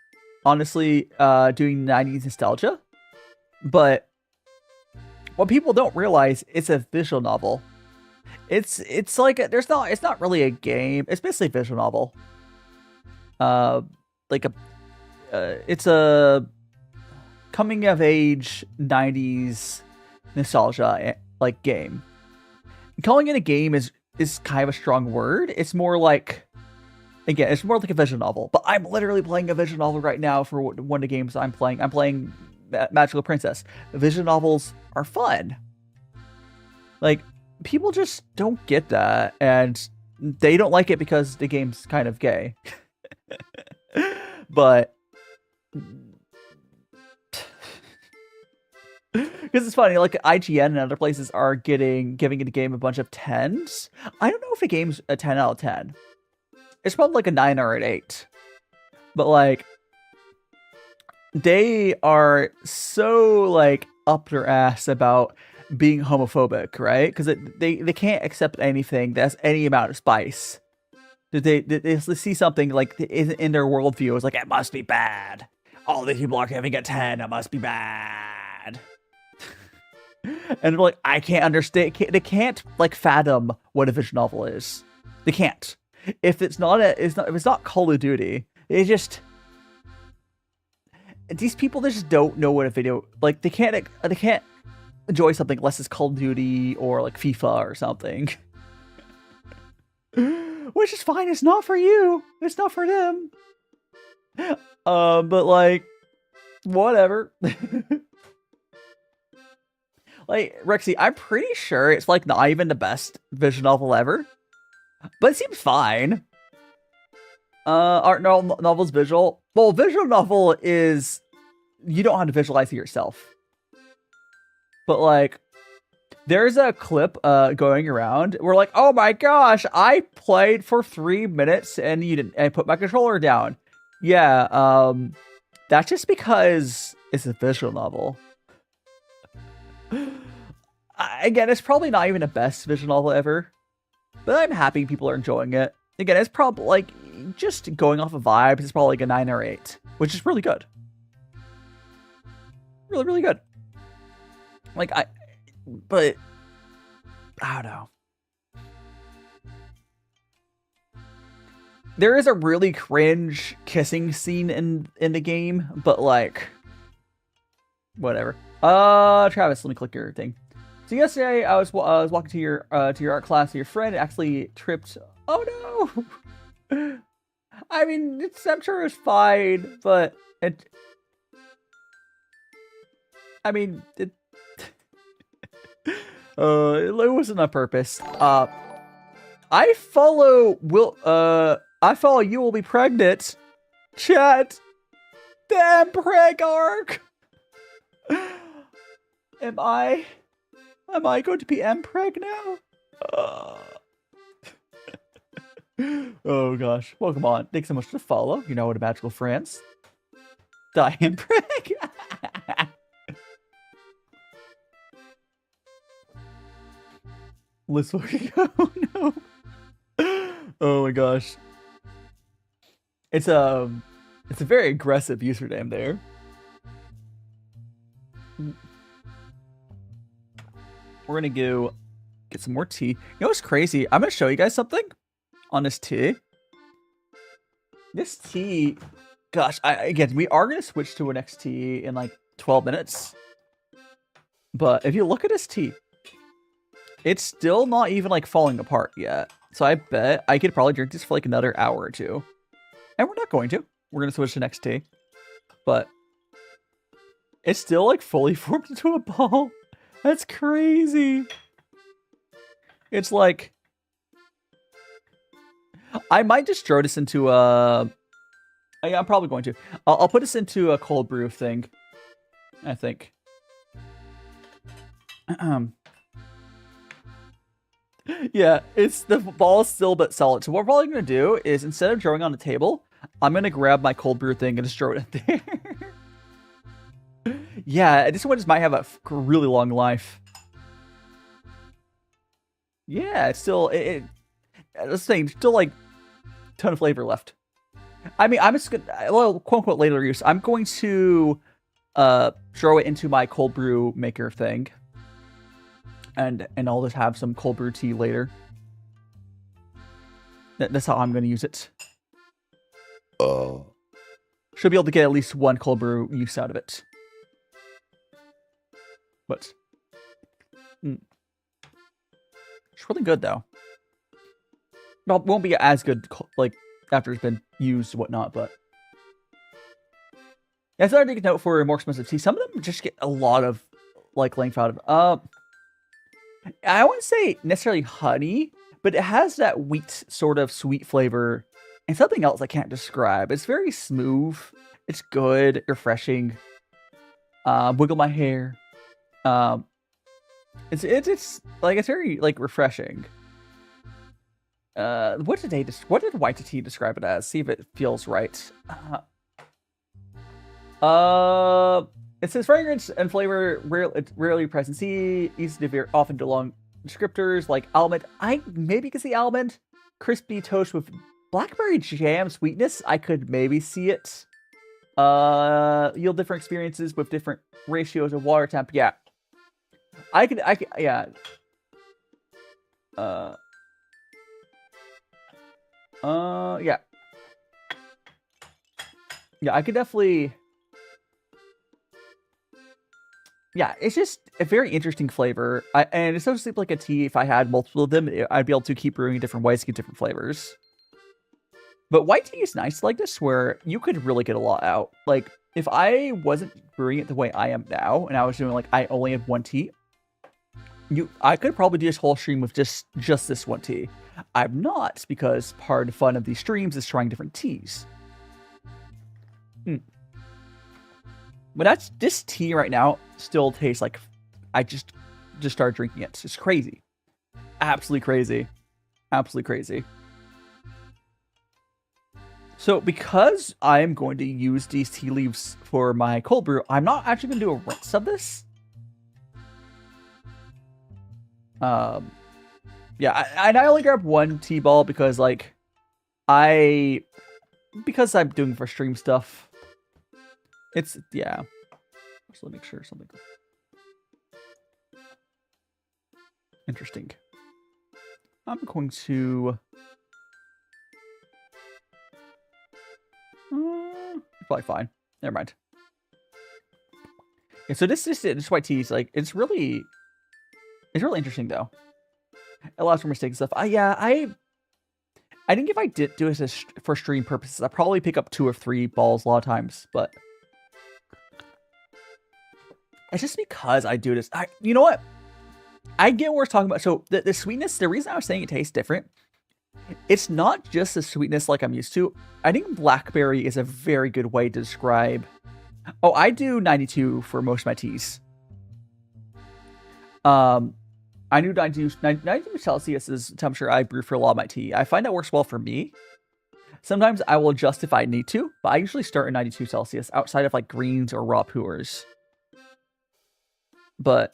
honestly, doing 90s nostalgia. But what people don't realize, it's a visual novel. It's like it's not really a game. It's basically a visual novel. Like it's a coming of age 90s nostalgia like game. Calling it a game is kind of a strong word. It's more like, again, it's more like a visual novel. But I'm literally playing a visual novel right now for one of the games I'm playing. I'm playing Magical Princess. Visual novels are fun. Like, people just don't get that, and they don't like it because the game's kind of gay. But because it's funny, like IGN and other places are giving the game a bunch of 10s. I don't know if the game's a 10 out of 10. It's probably like a 9 or an 8. But like, they are so like up their ass about being homophobic, right? Because they can't accept anything that has any amount of spice. They see something like in their worldview, it's like, it must be bad. All these people are giving it 10, it must be bad. And they're like, I can't understand. They can't like fathom what a visual novel is. They can't. If it's not Call of Duty, they just, these people just don't know what a video, like they can't enjoy something unless it's Call of Duty or like FIFA or something. Which is fine. It's not for you. It's not for them. But like, whatever. Like, Rexy, I'm pretty sure it's like not even the best visual novel ever, but it seems fine. Art novel's visual. Well, visual novel is, you don't have to visualize it yourself. But like, there's a clip going around where like, oh my gosh, I played for 3 minutes and I put my controller down. Yeah, that's just because it's a visual novel. Again, it's probably not even the best visual novel ever, but I'm happy people are enjoying it. Again, it's probably like, just going off of vibes, it's probably like a 9 or 8, which is really good. Really, really good. Like, but I don't know. There is a really cringe kissing scene in the game, but like, whatever. Travis, let me click your thing. So yesterday I was walking to your art class, and your friend actually tripped. Oh no! I mean, I'm sure it's fine, but it wasn't on purpose. I follow You Will Be Pregnant. Chat. Damn preg arc. Am I going to be mpreg now? Oh gosh. Well, come on. Thanks so much for the follow. You know what, a magical friends. Die mpreg. Let's fucking go. No. Oh my gosh. It's a very aggressive username there. We're gonna go get some more tea. You know what's crazy? I'm gonna show you guys something on this tea. This tea, gosh, again, we are gonna switch to an XT in like 12 minutes. But if you look at this tea, it's still not even like falling apart yet. So I bet I could probably drink this for like another hour or two. And we're not going to. We're gonna switch to next tea. But it's still like fully formed into a ball. That's crazy. It's like, I might just throw this into a, yeah, I'm probably going to. I'll put this into a cold brew thing, I think. Yeah, the ball's still a bit solid. So what we're probably going to do is, instead of throwing on the table, I'm going to grab my cold brew thing and just throw it in there. Yeah, this one just might have a really long life. Yeah, it's still, let's say, still like a ton of flavor left. I mean, I'm just gonna, well, quote unquote later use, I'm going to throw it into my cold brew maker thing. and I'll just have some cold brew tea later. That's how I'm going to use it. Should be able to get at least one cold brew use out of it. But it's really good though. Well, it won't be as good like after it's been used and whatnot, but yeah, so I take a note for more expensive tea. Some of them just get a lot of like length out of. I wouldn't say necessarily honey, but it has that wheat sort of sweet flavor and something else I can't describe. It's very smooth. It's good, refreshing. Wiggle my hair. It's like it's very like refreshing. What did White Tea describe it as? See if it feels right. It says fragrance and flavor rarely present. See, easy to veer often to long descriptors like almond. I maybe could see almond, crispy toast with blackberry jam sweetness. I could maybe see it. Yield different experiences with different ratios of water temp. Yeah, I could, yeah. Yeah. Yeah, I could definitely. Yeah, it's just a very interesting flavor. And it's so sleep like a tea. If I had multiple of them, I'd be able to keep brewing different ways to get different flavors. But white tea is nice like this, where you could really get a lot out. Like, if I wasn't brewing it the way I am now, and I was doing like, I only had one tea, I could probably do this whole stream with just this one tea. I'm not, because part of the fun of these streams is trying different teas. But this tea right now still tastes like I just started drinking it. It's crazy. Absolutely crazy. Absolutely crazy. So because I'm going to use these tea leaves for my cold brew, I'm not actually going to do a rinse of this. Yeah, I only grabbed one tea ball because like because I'm doing for stream stuff. It's, yeah. Just let me make sure something. Interesting. I'm going to. Probably fine. Never mind. Yeah, so this white tea is like it's really interesting though. It allows for mistakes and stuff. I think if I did do this for stream purposes, I'd probably pick up 2 or 3 balls a lot of times, but it's just because I do this. You know what? I get what we're talking about. So the sweetness, the reason I was saying it tastes different, it's not just the sweetness like I'm used to. I think blackberry is a very good way to describe. Oh, I do 92 for most of my teas. I knew 92 Celsius is the temperature I brew for a lot of my tea. I find that works well for me. Sometimes I will adjust if I need to, but I usually start at 92 Celsius outside of like greens or raw puers. But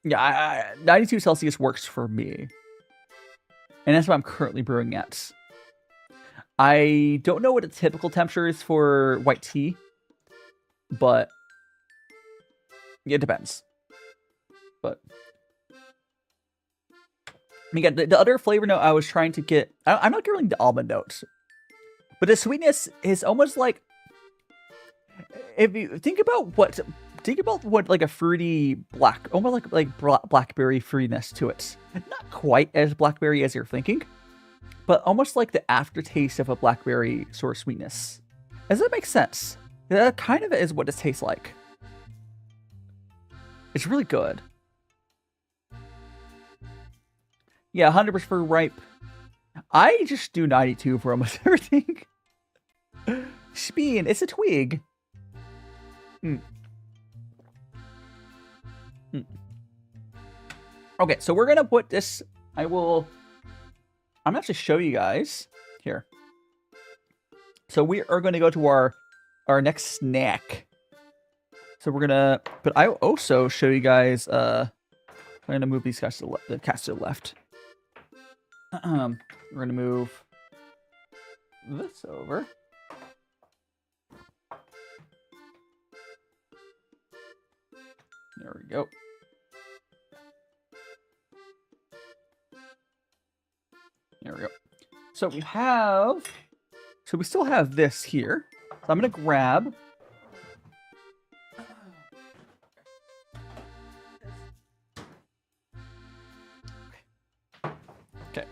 yeah, 92 Celsius works for me. And that's what I'm currently brewing at. I don't know what a typical temperature is for white tea, but it depends. But again, the other flavor note I was trying to get, I'm not getting the almond notes, but the sweetness is almost like, if you think about what like a fruity almost like blackberry fruitiness to it. Not quite as blackberry as you're thinking, but almost like the aftertaste of a blackberry sort of sweetness. Does that make sense? That kind of is what it tastes like. It's really good. Yeah, 100% for ripe. I just do 92 for almost everything. Speen, it's a twig. Okay, so we're gonna put this. I'm gonna actually show you guys here. So we are going to go to our next snack. So we're gonna, but I also show you guys. I'm gonna move these guys to the cast to the left. We're gonna move this over. There we go. So we have... So we still have this here. So I'm going to grab... Okay.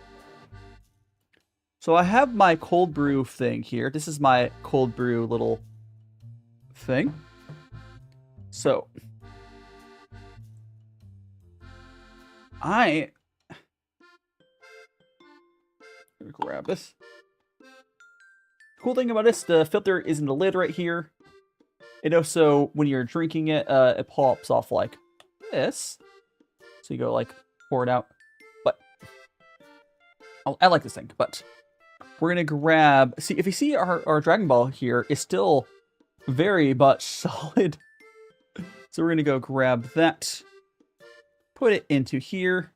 So I have my cold brew thing here. This is my cold brew little thing. So... I'm gonna grab this. Cool thing about this, the filter is in the lid right here. And also, when you're drinking it, it pops off like this. So you go like, pour it out. But, I like this thing, but we're gonna grab, see, if you see our Dragon Ball here is still very much solid. So we're gonna go grab that. Put it into here.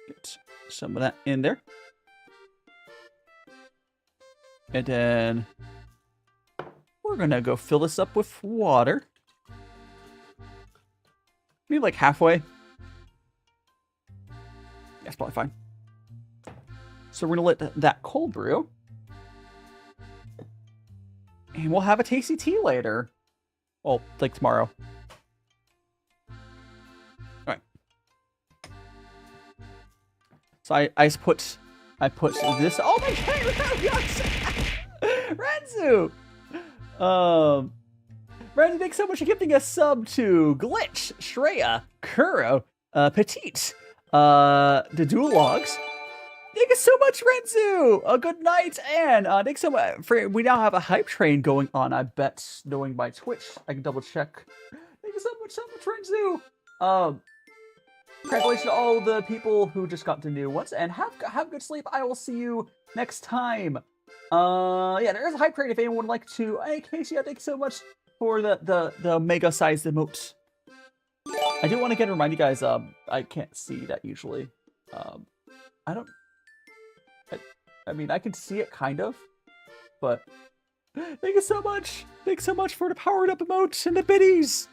Get some of that in there. And then we're gonna go fill this up with water. Maybe like halfway. That's probably fine. So we're gonna let that cold brew. And we'll have a tasty tea later. Well, like tomorrow. Alright. So I put this. Oh my god, Renzu! Renzu, thanks so much for gifting a sub to Glitch, Shreya, Kuro, Petite, the Dual Logs. Thank you so much, Renzu! Good night, and thanks so much. We now have a hype train going on, I bet, knowing my Twitch. I can double check. Thank you so much, Renzu! Congratulations to all the people who just got the new ones, and have good sleep. I will see you next time. Yeah, there is a hype train if anyone would like to. Hey, Casey, thank you so much for the mega-sized emote. I do want to remind you guys, I can't see that usually. I mean, I can see it kind of, but thank you so much. Thanks so much for the powered up emotes and the biddies.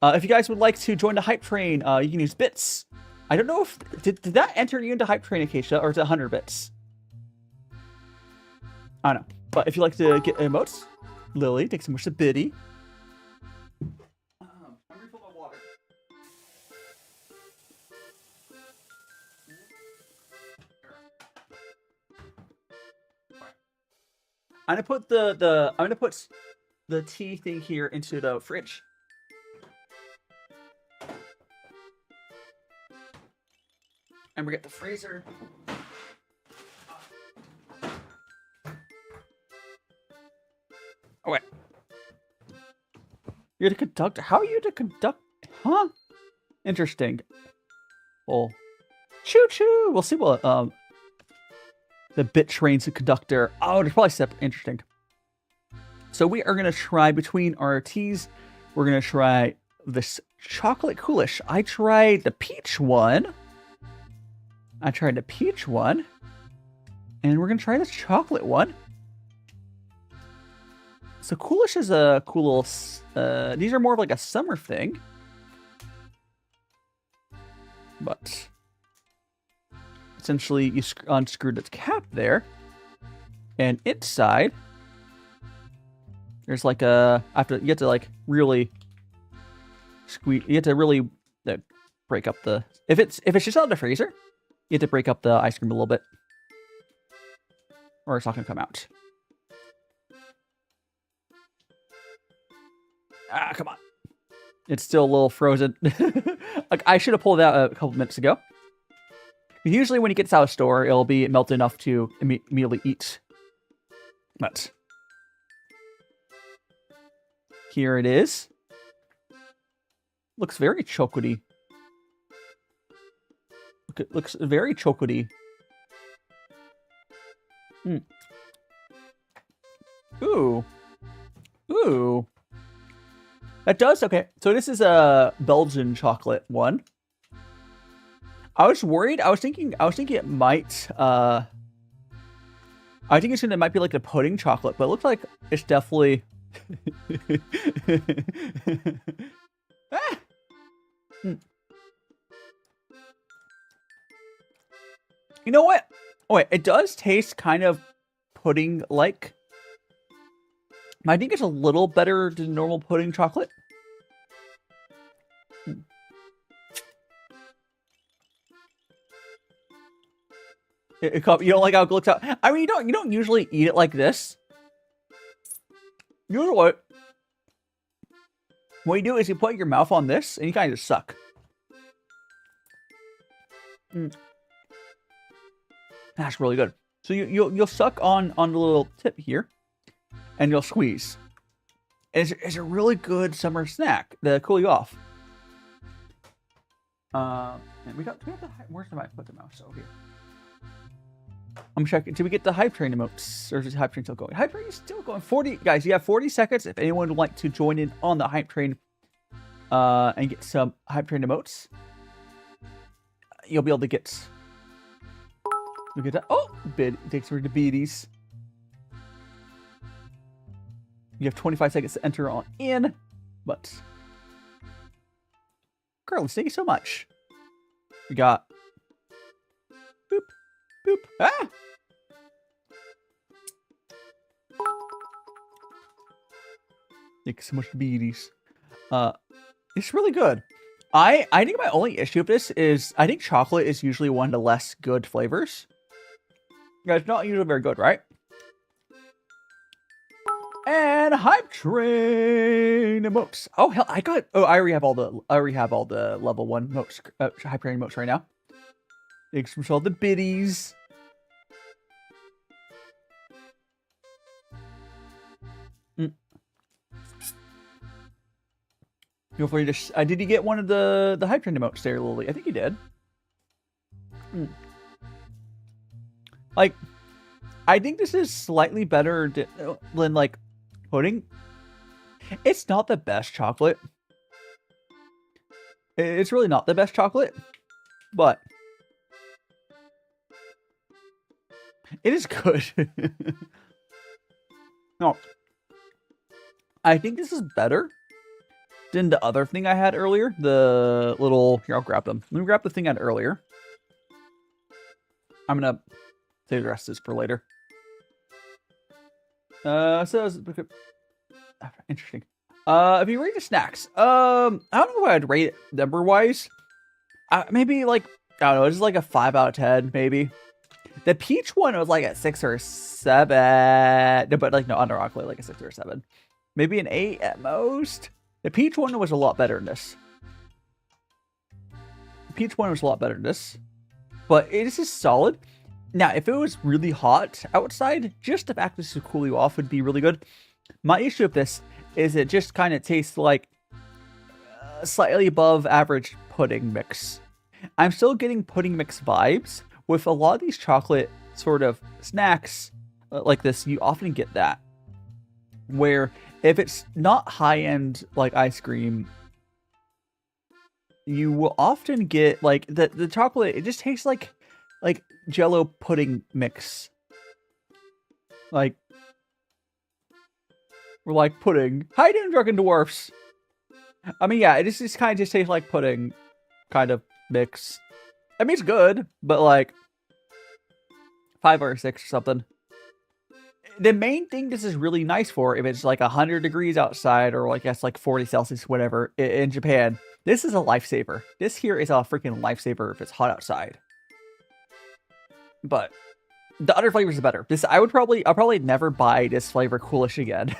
If you guys would like to join the hype train, you can use bits. I don't know if did that enter you into hype train, Acacia, or is it 100 bits? I don't know, but if you like to get emotes, Lily, thanks so much to Biddy. I'm refill my water. I'm gonna put the tea thing here into the fridge. And we get the freezer. Oh wait. You're the conductor. How are you the conductor? Huh? Interesting. Well, choo choo. We'll see what the bit train's the conductor. Oh, they're probably separate. Interesting. So we are gonna try between our teas. We're gonna try this chocolate Coolish. I tried the peach one. And we're gonna try this chocolate one. So Coolish is a cool little. These are more of like a summer thing. But essentially, you unscrew the cap there, and inside there's like a you have to like really squeeze. You have to really break up the if it's just out of the freezer, you have to break up the ice cream a little bit, or it's not gonna come out. Ah, come on. It's still a little frozen. Like, I should have pulled it out a couple minutes ago. Usually when it gets out of store, it'll be melted enough to immediately eat. But here it is. Looks very chocolatey. It looks very chocolatey. Mm. Ooh. Ooh. That does, okay. So this is a Belgian chocolate one. I was worried. I was thinking it might. I think it might be like the pudding chocolate, but it looks like it's definitely. Ah! You know what? Oh, wait, it does taste kind of pudding-like. I think it's a little better than normal pudding chocolate. You don't like how it looks out? I mean, you don't usually eat it like this. Usually what you do is you put your mouth on this and you kind of just suck. That's really good. So you'll suck on the little tip here, and you'll squeeze. It's a really good summer snack to cool you off. And we have the where's the mic? Put the mouse over here. I'm checking. Did we get the hype train emotes? Or is the hype train still going? Hype train is still going. 40 guys, you have 40 seconds. If anyone would like to join in on the hype train and get some hype train emotes, you'll be able to get. Look at that. Oh, bid takes for diabetes. You have 25 seconds to enter on in, but girls, thank you so much. We got boop, boop. Ah! Thank you so much, diabetes. It's really good. I think my only issue with this is I think chocolate is usually one of the less good flavors. Yeah, it's not usually very good, right? And hype train emotes. Oh hell, I already have all the level 1 emotes, hype train emotes right now. Thanks for all the biddies. Hopefully, did you get one of the hype train emotes there, Lily? I think you did. Like, I think this is slightly better than like pudding. It's not the best chocolate. It's really not the best chocolate, but it is good. No, I think this is better than the other thing I had earlier. The little here, I'll grab them. Let me grab the thing I had earlier. I'm gonna save the rest of this for later. So interesting. If you rate the snacks, I don't know if I'd rate it number wise. Maybe like, I don't know, it's like a 5 out of 10, maybe. The peach one was like a 6 or 7. No, but like no, unironically like a 6 or 7. Maybe an 8 at most. The peach one was a lot better than this. The peach one was a lot better than this. But this is solid. Now, if it was really hot outside, just the fact this would cool you off would be really good. My issue with this is it just kind of tastes like slightly above average pudding mix. I'm still getting pudding mix vibes. With a lot of these chocolate sort of snacks like this, you often get that. Where if it's not high-end like ice cream, you will often get like the chocolate, it just tastes like Jello pudding mix. Like, we're like pudding. Hi, drunken dwarfs. I mean, yeah, it just kind of just tastes like pudding kind of mix. I mean, it's good, but like 5 or 6 or something. The main thing this is really nice for, if it's like 100 degrees outside, or like that's like 40 Celsius, whatever, in Japan, this is a lifesaver. This here is a freaking lifesaver if it's hot outside. But the other flavors are better. I'll probably never buy this flavor Coolish again.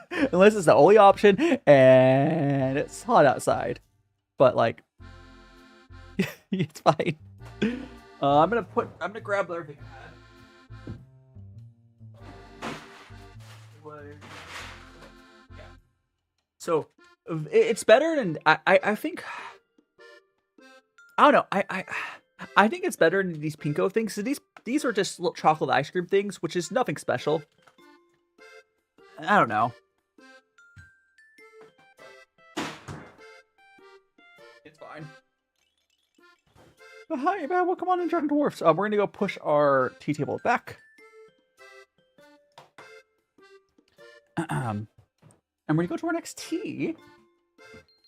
Unless it's the only option and it's hot outside. But like, it's fine. I'm gonna grab the other thing I had. Yeah. So it's better than I think. I don't know. I think it's better than these Pinko things. So these are just little chocolate ice cream things, which is nothing special. I don't know. It's fine. But hi, man. Welcome on in, Drunken Dwarfs. We're going to go push our tea table back. And we're going to go to our next tea.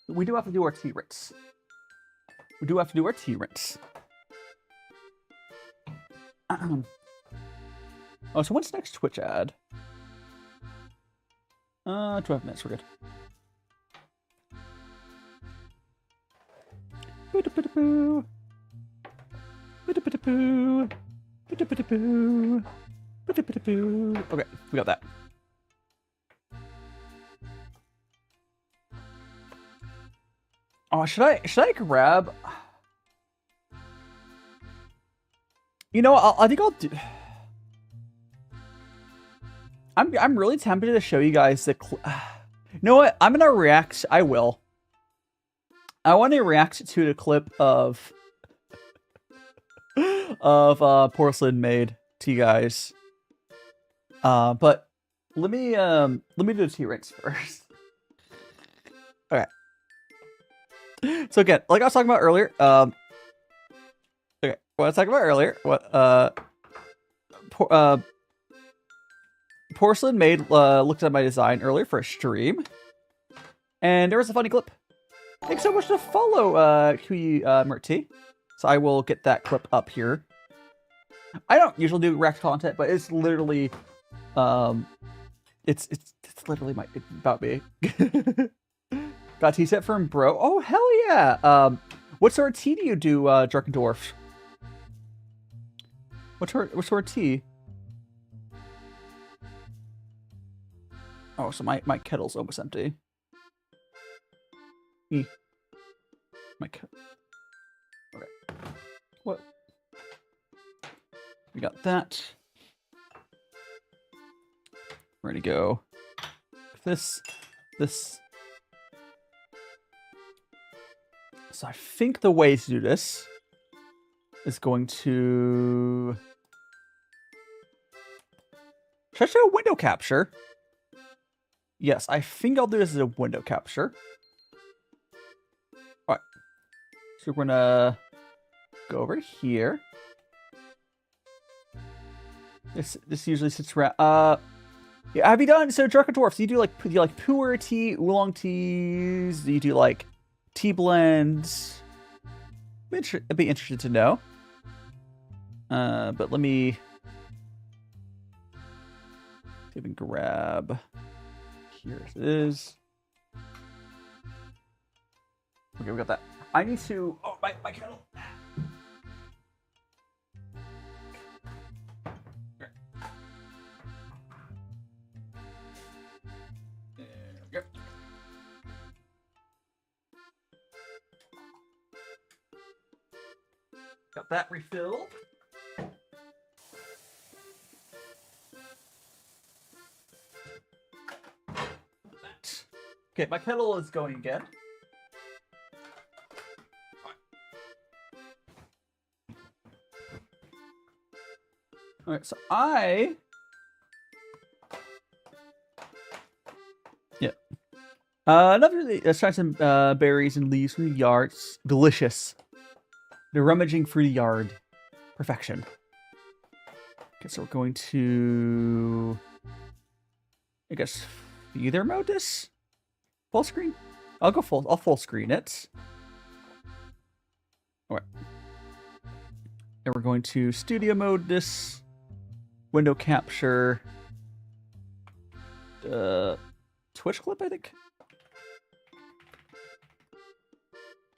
We do have to do our tea rinse. Oh, so when's the next Twitch ad? 12 minutes, we're good. Boo-da-boo-da-boo. Boo-da-boo-da-boo. Boo-da-boo-da-boo. Boo-da-boo-da-boo. Okay, we got that. Oh, should I grab? You know, I think I'll do. I'm really tempted to show you guys the. You know what? I'm gonna react. I will. I want to react to the clip of porcelain made tea, guys. But let me do the tea rings first. Okay. So again, like I was talking about earlier, okay, what I was talking about earlier, Porcelain Maid looked at my design earlier for a stream, and there was a funny clip. Thanks so much to follow, MRT. So I will get that clip up here. I don't usually do react content, but it's literally, it's literally about me. Got a tea set from bro. Oh hell yeah! What sort of tea do you do, Drunken Dwarf? What sort of tea? Oh, so my kettle's almost empty. My kettle. Okay. What? We got that. Ready to go. This. So I think the way to do this is going to... Should I show a window capture? Yes, I think I'll do this as a window capture. Alright. So we're gonna go over here. This usually sits around... yeah, have you done... So, Drunken Dwarfs, do you do like puerh tea, oolong teas? Do you do like tea blends? I'd be interested to know. But let me even grab. Here it is. Okay, we got that. I need to. Oh, my kettle. There we go. Got that refilled. Okay, my kettle is going again. Alright, so yeah. Let's try some berries and leaves from the yard. It's delicious. The rummaging through the yard. Perfection. Okay, so we're going to... I guess either mode this? Full screen? I'll full screen it. Alright. And we're going to studio mode this. Window capture. Twitch clip, I think.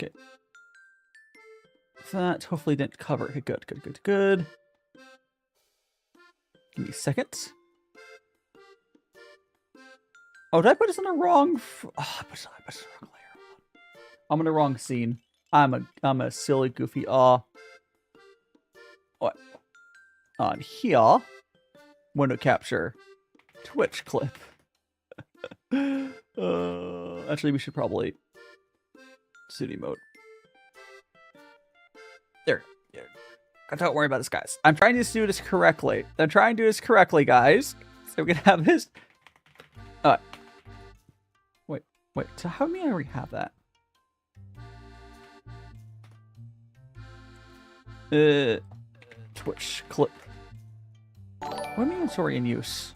Okay. That hopefully didn't cover it. Good. Give me a second. Oh, did I put this on the wrong? Oh, I put this on the wrong layer. I'm in the wrong scene. I'm a silly goofy. What? On here, window capture, Twitch clip. Actually, we should probably studio mode. There. Don't worry about this, guys. I'm trying to do this correctly. Guys. So we can have this. Wait. So how do I already have that? Twitch clip. What do you mean it's already in use?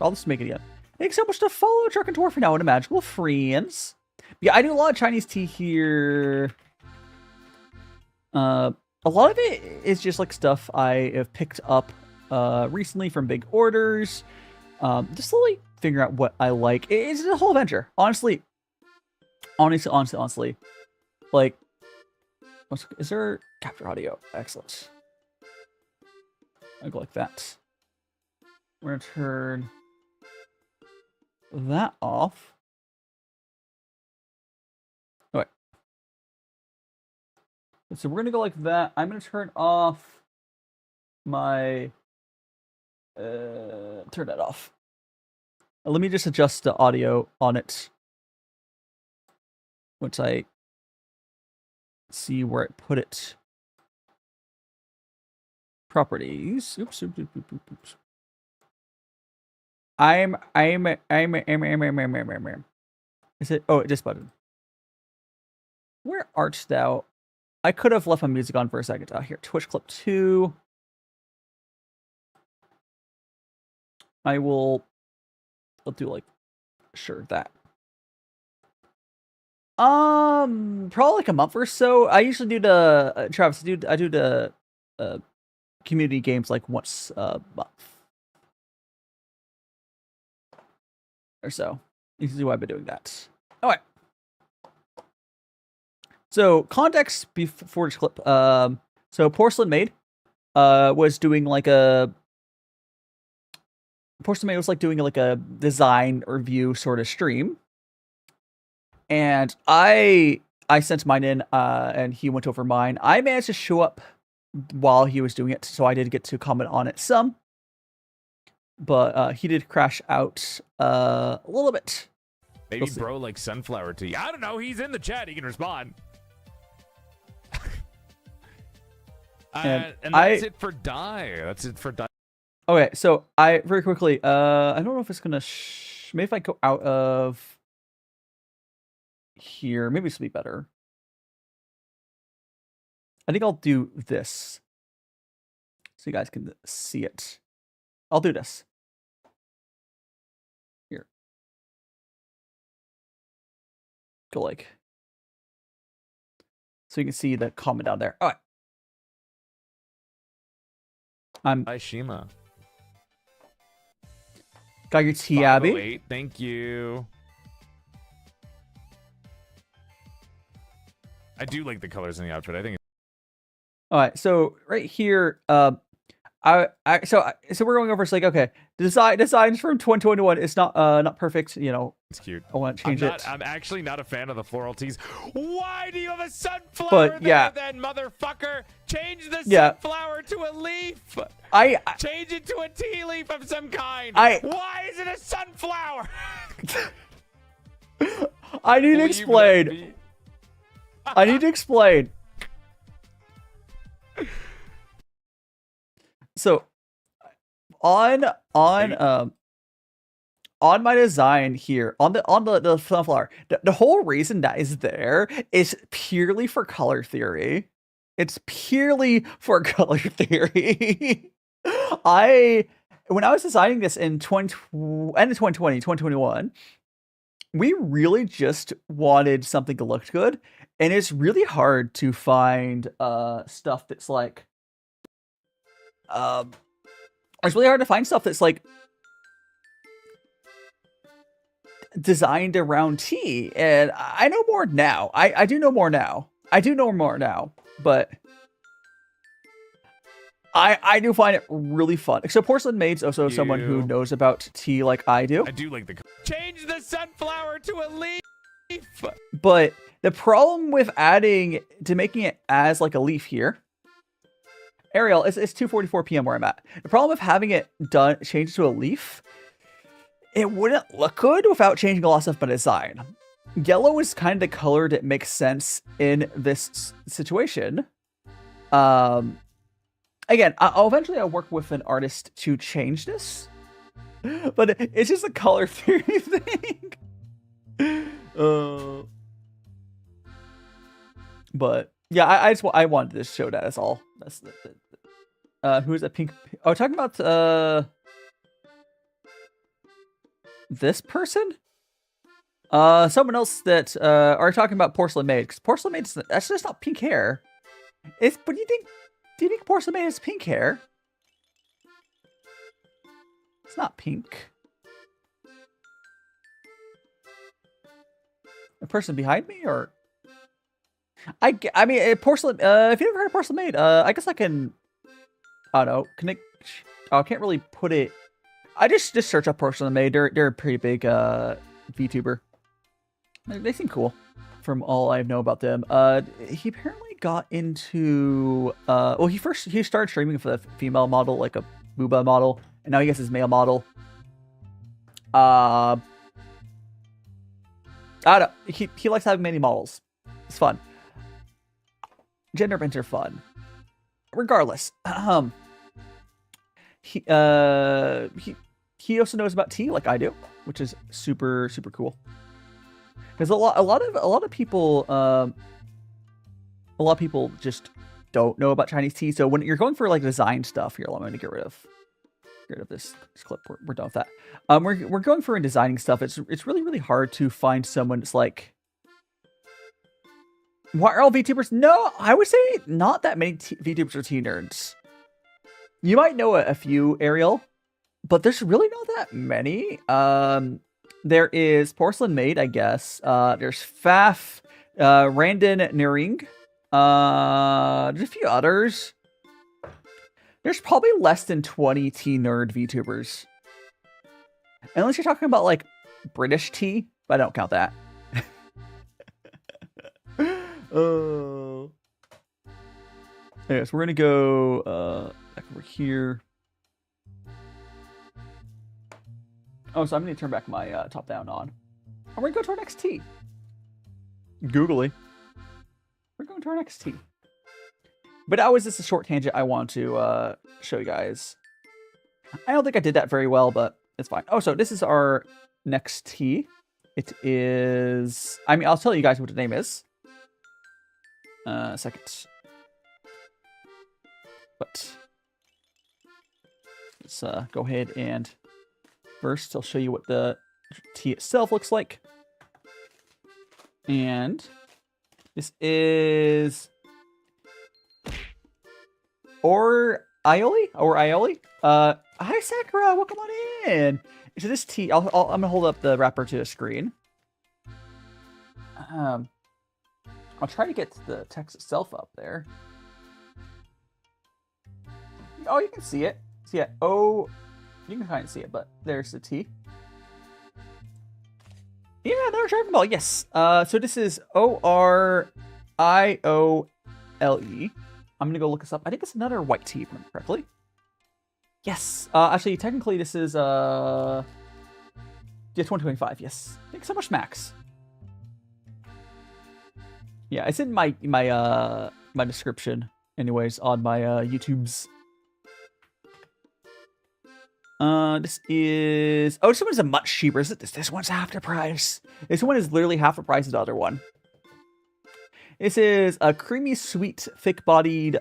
I'll just make it again. Thanks so much to follow Drunken Dwarf for now and Magical Friends. Yeah, I do a lot of Chinese tea here. A lot of it is just like stuff I have picked up recently from big orders. Just slowly figure out what I like. It's a whole adventure. Honestly. Like, is there capture audio? Excellent. I go like that. We're gonna turn that off. Oh, wait. So we're gonna go like that. I'm gonna turn off my turn that off. Let me just adjust the audio on it once I see where I put it. Properties. Oops. I'm. Is it? Oh, this button. Where art thou? I could have left my music on for a second. Here, Twitch clip 2. I'll do like, sure, that. Probably like a month or so. I usually do the Travis. I do the community games like once a month or so. Usually why I've been doing that. All right. So context before this clip. So Porcelain Maid was doing like a design review sort of stream. And I sent mine in, and he went over mine. I managed to show up while he was doing it, so I did get to comment on it some. But he did crash out a little bit. Maybe bro like sunflower tea. I don't know. He's in the chat. He can respond. And that's it for die. Okay, so I very quickly. I don't know if it's gonna. Maybe if I go out of here, maybe this will be better. I think I'll do this so you guys can see it. I'll do this. Here. Go like. So you can see the comment down there. All right. I'm DaiShima. Got your tea, Abby. 508, thank you. I do like the colors in the outfit. I think. All right, so right here, so we're going over. It's like, okay, designs from 2021 is not perfect. You know, it's cute. I want to change it. I'm actually not a fan of the floral teas. Why do you have a sunflower but, yeah. there, then, motherfucker? Change the Yeah. sunflower to a leaf. Change it to a tea leaf of some kind. Why is it a sunflower? I need to explain. I need to explain. So, on my design here, on the sunflower, the whole reason that is there is purely for color theory. It's purely for color theory. When I was designing this in 2021, we really just wanted something to look good, and it's really hard to find stuff that's like it's really hard to find stuff that's like designed around tea, and I know more now. I do know more now. But I do find it really fun. So Porcelain Maid's also someone who knows about tea like I do. I do like the change the sunflower to a leaf. But the problem with making it as like a leaf here, Ariel, it's 2:44 p.m. where I'm at. The problem with having it changed to a leaf, it wouldn't look good without changing a lot of stuff by design. Yellow is kind of the color that makes sense in this situation. Again, I'll work with an artist to change this, but it's just a color theory thing. But yeah, I wanted to show that. That's all. That's who's a pink? Oh, talking about this person? Someone else that are talking about Porcelain Maid, because Porcelain Maid that's just not pink hair. What do you think? Do you think porcelain maid has pink hair? It's not pink. The person behind me, or I mean, porcelain. If you ever heard of porcelain maid, I guess I can. I don't know. Connect. Oh, I can't really put it. I just search up porcelain maid. They're a pretty big VTuber. They seem cool, from all I know about them. He apparently got into. Well, he started streaming for the female model, like a booba model, and now he has his male model. I don't. He likes having many models. It's fun. Gender bends are fun. Regardless, he also knows about tea like I do, which is super cool. Because a lot of people just don't know about Chinese tea. So when you're going for like design stuff, here, let me get rid of this clip. We're done with that. We're going for in designing stuff. It's really hard to find someone that's like. Why are all VTubers? No, I would say not that many VTubers are tea nerds. You might know a few, Ariel, but there's really not that many. There is Porcelain Maid, I guess. There's Faf, Randon Nering. There's a few others. There's probably less than 20 tea nerd VTubers. Unless you're talking about like British tea, but I don't count that. Yeah, so we're gonna go back over here. Oh, so I'm gonna turn back my top down on. And we're gonna go to our next tea. Googly. We're going to our next tea. But that was just a short tangent I want to show you guys. I don't think I did that very well, but it's fine. Oh, so this is our next tea. It is. I mean, I'll tell you guys what the name is. Second. But let's go ahead and first I'll show you what the tea itself looks like. And this is Oriole. Hi Sakura, welcome on in. So this tea, I'm gonna hold up the wrapper to the screen. I'll try to get the text itself up there. Oh, you can see it. See it. Oh, you can kind of see it, but there's the tea. Yeah, another Dragon Ball. Yes. So this is Oriole. I'm gonna go look this up. I think it's another white tea, if I remember correctly. Yes. Actually, technically, this is yes, 125. Yes. Thanks so much, Max. Yeah, it's in my description, anyways, on my YouTube's. This is this one is a much cheaper. This one's half the price. This one is literally half the price of the other one. This is a creamy, sweet, thick-bodied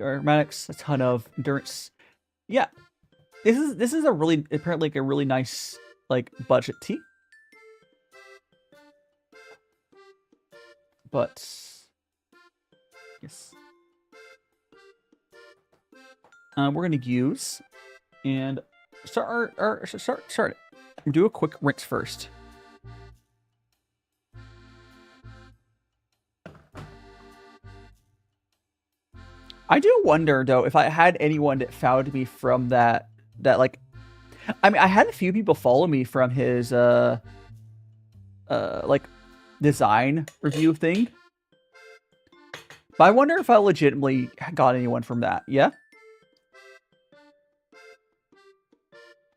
aromatics, a ton of endurance. Yeah, this is a really apparently like a really nice like budget tea. But yes. We're gonna use and start it. Do a quick rinse first. I do wonder though if I had anyone that found me from that like, I mean I had a few people follow me from his like design review thing, but I wonder if I legitimately got anyone from that. Yeah.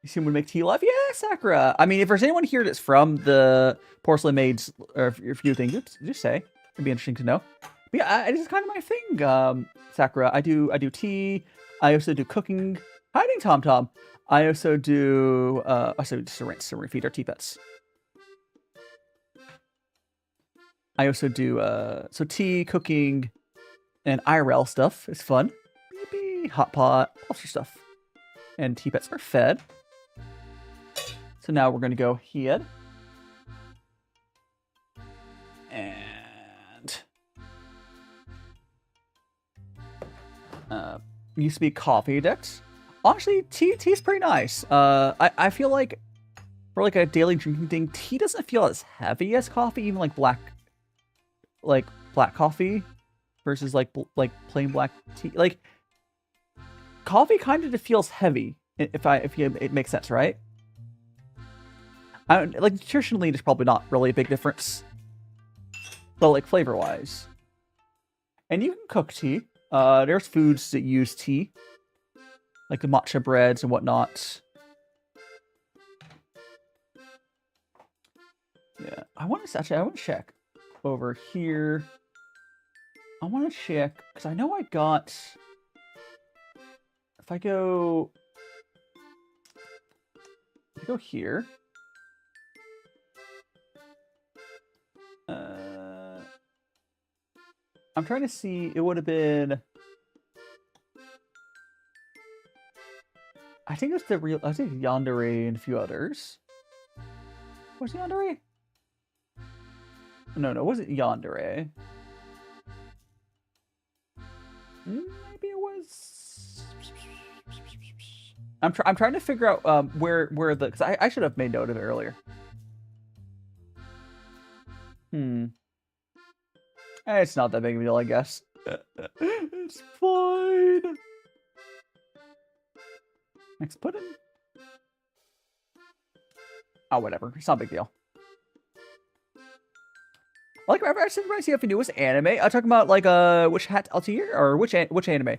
You see would make tea live? Yeah, Sakura. I mean, if there's anyone here that's from the Porcelain Maids or a few things, just say. It'd be interesting to know. But yeah, this is kind of my thing, Sakura. I do tea. I also do cooking. Hiding Tom Tom. I also do just rinse and refeed our tea pets. I also do so tea, cooking, and IRL stuff. It's fun. Beep, hot pot, all sorts of stuff. And tea pets are fed. So now we're going to go ahead and Used to be coffee addict. Honestly, tea's pretty nice. I feel like for like a daily drinking thing, tea doesn't feel as heavy as coffee, even like black coffee versus like plain black tea. Like coffee kind of feels heavy it makes sense, right? Like nutritionally, there's probably not really a big difference, but like flavor wise, and you can cook tea. There's foods that use tea, like the matcha breads and whatnot. Yeah, I want to check over here. I want to check because I know I got. If I go here. I'm trying to see. It would have been. I think it's the real. I think Yandere and a few others. Was it Yandere? No, it wasn't Yandere. Maybe it was. I'm trying to figure out where the because I should have made note of it earlier. It's not that big of a deal, I guess. It's fine. Next pudding. Oh, whatever. It's not a big deal. Like, I said, when I see if you knew was anime, I'm talking about like which hat LT or which anime.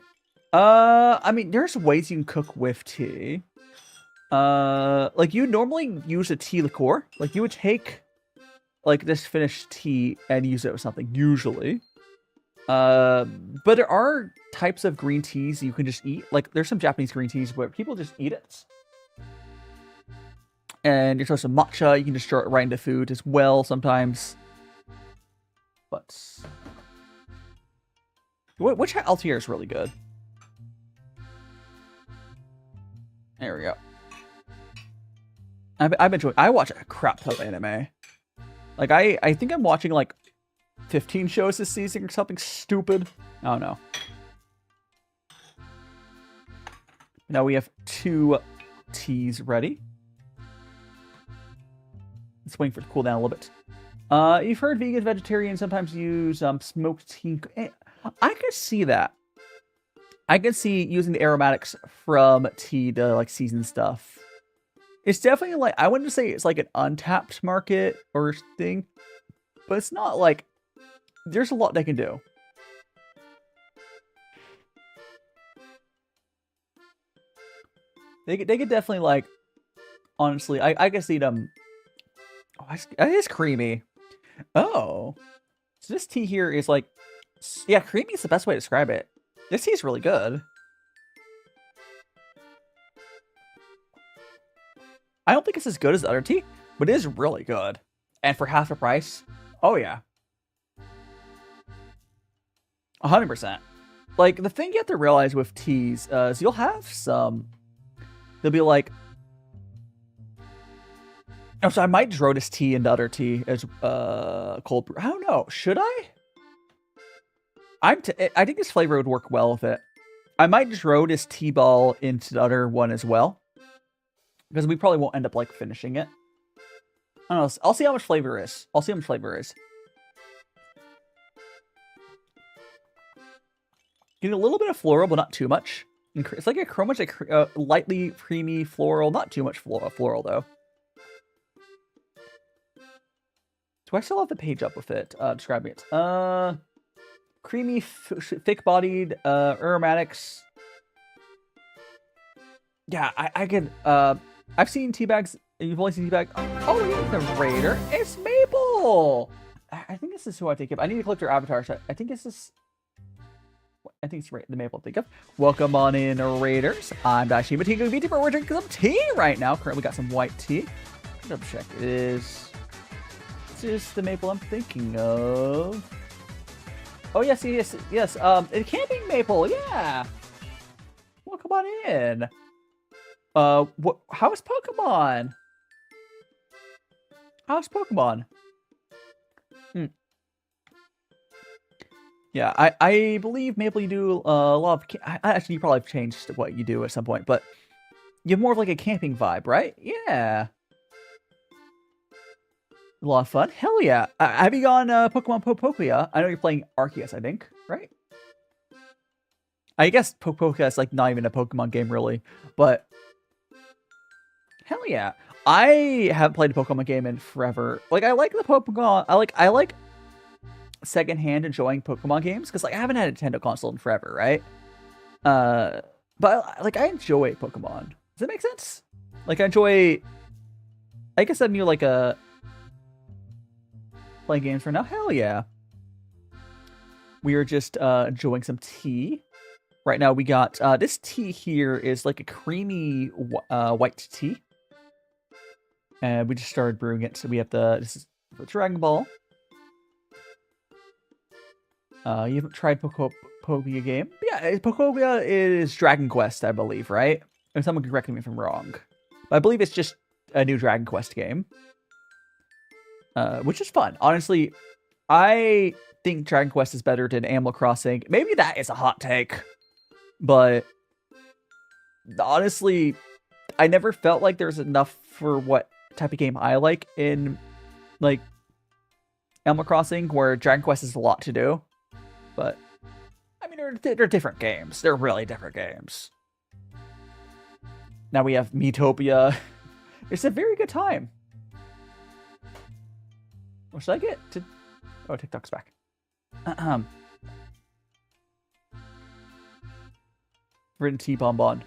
I mean, there's ways you can cook with tea. Like you normally use a tea liqueur. Like you would take like this finished tea and use it with something usually. But there are types of green teas you can just eat. Like there's some Japanese green teas where people just eat it. And there's also matcha. You can just throw it right into food as well sometimes. But which LTR is really good? There we go. I've been enjoying. I watch a crap ton of anime. Like I think I'm watching like 15 shows this season or something stupid. I don't know. Now we have 2 teas ready. Let's wait for it to cool down a little bit. You've heard vegan, vegetarian sometimes use smoked tea. I could see that. I could see using the aromatics from tea to like season stuff. It's definitely like, I wouldn't say it's like an untapped market or thing, but it's not like there's a lot they can do. They could definitely like, honestly, I could see them. Oh, it is creamy. Oh, so this tea here is like, yeah, creamy is the best way to describe it. This tea is really good. I don't think it's as good as the other tea, but it is really good. And for half the price, oh yeah. 100%. Like, the thing you have to realize with teas is you'll have some, they'll be like, oh, so I might draw this tea into other tea as cold brew. I don't know. Should I? I think this flavor would work well with it. I might draw this tea ball into the other one as well. Because we probably won't end up, like, finishing it. I don't know. I'll see how much flavor is. Getting a little bit of floral, but not too much. It's like a lightly creamy floral. Not too much floral, though. Do I still have the page up with it? Describing it. Creamy, thick-bodied, aromatics. Yeah, I can, I've seen tea bags. You've only seen tea bag. Oh, yeah, the Raider. It's Maple. I think this is who I think of. I need to click their avatar. So I think this is. I think it's the Maple I think of. Welcome on in, Raiders. I'm DaiShimaVT. Vtuber. We're drinking some tea right now. Currently got some white tea. Double check. This is the Maple I'm thinking of. Oh yes. It can be Maple. Yeah. Welcome on in. How is Pokemon? Yeah, I believe Maple you do a lot of... Actually, you probably have changed what you do at some point, but you have more of like a camping vibe, right? Yeah. A lot of fun. Hell yeah. Have you gone Pokemon Popokia? I know you're playing Arceus, I think, right? I guess Popokia is like not even a Pokemon game really, but hell yeah. I haven't played a Pokemon game in forever. Like I like the Pokemon. I like secondhand enjoying Pokemon games because like I haven't had a Nintendo console in forever, right? But like I enjoy Pokemon. Does that make sense? Like I enjoy. I guess I'm like a playing games for now. Hell yeah. We are just enjoying some tea. Right now we got this tea here is like a creamy white tea. And we just started brewing it. So we have this is the Dragon Ball. You haven't tried Pokemon game? Yeah, Pokemon is Dragon Quest, I believe, right? If someone can correct me if I'm wrong. But I believe it's just a new Dragon Quest game. Which is fun. Honestly, I think Dragon Quest is better than Animal Crossing. Maybe that is a hot take. But honestly, I never felt like there's enough for what type of game I like in like Animal Crossing, where Dragon Quest is a lot to do. But I mean, they're different games. They're really different games. Now we have Miitopia. It's a very good time. What should I get? Oh, TikTok's back. Written T Bonbon.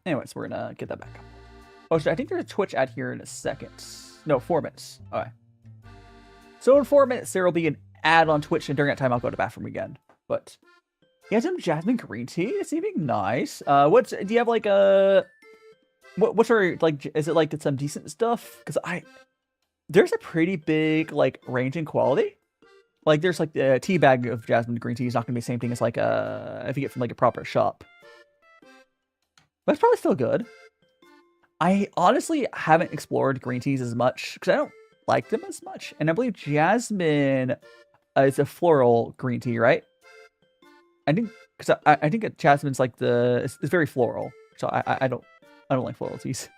Anyways, we're gonna get that back up. Oh, I think there's a Twitch ad here in a second. No, 4 minutes. Okay. So in 4 minutes, there will be an ad on Twitch, and during that time, I'll go to the bathroom again. But you have some jasmine green tea. It's seeming nice. Do you have like a what's your like? Is it like some decent stuff? Because there's a pretty big like range in quality. Like there's like a tea bag of jasmine green tea is not gonna be the same thing as like if you get from like a proper shop. But it's probably still good. I honestly haven't explored green teas as much because I don't like them as much. And I believe jasmine is a floral green tea, right? I think because I think jasmine's like it's very floral. So I don't like floral teas.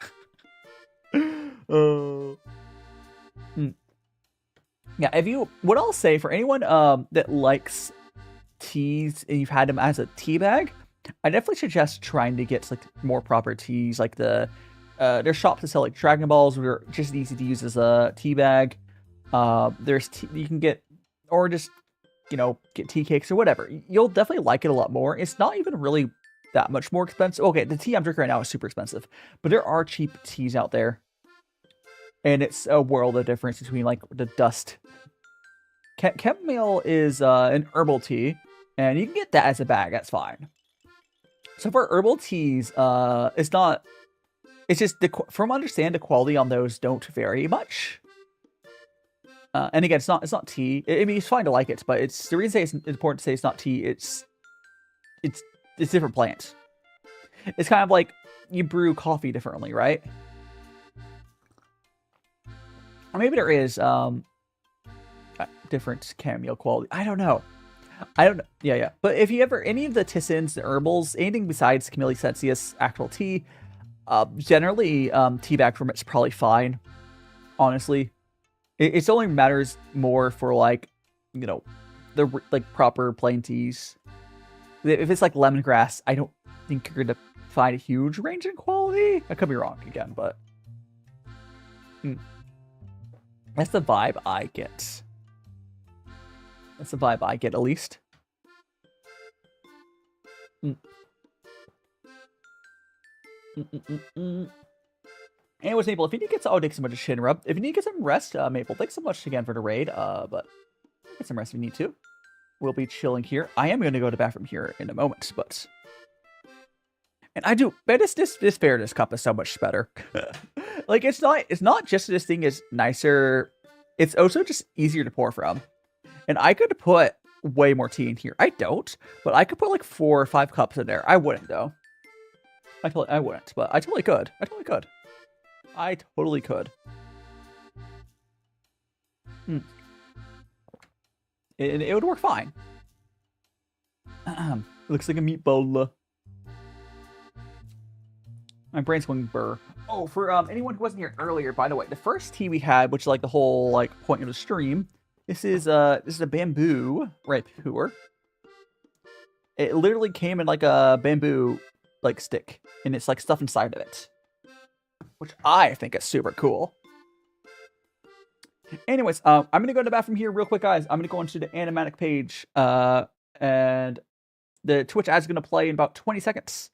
Yeah, what I'll say for anyone that likes teas and you've had them as a tea bag, I definitely suggest trying to get like more proper teas. Like there's shops that sell like Dragon Balls, which are just easy to use as a tea bag. There's you can get, or just get tea cakes or whatever. You'll definitely like it a lot more. It's not even really that much more expensive. Okay, the tea I'm drinking right now is super expensive, but there are cheap teas out there. And it's a world of difference between like the dust. Chamomile is an herbal tea, and you can get that as a bag. That's fine. So for herbal teas, it's not. It's just from understand the quality on those don't vary much. And again, it's not tea. I mean, it's fine to like it, but it's the reason it's important to say it's not tea. It's different plants. It's kind of like you brew coffee differently, right? Or maybe there is different chamomile quality. I don't know. Yeah. But if you ever any of the tisans, the herbals, anything besides Camellia Sensius actual tea, generally tea bag format's probably fine. Honestly, it only matters more for like the like proper plain teas. If it's like lemongrass, I don't think you're gonna find a huge range in quality. I could be wrong again, but. That's the vibe I get. That's the vibe I get, at least. Anyways, Maple, if you need to get some... Oh, thanks so much, Shinrub. If you need to get some rest, Maple, thanks so much again for the raid. But get some rest if you need to. We'll be chilling here. I am going to go to the bathroom here in a moment, but... And I do... But this fairness cup is so much better. Like, it's not just this thing is nicer, it's also just easier to pour from. And I could put way more tea in here. I don't, but I could put like 4 or 5 cups in there. I wouldn't, though. I wouldn't, but I totally could. I totally could. it would work fine. It looks like a meatball. My brain's going burr. Oh, for anyone who wasn't here earlier, by the way, the first tea we had, which is like the whole like point of the stream, this is a bamboo right puerh. It literally came in like a bamboo like stick, and it's like stuff inside of it, which I think is super cool. Anyways, I'm gonna go to the bathroom here real quick, guys. I'm gonna go into the animatic page, and the Twitch ad's gonna play in about 20 seconds.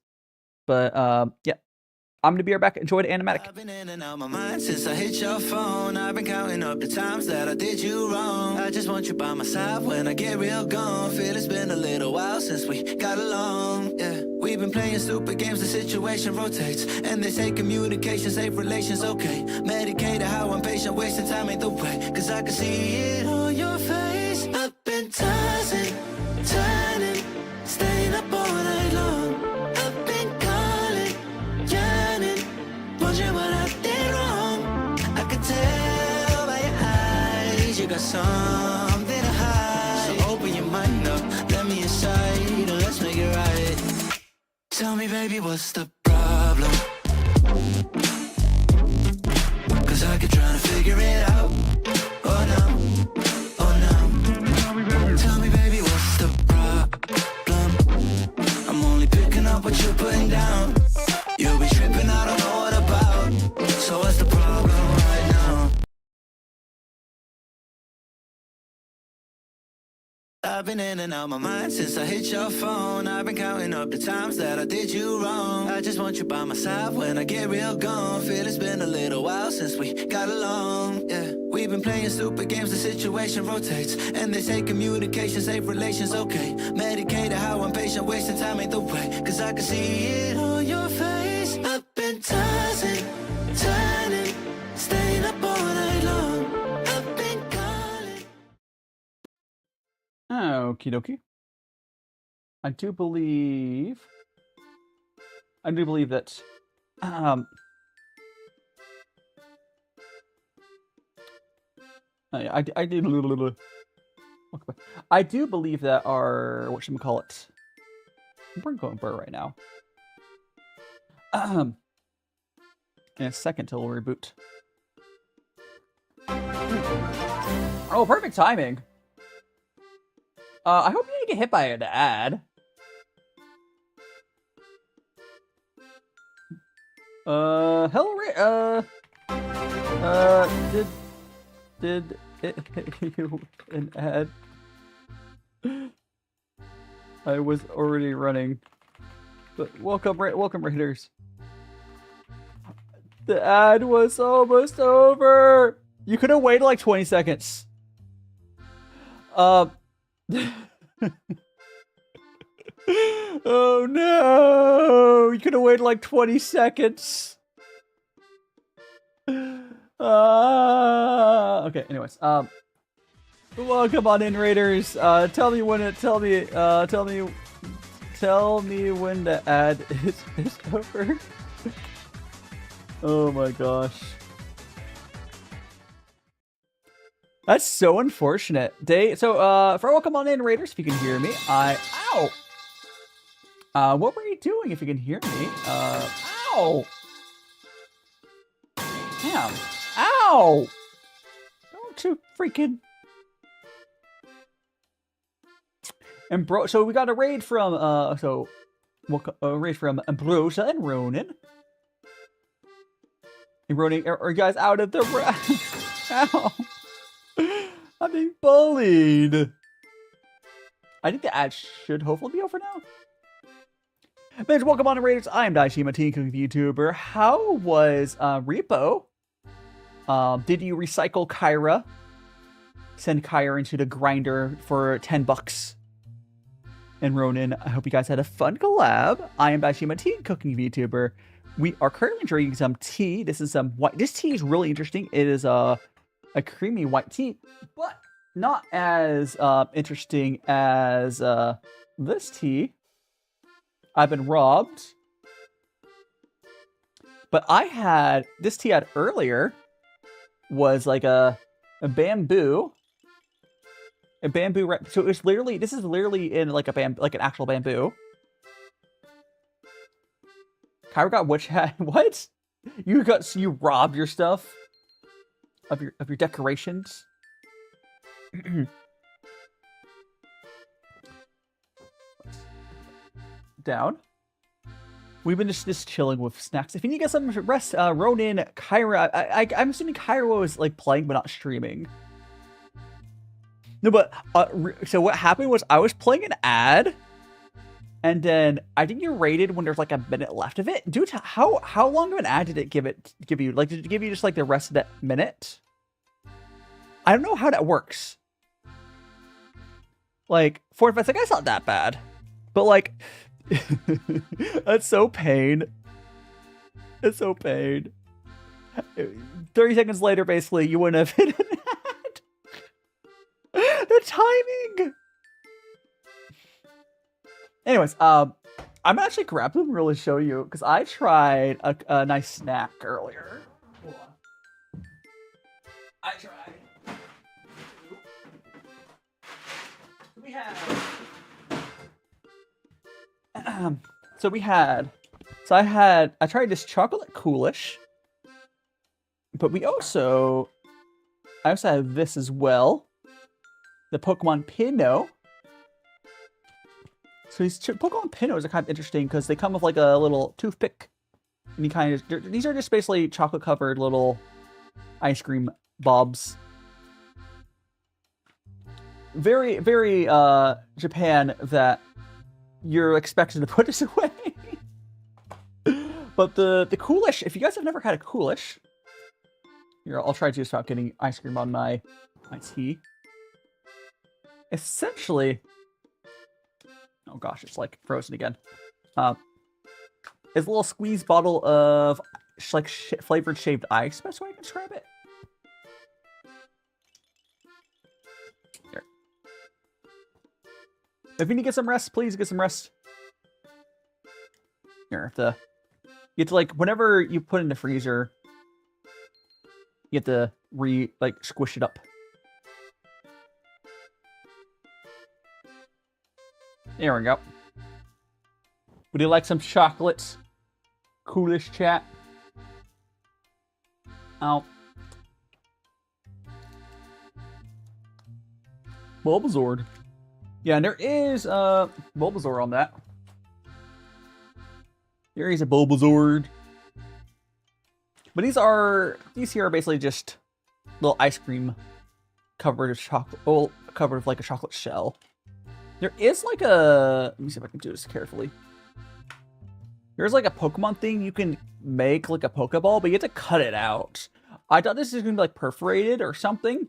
But yeah, I'm gonna be right back. Enjoy the animatic. I've been in and out my mind since I hit your phone. I've been counting up the times that I did you wrong. I just want you by my side when I get real gone. Feel it's been a little while since we got along. Yeah, we've been playing stupid games. The situation rotates, and they say communication, safe relations, okay. Medicated how I'm patient, wasting time ain't the way. Cause I can see it on your face. I've been tossing, turning, staying up all night long. I've been calling, yearning, wondering what I did wrong. I could tell by your eyes you got something to hide. So open your mind up, let me inside, and let's make it right. Tell me, baby, what's the problem? Cause I keep trying to figure it out. Oh no, oh no. Tell me, baby, what's the problem? I'm only picking up what you're putting down. You'll be tripping, I don't know what about. So what's the problem right now? I've been in and out my mind since I hit your phone. I've been counting up the times that I did you wrong. I just want you by my side when I get real gone. Feel it's been a little while since we got along. Yeah, we've been playing stupid games. The situation rotates, and they say communication, safe relations, okay. Medicated how I'm patient, wasting time ain't the way. Cause I can see it on your face. I've been tossing, turning, staying up all night long. I've been calling. Okie dokie. I do believe that I did a little. I do believe that our whatchamacallit. We're going burr right now. In a second till we'll reboot. Oh, perfect timing. I hope you didn't get hit by an ad. Hello, did it hit you an ad? I was already running. But welcome Raiders. The ad was almost over. You could have waited like 20 seconds. Oh no! You could have waited like 20 seconds. Okay, anyways, welcome on in, Raiders. Tell me when the ad is over. Oh my gosh. That's so unfortunate. So, for welcome on in, Raiders, if you can hear me. Ow! What were you doing if you can hear me? Ow! Damn. Ow! Don't you freaking... And bro, so we got a raid from, Ambrosia and Ronan. And Ronan, are you guys out of the... Ow! I'm being bullied. I think the ad should hopefully be over now. But welcome on to Raiders. I am DaiShimaVT, EnVtuber. How was Repo? Did you recycle Kyra? Send Kyra into the grinder for 10 bucks. And Ronan, I hope you guys had a fun collab. I am DaiShimaVT, EnVtuber. We are currently drinking some tea. This is some white. This tea is really interesting. It is a creamy white tea, but not as interesting as this tea. I've been robbed. But I had this tea I had earlier was like a bamboo A bamboo. So it's literally. This is literally in like an actual bamboo. Kyra got witch hat. What? You robbed your stuff of your decorations. Down. We've been just chilling with snacks. If you need to get some rest, Ronin, Kyra. I'm assuming Kyra was like playing but not streaming. No, but so what happened was I was playing an ad, and then I think you rated when there's like a minute left of it. Dude, how long of an ad did it give you? Like, did it give you just like the rest of that minute? I don't know how that works. Like 45 seconds, that's not that bad, but like. That's so pain. It's so pain. 30 seconds later, basically, you wouldn't have hit an ad. The timing. Anyways, I'm actually grab them and really show you because I tried a nice snack earlier. Hold on. I tried. We have. I tried this chocolate Coolish, but I also have this as well, the Pokemon Pino. So these Pokemon Pinos are kind of interesting because they come with like a little toothpick, and these are just basically chocolate covered little ice cream bobs. Very, very Japan that you're expected to put this away. But the Coolish, if you guys have never had a Coolish, here, I'll try to stop getting ice cream on my tea. Essentially, oh gosh, it's like frozen again. It's a little squeeze bottle of like flavored shaved ice. Best way I can describe it. Here. If you need to get some rest, please get some rest. Here, you have to like whenever you put it in the freezer, you have to squish it up. There we go. Would you like some chocolates? Coolish chat. Oh. Bulbasaur. Yeah, and there is Bulbasaur on that. There is a Bulbasaur. But these here are basically just little ice cream covered with chocolate, well, covered with like a chocolate shell. There is like let me see if I can do this carefully. There's like a Pokemon thing you can make like a Pokeball, but you have to cut it out. I thought this was gonna be like perforated or something.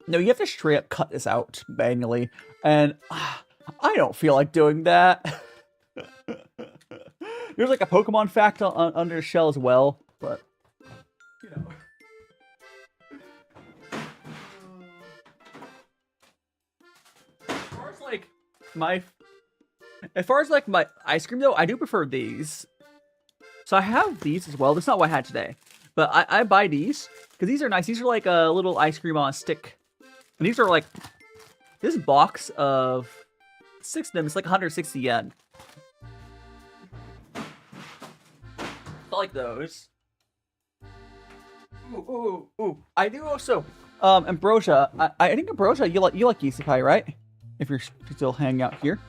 No, you have to straight up cut this out manually. And I don't feel like doing that. There's like a Pokemon fact under the shell as well, but you know. As far as my ice cream though, I do prefer these. So I have these as well. That's not what I had today, but I buy these because these are nice. These are like a little ice cream on a stick, and these are like this box of 6 of them. It's like 160 yen. I like those. Ooh. I do also Ambrosia. I think Ambrosia, you like isekai, right? If you're still hanging out here.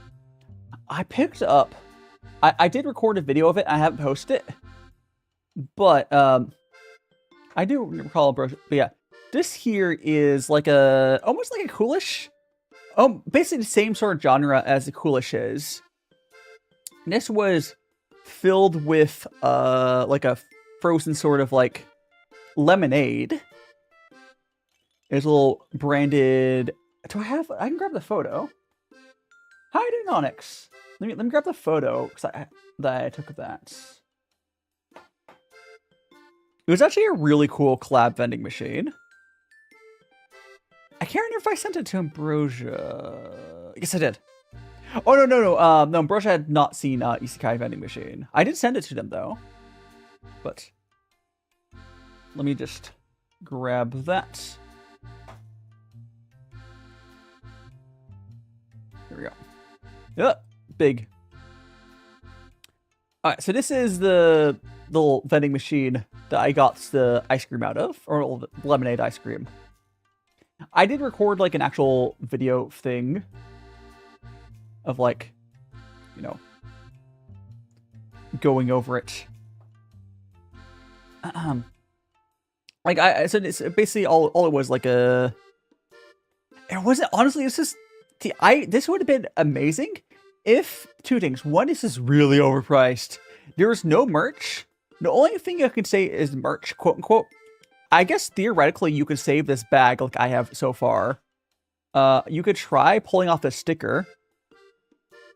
I picked up, I did record a video of it. I haven't posted it, but I do recall Ambrosia. But yeah, this here is like almost like a Coolish. Basically the same sort of genre as the Coolish is. And this was filled with like a frozen sort of like lemonade. There's a little branded. I can grab the photo. How are you doing, Onyx? Let me grab the photo that I took of that. It was actually a really cool collab vending machine. I can't remember if I sent it to Ambrosia. Yes, I did. Oh no! No, Ambrosia had not seen Isekai vending machine. I did send it to them though. But let me just grab that. There we go. Yep, big. All right, so this is the little vending machine that I got the ice cream out of, or the lemonade ice cream. I did record like an actual video thing of like, you know, going over it. Like so it's basically all it was like a. It wasn't honestly. It's just this would have been amazing if two things. One, this is really overpriced. There was no merch. The only thing I can say is merch, quote unquote. I guess theoretically you could save this bag like I have so far. You could try pulling off a sticker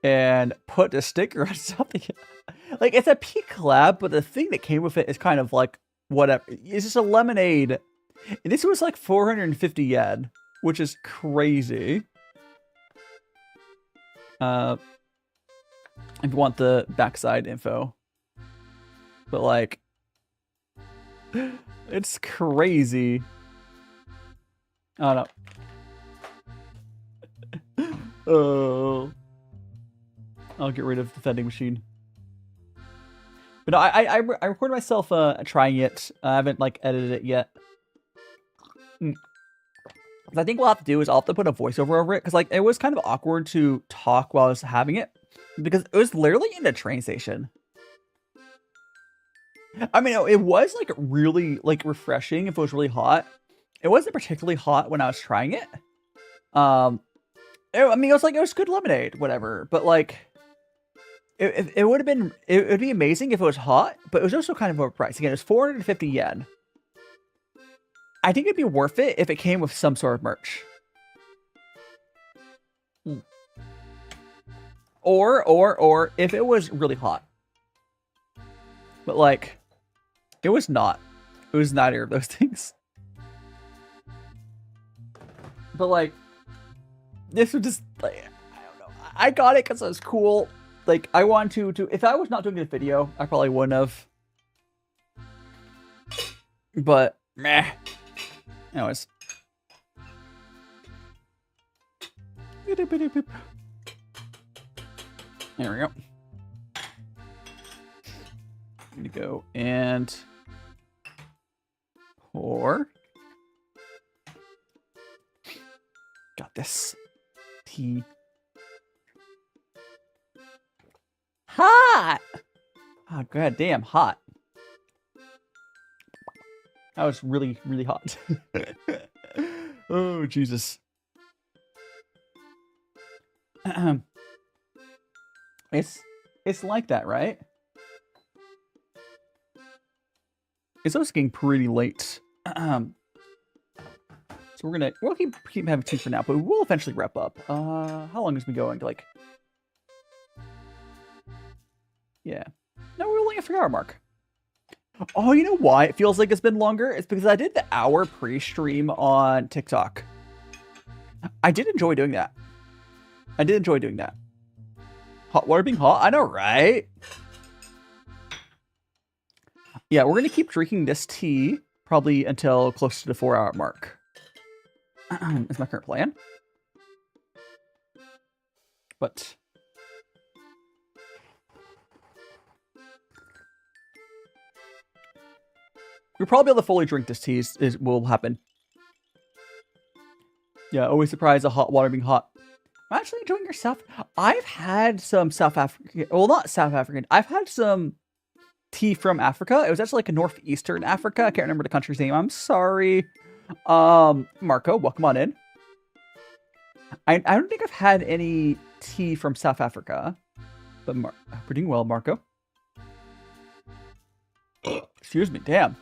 and put a sticker on something. Like, it's a P collab, but the thing that came with it is kind of like whatever. It's just a lemonade. And this was like 450 yen, which is crazy. If you want the backside info. But like, it's crazy. I don't know. Oh. I'll get rid of the vending machine. But no, I recorded myself trying it. I haven't like edited it yet. I think what I'll have to do is I'll have to put a voiceover over it, because like it was kind of awkward to talk while I was having it, because it was literally in the train station. I mean, it was like really like refreshing if it was really hot. It wasn't particularly hot when I was trying it. I mean, it was good lemonade, whatever. But like, it would have been, it would be amazing if it was hot, but it was also kind of overpriced. Again, it was 450 yen. I think it'd be worth it if it came with some sort of merch. Or if it was really hot. But like, it was not. It was neither of those things. But like, this was just like, I don't know. I got it because it was cool. Like, I wanted to, if I was not doing this video, I probably wouldn't have. But, meh. Anyways. There we go. I'm gonna go and pour. Got this. Tea. Hot! Oh, god damn, hot. That was really, really hot. Oh, Jesus. It's like that, right? It's also getting pretty late. So we'll keep having tea for now, but we'll eventually wrap up. How long has it been going? Like, yeah. No, we're only at the 3 hour mark. Oh, you know why it feels like it's been longer? It's because I did the hour pre-stream on TikTok. I did enjoy doing that. Hot water being hot? I know, right? Yeah, we're going to keep drinking this tea probably until close to the 4 hour mark. Is my current plan. But we'll probably be able to fully drink this tea will happen. Yeah, always surprised at hot water being hot. I'm actually enjoying your South. I've had some South African, well, not South African. I've had some tea from Africa. It was actually like a northeastern Africa. I can't remember the country's name. I'm sorry. Marco, welcome on in. I don't think I've had any tea from South Africa, but we're doing well, Marco. Excuse me, damn.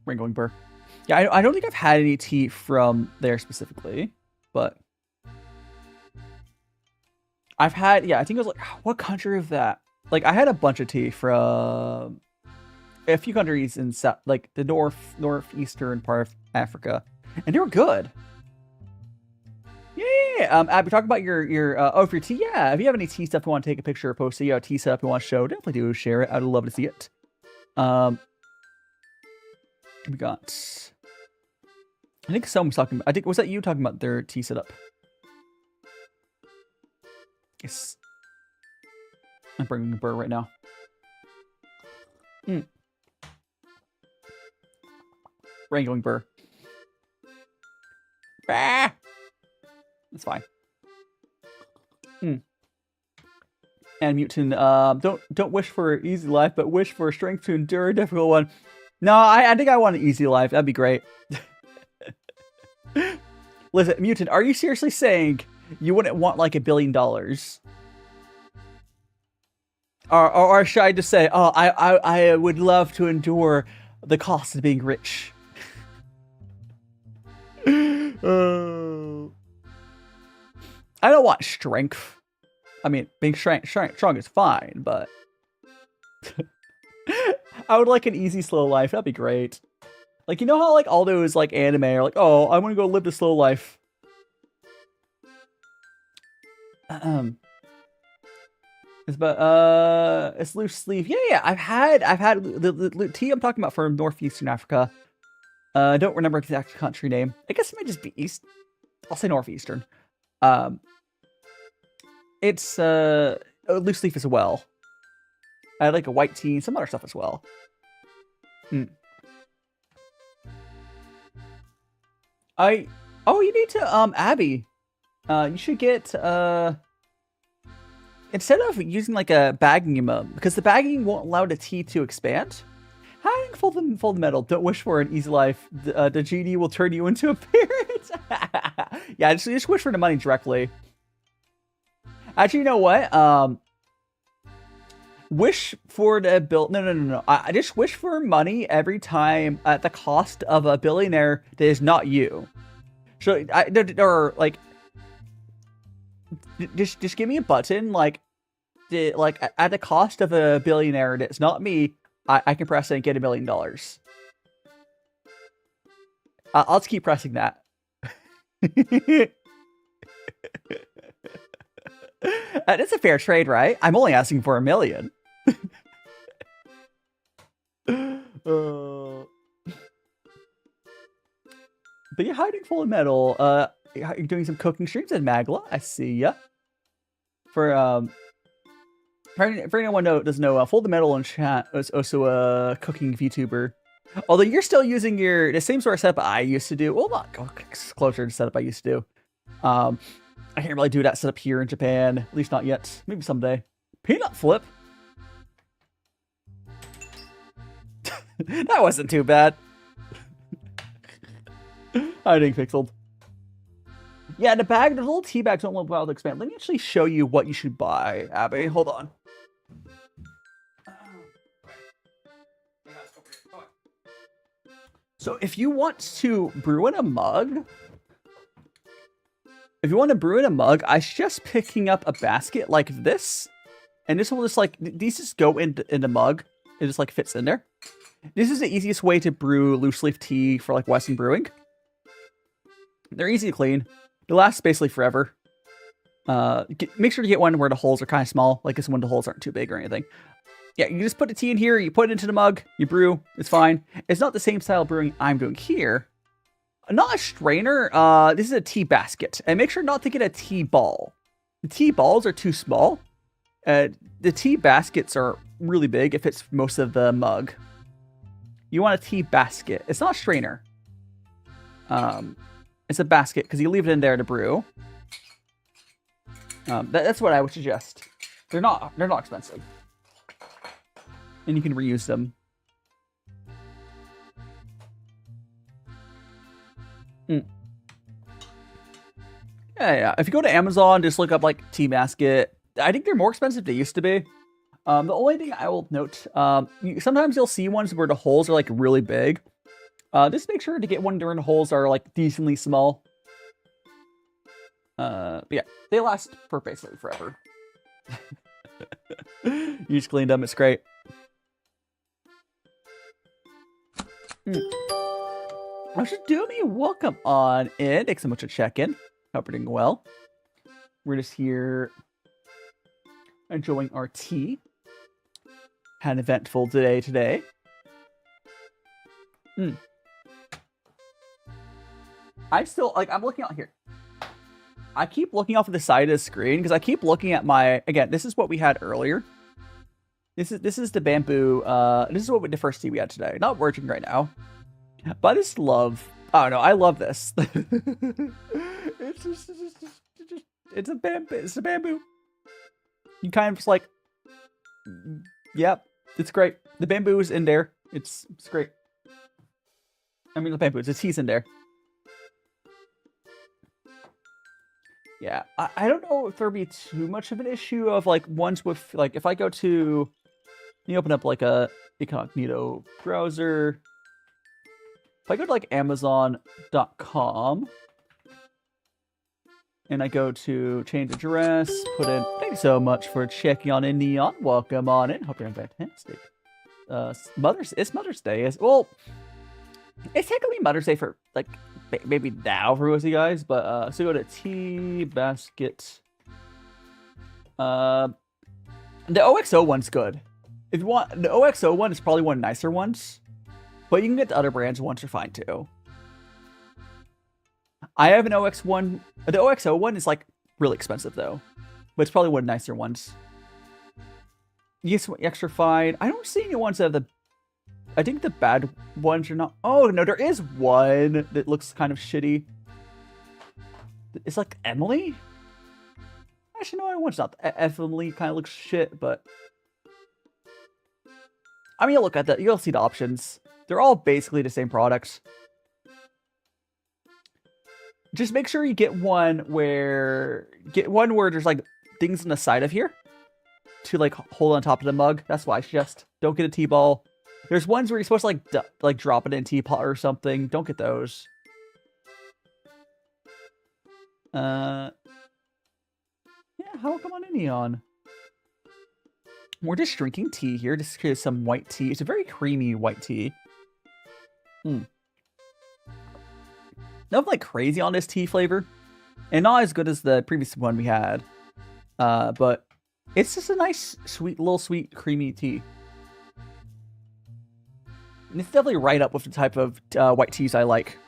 Ring going burr. Yeah, I don't think I've had any tea from there specifically, but I've had, yeah, I think it was like, what country was that? Like, I had a bunch of tea from a few countries in South, like the northeastern part of Africa, and they were good. Yeah. Abby, talk about your for your tea. Yeah, if you have any tea stuff you want to take a picture or post, you have tea stuff you want to show, definitely do share it. I'd love to see it. We got I think someone was talking. I think was that you talking about their tea setup? Yes. I'm bringing the burr right now. Wrangling burr. Ah! That's fine. And Mutant, don't wish for an easy life, but wish for strength to endure a difficult one. No, I think I want an easy life. That'd be great. Listen, Mutant, are you seriously saying you wouldn't want like $1 billion? Or should I just say, oh, I would love to endure the cost of being rich? I don't want strength. I mean, being strong is fine, but I would like an easy, slow life. That'd be great. Like, you know how like all those like anime are like, oh, I want to go live the slow life. It's loose sleeve. Yeah. I've had the tea I'm talking about from northeastern Africa. I don't remember the exact country name. I guess it might just be east. I'll say northeastern. It's loose leaf as well. I had like a white tea, some other stuff as well. You need to Abby. You should get instead of using like a bagging mode, because the bagging won't allow the tea to expand. Hiding fold the metal. Don't wish for an easy life. The genie will turn you into a parrot. Yeah, just wish for the money directly. Actually, you know what? Wish for the bill. No. I just wish for money every time at the cost of a billionaire that is not you. So, or like, just give me a button like at the cost of a billionaire that's not me. I can press it and get $1 million. I'll just keep pressing that. It's a fair trade, right? I'm only asking for $1 million. But you're hiding full of metal. You're doing some cooking streams at Magla. I see ya. For anyone who doesn't know, Full the Metal in chat is also a cooking VTuber. Although you're still using the same sort of setup I used to do. Well, not closer to setup I used to do. I can't really do that setup here in Japan. At least not yet. Maybe someday. Peanut flip. That wasn't too bad. Hiding pixeled. Yeah, the little tea bags don't allow to expand. Let me actually show you what you should buy, Abby. Hold on. So if you want to brew in a mug, I suggest picking up a basket like this. And this will just like, these just go in the mug. It just like fits in there. This is the easiest way to brew loose leaf tea for like Western brewing. They're easy to clean. They last basically forever. Make sure to get one where the holes are kind of small. Like this one, the holes aren't too big or anything. Yeah, you just put the tea in here, you put it into the mug, you brew, it's fine. It's not the same style of brewing I'm doing here. Not a strainer, this is a tea basket. And make sure not to get a tea ball. The tea balls are too small. The tea baskets are really big if it's most of the mug. You want a tea basket. It's not a strainer. It's a basket because you leave it in there to brew. That's what I would suggest. They're not expensive. And you can reuse them. Yeah. If you go to Amazon, just look up like tea basket. I think they're more expensive than they used to be. The only thing I will note, sometimes you'll see ones where the holes are like really big. Just make sure to get one where the holes are like decently small. But yeah, they last for basically forever. You just cleaned them, it's great. Doomy, welcome on in. Thanks so much for checking. Hope you're doing well. We're just here enjoying our tea. Had an eventful day today. I still, like, I'm looking out here. I keep looking off of the side of the screen because I keep looking at my, again, this is what we had earlier. This is the bamboo, this is what the first tea we had today. Not working right now. But I just love, I don't know, I love this. It's a bamboo. You kind of just like, yep, it's great. The bamboo is in there. It's great. I mean, the bamboo, the tea's in there. Yeah, I don't know if there'd be too much of an issue of like ones with like if I go to, you open up like a incognito browser. If I go to like Amazon.com and I go to change address, put in, thank you so much for checking on in, Neon. Welcome on in. Hope you're fantastic. It's Mother's Day. Well, it's technically Mother's Day for like maybe now for most of you guys, but so go to tea basket. The OXO one's good. If you want, the OXO one is probably one of the nicer ones, but you can get the other brands ones are fine too. I have an OX one. The OXO one is like really expensive though, but it's probably one of the nicer ones. Yes, extra fine. I don't see any ones that have the. I think the bad ones are not. Oh no, there is one that looks kind of shitty. It's like Emily. Actually, no, one's not. Emily kind of looks shit, but I mean, you'll look at that. You'll see the options. They're all basically the same products. Just make sure you get one where there's like things on the side of here to like hold on top of the mug. That's why I suggest don't get a tea ball. There's ones where you're supposed to like drop it in a teapot or something. Don't get those. Yeah, how come on in, Neon? We're just drinking tea here. Just create some white tea. It's a very creamy white tea. Nothing like crazy on this tea flavor, and not as good as the previous one we had. But it's just a nice, sweet, creamy tea. And it's definitely right up with the type of white teas I like.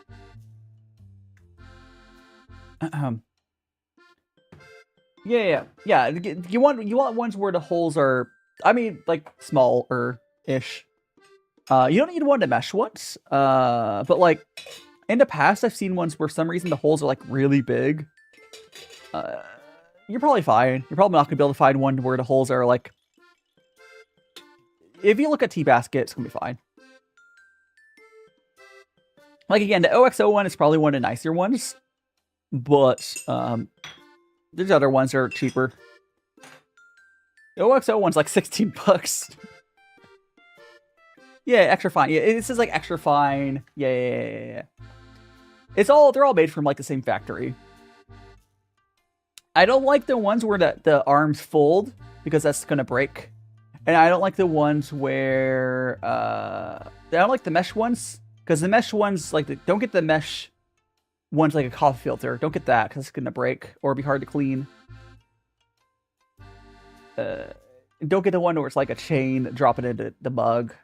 Yeah. You want ones where the holes are, I mean, like smaller-ish. You don't need one to mesh ones. But like in the past, I've seen ones where for some reason the holes are like really big. You're probably fine. You're probably not gonna be able to find one where the holes are like. If you look at Tea Basket, it's gonna be fine. Like again, the OXO one is probably one of the nicer ones, but there's other ones that are cheaper. The OXO one's like 16 bucks. Yeah, extra fine. Yeah, it says like extra fine. Yeah. They're all made from like the same factory. I don't like the ones where the arms fold because that's gonna break. And I don't like the ones where I don't like the mesh ones. Because the mesh ones, like, don't get the mesh ones like a coffee filter. Don't get that, because it's going to break or be hard to clean. Don't get the one where it's like a chain dropping into the mug.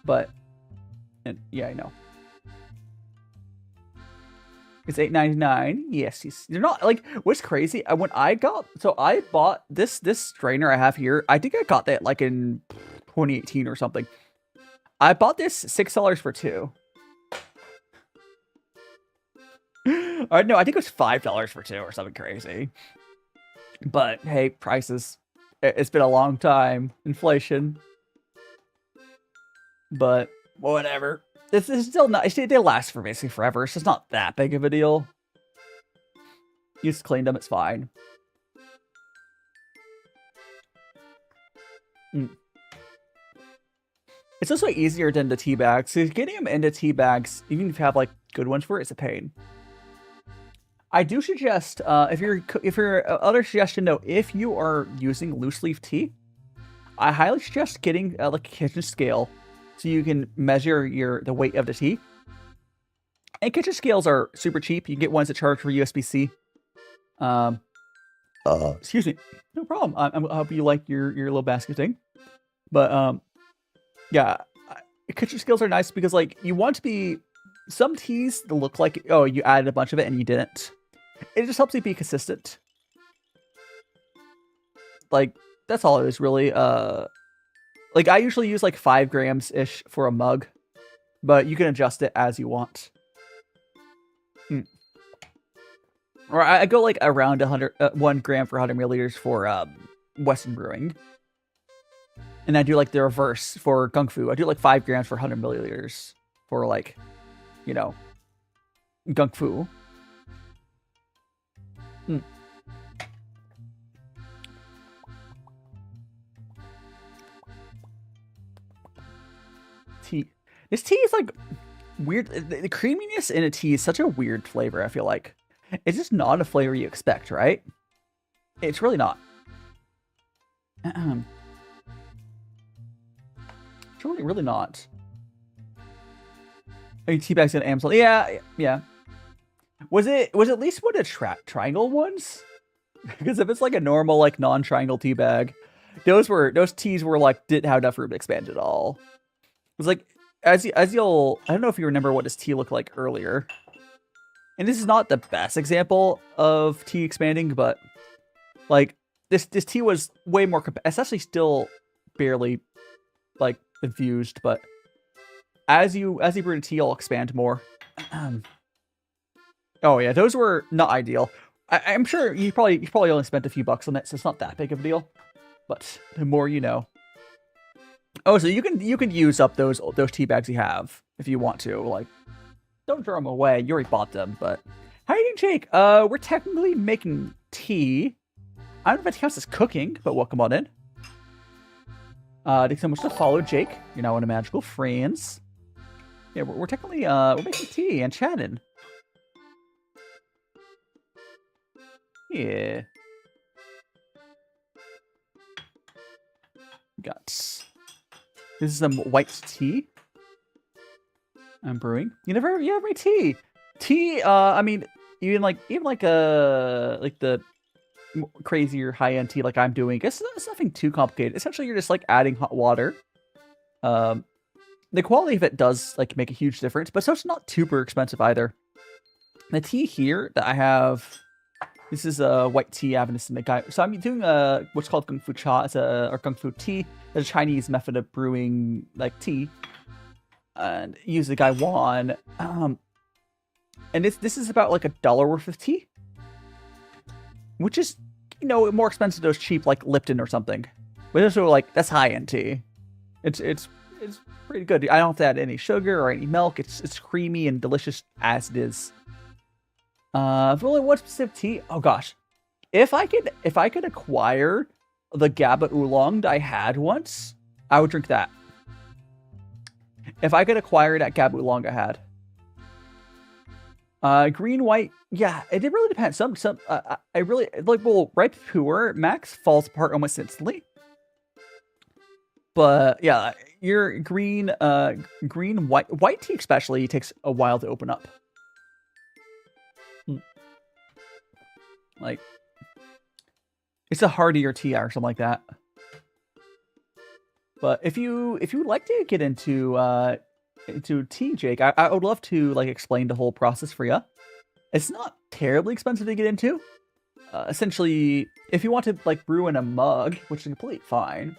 But, yeah, I know. It's $8.99. Yes. They're not, like, what's crazy, when I bought this strainer I have here, I think I got that, like, in 2018 or something. I bought this $6 for two. No, I think it was $5 for two or something crazy. But hey, prices. It's been a long time. Inflation. But whatever. This is still not. They last for basically forever. It's just not that big of a deal. You just cleaned them. It's fine. It's also easier than the tea bags. So getting them into tea bags, even if you have like good ones for it, it's a pain. I do suggest, if your other suggestion though, if you are using loose leaf tea, I highly suggest getting like a kitchen scale so you can measure the weight of the tea. And kitchen scales are super cheap. You can get ones that charge for USB-C. Excuse me, no problem. I hope you like your little basket thing. But yeah, kitchen skills are nice because like you want to be some teas that look like you added a bunch of it and you didn't. It just helps you be consistent. Like that's all it is really. Like I usually use like 5 grams ish for a mug, but you can adjust it as you want. Or I go like around 1 gram for 100 milliliters for Western Brewing. And I do like the reverse for Kung Fu. I do like 5 grams for 100 milliliters for like, you know, Kung Fu. Tea. This tea is like weird. The creaminess in a tea is such a weird flavor, I feel like. It's just not a flavor you expect, right? It's really not. It's really not. Are you tea bags on Amazon? Yeah. Was it at least one of the triangle ones? Because if it's like a normal like non-triangle tea bag, those teas were like didn't have enough room to expand at all. It was like as you'll I don't know if you remember what this tea looked like earlier. And this is not the best example of tea expanding, but like this tea was way more it's actually still barely like infused, but as you brew the tea, it'll expand more. Oh yeah, those were not ideal. I'm sure you probably only spent a few bucks on it, so it's not that big of a deal. But the more you know. Oh, so you can use up those tea bags you have if you want to. Like, don't throw them away. You already bought them. But how are you doing, Jake? We're technically making tea. I don't know if it counts as cooking, but welcome on in. Thanks so much to follow, Jake. You're now one of Magical Friends. Yeah, we're technically we're making tea and chatting. Yeah. This is some white tea I'm brewing. You never made tea. Tea, I mean, even like the crazier high-end tea like I'm doing, it's nothing too complicated. Essentially, you're just like adding hot water. The quality of it does like make a huge difference, but so it's not super expensive either. The tea here that I have, this is a white tea. I have this in the guy. So I'm doing what's called Kung Fu Cha. It's or Kung Fu tea. It's a Chinese method of brewing like tea, and use the guy Wan. And this is about like $1 worth of tea, which is more expensive than those cheap like Lipton or something. But also like that's high end tea. It's pretty good. I don't have to add any sugar or any milk. It's creamy and delicious as it is. Really, what specific tea? Oh gosh, if I could acquire the GABA oolong that I had once, I would drink that. If I could acquire that GABA oolong I had. Green, white, yeah, it really depends. I really like. Well, ripe puerh max falls apart almost instantly. But yeah, your green, white tea especially takes a while to open up. Like, it's a heartier tea or something like that. But if you would like to get into tea, Jake, I would love to like explain the whole process for you. It's not terribly expensive to get into. Essentially, if you want to like brew in a mug, which is completely fine.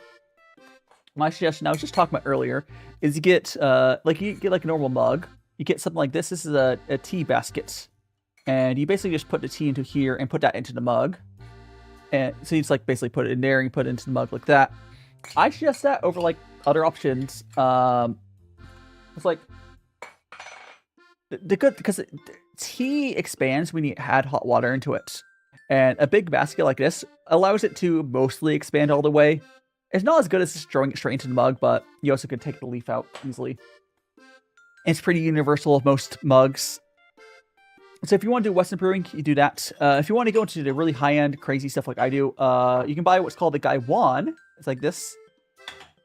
My suggestion I was just talking about earlier is you get like a normal mug. You get something like this. This is a tea basket. And you basically just put the tea into here and put that into the mug. And so you just like basically put it in there and you put it into the mug like that. I suggest that over like other options. It's like the good because tea expands when you add hot water into it. And a big basket like this allows it to mostly expand all the way. It's not as good as just throwing it straight into the mug, but you also can take the leaf out easily. It's pretty universal with most mugs. So if you want to do Western brewing, you do that. If you want to go into the really high-end, crazy stuff like I do, you can buy what's called the Gai Wan. It's like this.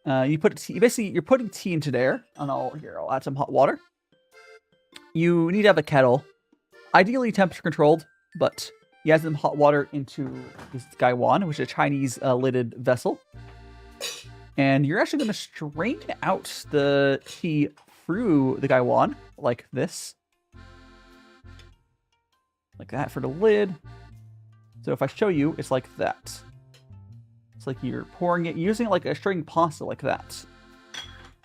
You put tea, basically you're putting tea into there, and I'll add some hot water. You need to have a kettle, ideally temperature controlled, but you add some hot water into this Gai Wan, which is a Chinese lidded vessel. And you're actually going to strain out the tea through the gaiwan, like this. Like that for the lid. So if I show you, it's like that. It's like you're pouring it, using it like a string pasta like that.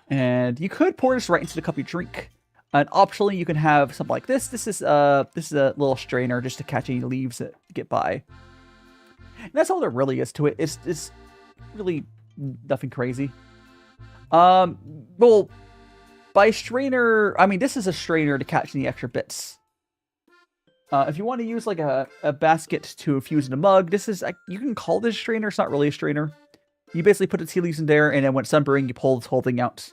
And you could pour this right into the cup you drink. And optionally, you can have something like this. This is a little strainer just to catch any leaves that get by. And that's all there really is to it. It's really nothing crazy. Well, by strainer, I mean, this is a strainer to catch any extra bits. If you want to use like a basket to infuse in a mug, this is, you can call this a strainer. It's not really a strainer. You basically put the tea leaves in there, and then when it's done brewing, you pull this whole thing out.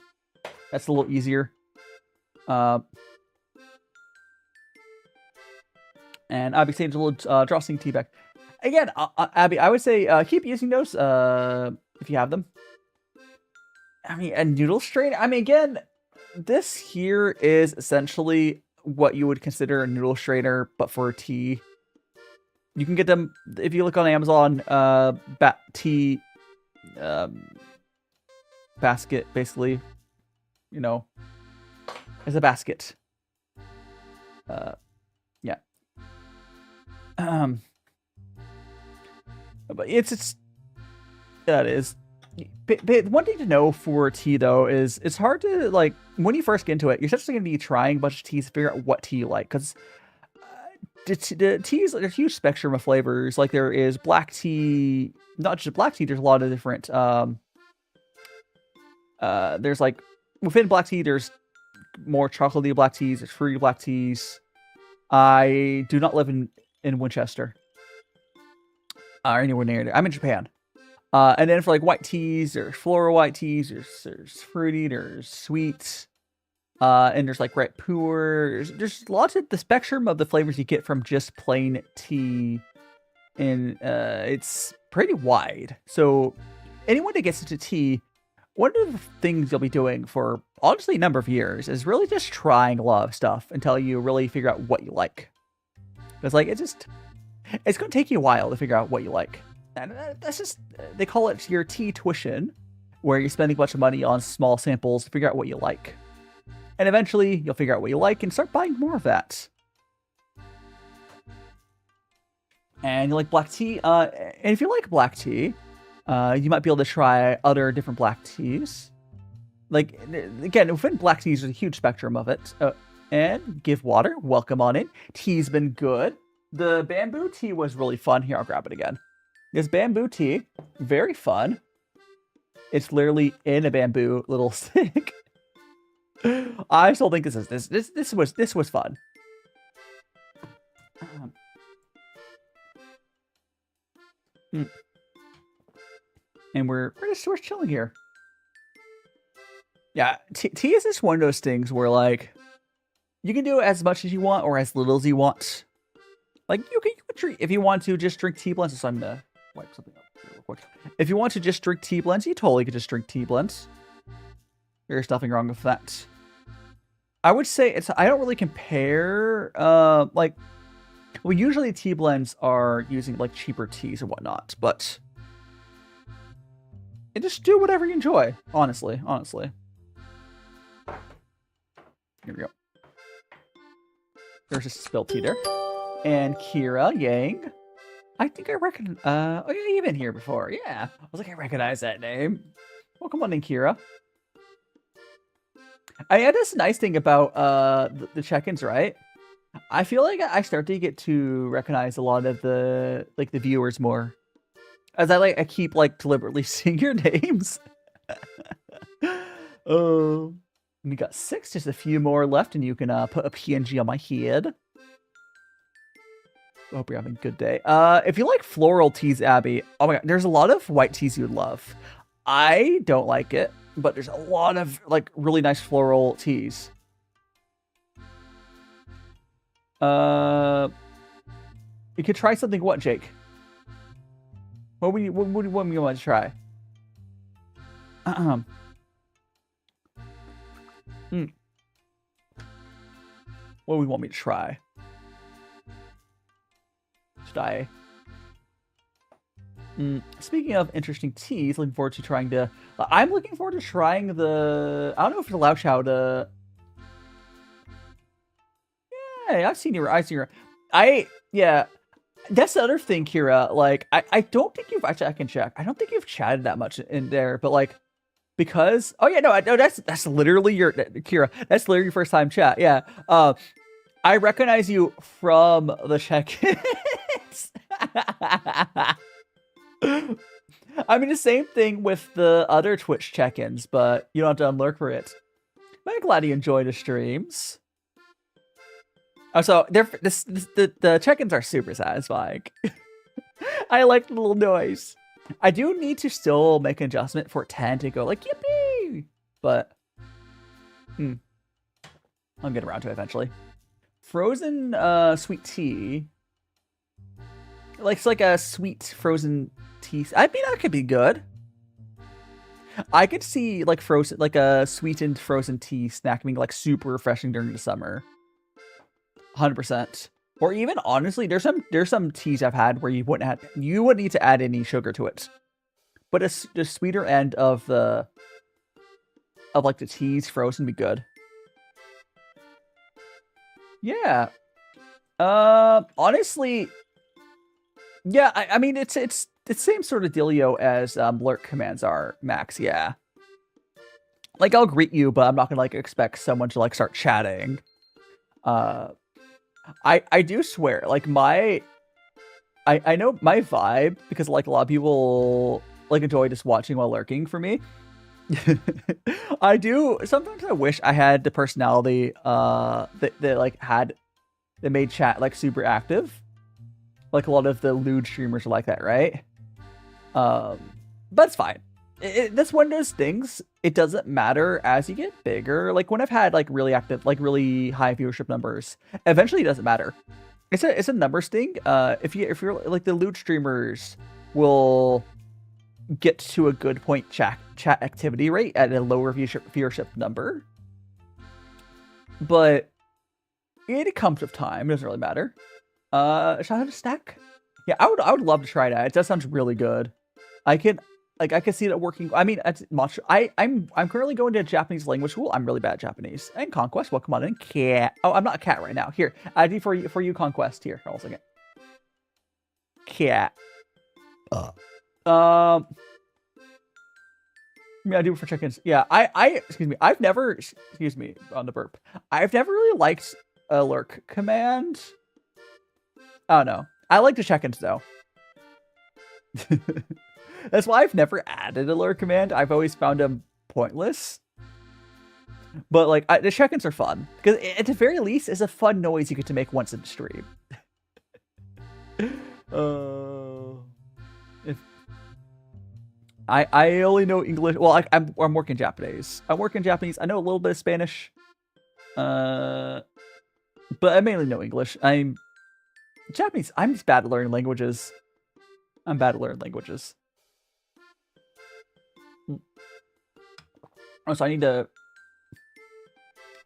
That's a little easier. And Abby saves a little drawstring tea bag. Again, Abby, I would say keep using those if you have them. I mean, a noodle strainer. I mean, again, this here is essentially what you would consider a noodle strainer, but for tea. You can get them if you look on Amazon. Tea basket, basically. You know, as a basket. Yeah. But it's that is. But one thing to know for tea though is it's hard to, like, when you first get into it, you're essentially going to be trying a bunch of teas to figure out what tea you like, because the teas, there's a huge spectrum of flavors. Like there is black tea, not just black tea. There's a lot of different. There's like within black tea, there's more chocolatey black teas. There's fruity black teas. I do not live in Winchester or anywhere near there. I'm in Japan. And then for like white teas, there's floral white teas, there's fruity, there's sweet, and there's like red puerh. There's lots of the spectrum of the flavors you get from just plain tea, and it's pretty wide. So anyone that gets into tea, one of the things you'll be doing for honestly a number of years is really just trying a lot of stuff until you really figure out what you like. Because like it's going to take you a while to figure out what you like. And that's just, they call it your tea tuition, where you're spending a bunch of money on small samples to figure out what you like. And eventually, you'll figure out what you like and start buying more of that. And you like black tea? And if you like black tea, you might be able to try other different black teas. Like, again, within black teas, there's a huge spectrum of it. And give water, welcome on in. Tea's been good. The bamboo tea was really fun. Here, I'll grab it again. This bamboo tea, very fun. It's literally in a bamboo little stick. I still think this was fun. And we're just chilling here. Yeah, tea is just one of those things where like you can do as much as you want or as little as you want. Like you can treat if you want to just drink tea blends. So I'm gonna wipe something up real quick. If you want to just drink tea blends, you totally could just drink tea blends. There's nothing wrong with that. I would say I don't really compare, well, usually tea blends are using like cheaper teas and whatnot, but just do whatever you enjoy, honestly. Here we go. There's a spilled tea there. And Kira Yang. I think I recognize, oh yeah, you've been here before. Yeah. I was like, I recognize that name. Welcome on in, Kira. That's the nice thing about the check-ins, right? I feel like I start to get to recognize a lot of the viewers more. As I keep deliberately seeing your names. Oh. We got 6, just a few more left, and you can put a PNG on my head. I hope you're having a good day. If you like floral teas, Abby, oh my god, there's a lot of white teas you would love. I don't like it, but there's a lot of really nice floral teas. You could try something. What, Jake? What do you want to try? What do we want me to try? Should I? Speaking of interesting teas, looking forward to trying to. I'm looking forward to trying the. I don't know if it's allowed to. Yeah, I've seen you. Yeah. That's the other thing, Kira. Like, I don't think you've actually. I can check. I don't think you've chatted that much in there, but like, because that's literally your Kira. That's literally your first time chat. Yeah. I recognize you from the check-ins. I mean, the same thing with the other Twitch check-ins, but you don't have to unlurk for it. But I'm glad you enjoy the streams. Oh, so the check-ins are super satisfying. I like the little noise. I do need to still make an adjustment for 10 to go like, yippee! But, I'll get around to it eventually. Frozen sweet tea. It's like a sweet frozen tea. I mean, that could be good. I could see like frozen, like a sweetened frozen tea snack being like super refreshing during the summer. 100%. Or even honestly, there's some teas I've had where you wouldn't need to add any sugar to it. But the sweeter end of like the teas frozen would be good. Yeah. Honestly, yeah, I mean it's the same sort of dealio as lurk commands are, Max, yeah. Like I'll greet you, but I'm not gonna like expect someone to like start chatting. I do swear, like I know my vibe, because like a lot of people like enjoy just watching while lurking for me. I do sometimes I wish I had the personality that made chat like super active. Like a lot of the lewd streamers are like that, right? But it's fine. That's one of those things. It doesn't matter as you get bigger. Like when I've had like really active, like really high viewership numbers, eventually it doesn't matter. It's a numbers thing. If you're like the lewd streamers will get to a good point chat activity rate at a lower viewership number. But it comes with time. It doesn't really matter. Should I have a snack? Yeah, I would love to try that. It does sound really good. I could see that working. I mean, I'm currently going to Japanese language school. I'm really bad at Japanese. And Conquest, welcome on in. Cat. Oh, I'm not a cat right now. Here, ID for you, Conquest. Here, hold on a second. Cat. I do for check-ins. Yeah, excuse me. Excuse me on the burp. I've never really liked a lurk command. I don't know. I like the check-ins though. That's why I've never added a lurk command. I've always found them pointless. But like the check-ins are fun because at the very least, it's a fun noise you get to make once in the stream. If I only know English. Well, I'm working Japanese. I'm working Japanese. I know a little bit of Spanish. But I mainly know English. I'm Japanese. I'm just bad at learning languages. I'm bad at learning languages. Oh, so I need to.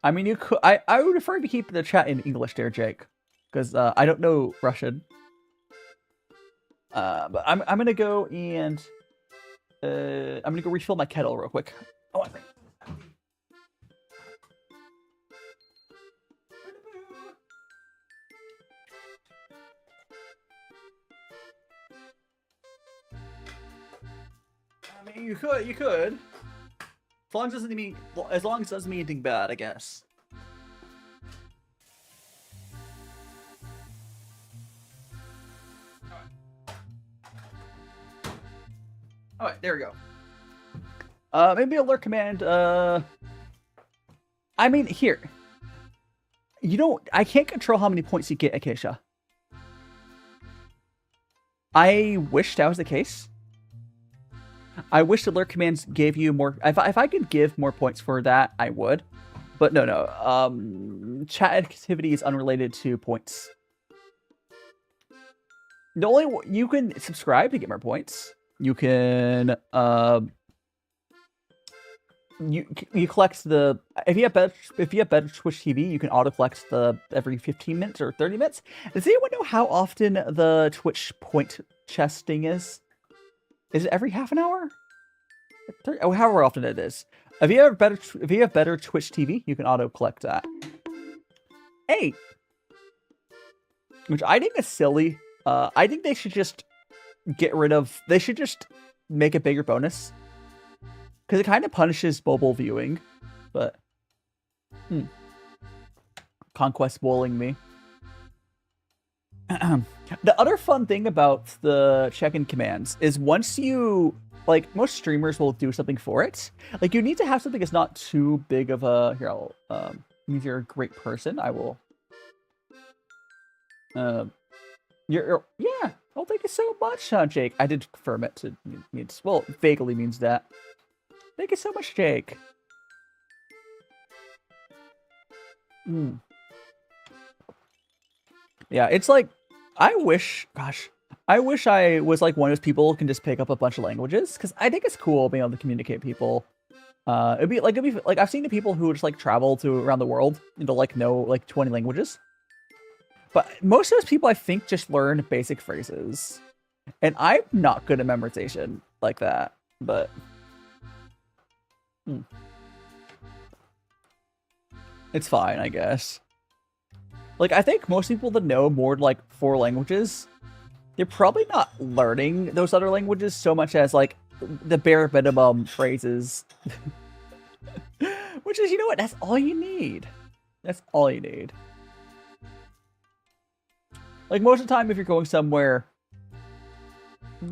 I mean, you could. I would prefer you keep the chat in English, there, Jake, because I don't know Russian. But I'm gonna go and I'm gonna go refill my kettle real quick. Oh, I think. I mean, you could. As long as it doesn't mean anything bad, I guess. Alright, there we go. Maybe alert command, I mean, here. I can't control how many points you get, Acacia. I wish that was the case. I wish the alert commands gave you more. If I could give more points for that, I would. But no. Chat activity is unrelated to points. The only you can subscribe to get more points. You can you collect the if you have better Twitch TV, you can auto collect the every 15 minutes or 30 minutes. Does anyone know how often the Twitch point chest thing is? Is it every half an hour? Oh, however often it is. If you have better Twitch TV, you can auto collect that. 8, which I think is silly. I think they should just get rid of. They should just make a bigger bonus because it kind of punishes mobile viewing. But Conquest spoiling me. The other fun thing about the check-in commands is once you, like, most streamers will do something for it. Like, you need to have something that's not too big of a, here, I'll, means you're a great person. I will, yeah, oh, thank you so much, Jake. I did confirm it to means, well, vaguely means that. Thank you so much, Jake. Yeah, it's like, I wish I was like one of those people who can just pick up a bunch of languages, because I think it's cool being able to communicate people. It'd be like I've seen the people who just like travel to around the world and to like know like 20 languages. But most of those people I think just learn basic phrases. And I'm not good at memorization like that, but it's fine, I guess. Like, I think most people that know more than, like, 4 languages, they're probably not learning those other languages so much as, like, the bare minimum phrases. Which is, you know what? That's all you need. That's all you need. Like, most of the time, if you're going somewhere,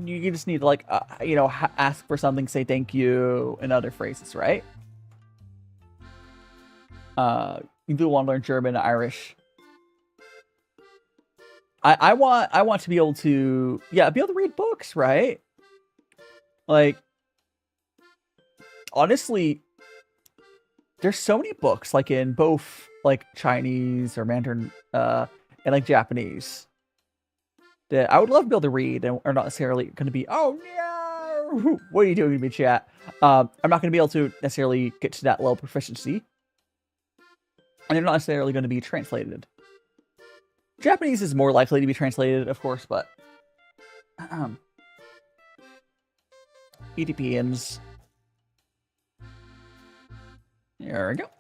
you just need to, like, you know, ask for something, say thank you, and other phrases, right? You do want to learn German, Irish. I want to be able to, yeah, be able to read books, right? Like, honestly, there's so many books, like in both like Chinese or Mandarin, and like Japanese, that I would love to be able to read and are not necessarily going to be, oh no, what are you doing to me, chat? I'm not going to be able to necessarily get to that level of proficiency, and they're not necessarily going to be translated. Japanese is more likely to be translated, of course, but EDPians. There we go.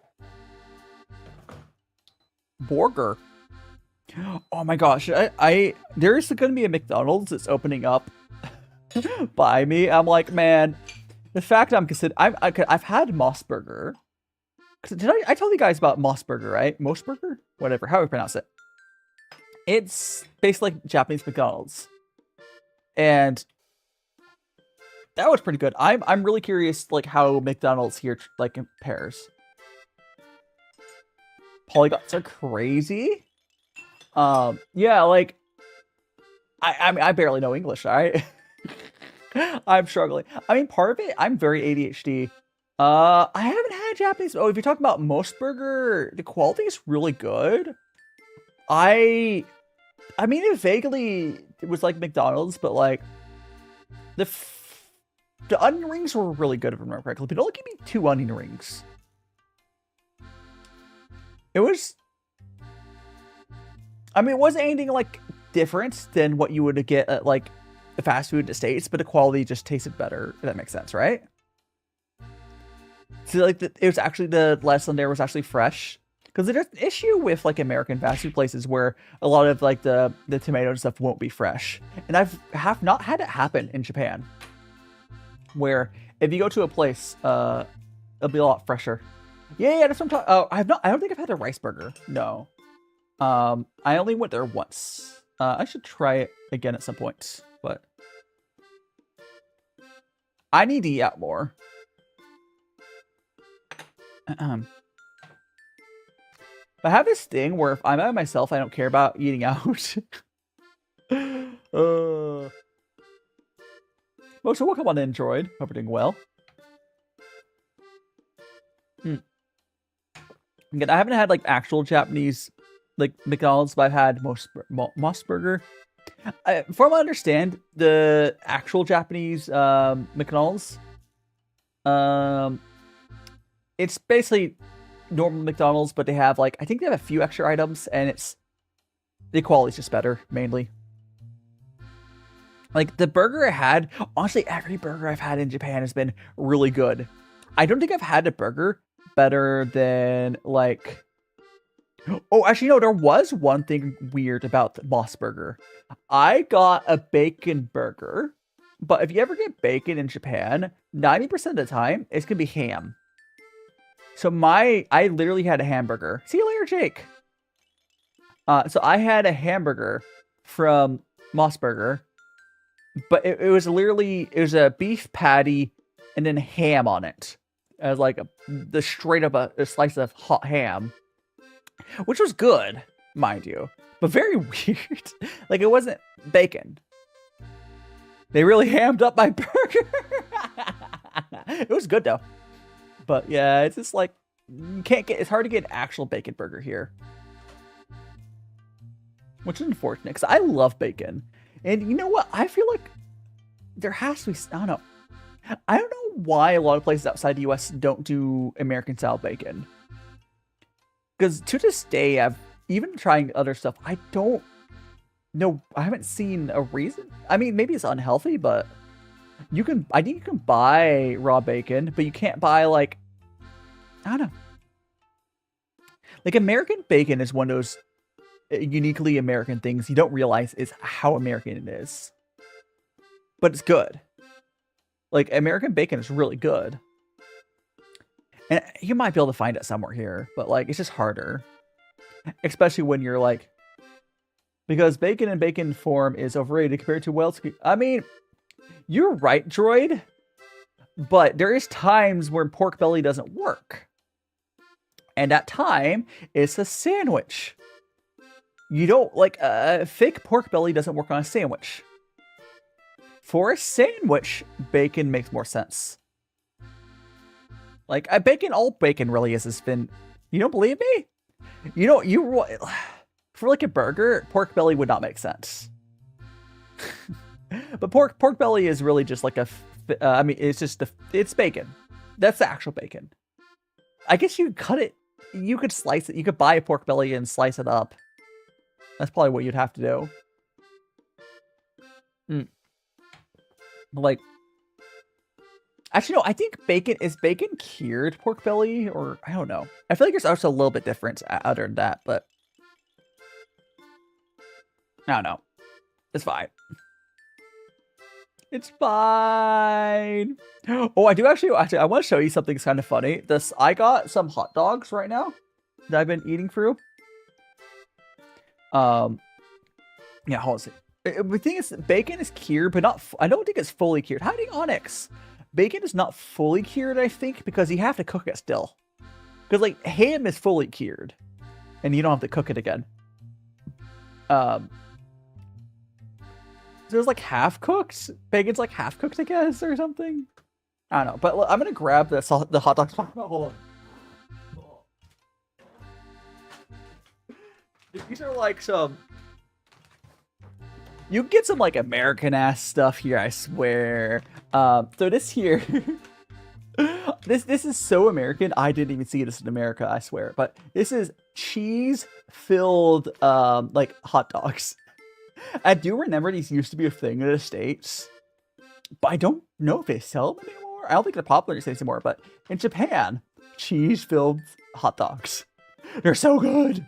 Burger. Oh my gosh, there's going to be a McDonald's that's opening up by me. I'm like, man, the fact I've had Mossburger. Did I tell you guys about Mossburger, right? Mossburger? Whatever, how do we pronounce it? It's basically like Japanese McDonald's, and that was pretty good. I'm really curious, like, how McDonald's here like compares. Polygons are crazy. Yeah, like, I mean, I barely know English. Right? I'm struggling. I mean, part of it, I'm very ADHD. I haven't had Japanese. Oh, if you're talking about Mossburger, the quality is really good. I mean, it was like McDonald's, but like the onion rings were really good if I remember correctly. But only give me 2 onion rings. It was, I mean, it wasn't anything like different than what you would get at like the fast food in the States, but the quality just tasted better. If that makes sense, right? So like it was actually, the lettuce on there was actually fresh. Because there's an issue with like American fast food places where a lot of like the tomato and stuff won't be fresh. And have not had it happen in Japan. Where if you go to a place, it'll be a lot fresher. Yeah, that's what I'm talking. Oh, I don't think I've had a rice burger. No. I only went there once. I should try it again at some point, but I need to eat out more. I have this thing where if I'm by myself, I don't care about eating out. Most welcome on Android. Hope you're doing well. Again, I haven't had like actual Japanese like McDonald's, but I've had Mossburger. From what I understand, the actual Japanese McDonald's, it's basically normal McDonald's, but they have like, I think they have a few extra items, and the quality's just better, mainly. Like, the burger I had, honestly, every burger I've had in Japan has been really good. I don't think I've had a burger better than, like... Oh, actually, no, there was one thing weird about the Moss Burger. I got a bacon burger, but if you ever get bacon in Japan, 90% of the time, it's going to be ham. So I literally had a hamburger. See you later, Jake. So I had a hamburger from Moss Burger, but it was literally, it was a beef patty and then ham on it. As like the straight up a slice of hot ham, which was good, mind you, but very weird. Like, it wasn't bacon. They really hammed up my burger. It was good though. But yeah, it's just like, you can't get, it's hard to get an actual bacon burger here. Which is unfortunate, because I love bacon. And you know what? I feel like there has to be, I don't know. I don't know why a lot of places outside the US don't do American style bacon. Because to this day, I've even trying other stuff, I don't know, I haven't seen a reason. I mean, maybe it's unhealthy, but you can, I think you can buy raw bacon, but you can't buy, like, I don't know. Like, American bacon is one of those uniquely American things you don't realize is how American it is. But it's good. Like, American bacon is really good. And you might be able to find it somewhere here, but, like, it's just harder. Especially when you're, like... Because bacon in bacon form is overrated compared to Welsh... I mean, you're right, droid. But there is times where pork belly doesn't work. And that time, it's a sandwich. You don't, like, a fake pork belly doesn't work on a sandwich. For a sandwich, bacon makes more sense. Like, bacon, all bacon really is been... You don't believe me? You know, for, like, a burger, pork belly would not make sense. But pork belly is really just like a... I mean, it's just it's bacon. That's the actual bacon. I guess you could cut it. You could slice it. You could buy a pork belly and slice it up. That's probably what you'd have to do. Like, actually, no, I think is bacon cured pork belly? Or, I don't know. I feel like there's also a little bit different other than that, but I don't know. It's fine. It's fine. Oh, I do actually, I want to show you something kind of funny. I got some hot dogs right now that I've been eating through. Yeah, hold on. The thing is, bacon is cured, but not, I don't think it's fully cured. Hiding Onyx. Bacon is not fully cured, I think, because you have to cook it still. Because, like, ham is fully cured, and you don't have to cook it again. So it's like half cooked. Bacon's like half cooked, I guess, or something. I don't know, but I'm gonna grab the hot dogs. Hold on. These are like some. You get some like American ass stuff here, I swear. So this here, this is so American. I didn't even see this in America, I swear. But this is cheese-filled like hot dogs. I do remember these used to be a thing in the States, but I don't know if they sell them anymore. I don't think they're popular in the States anymore. But in Japan, cheese-filled hot dogs, they're so good.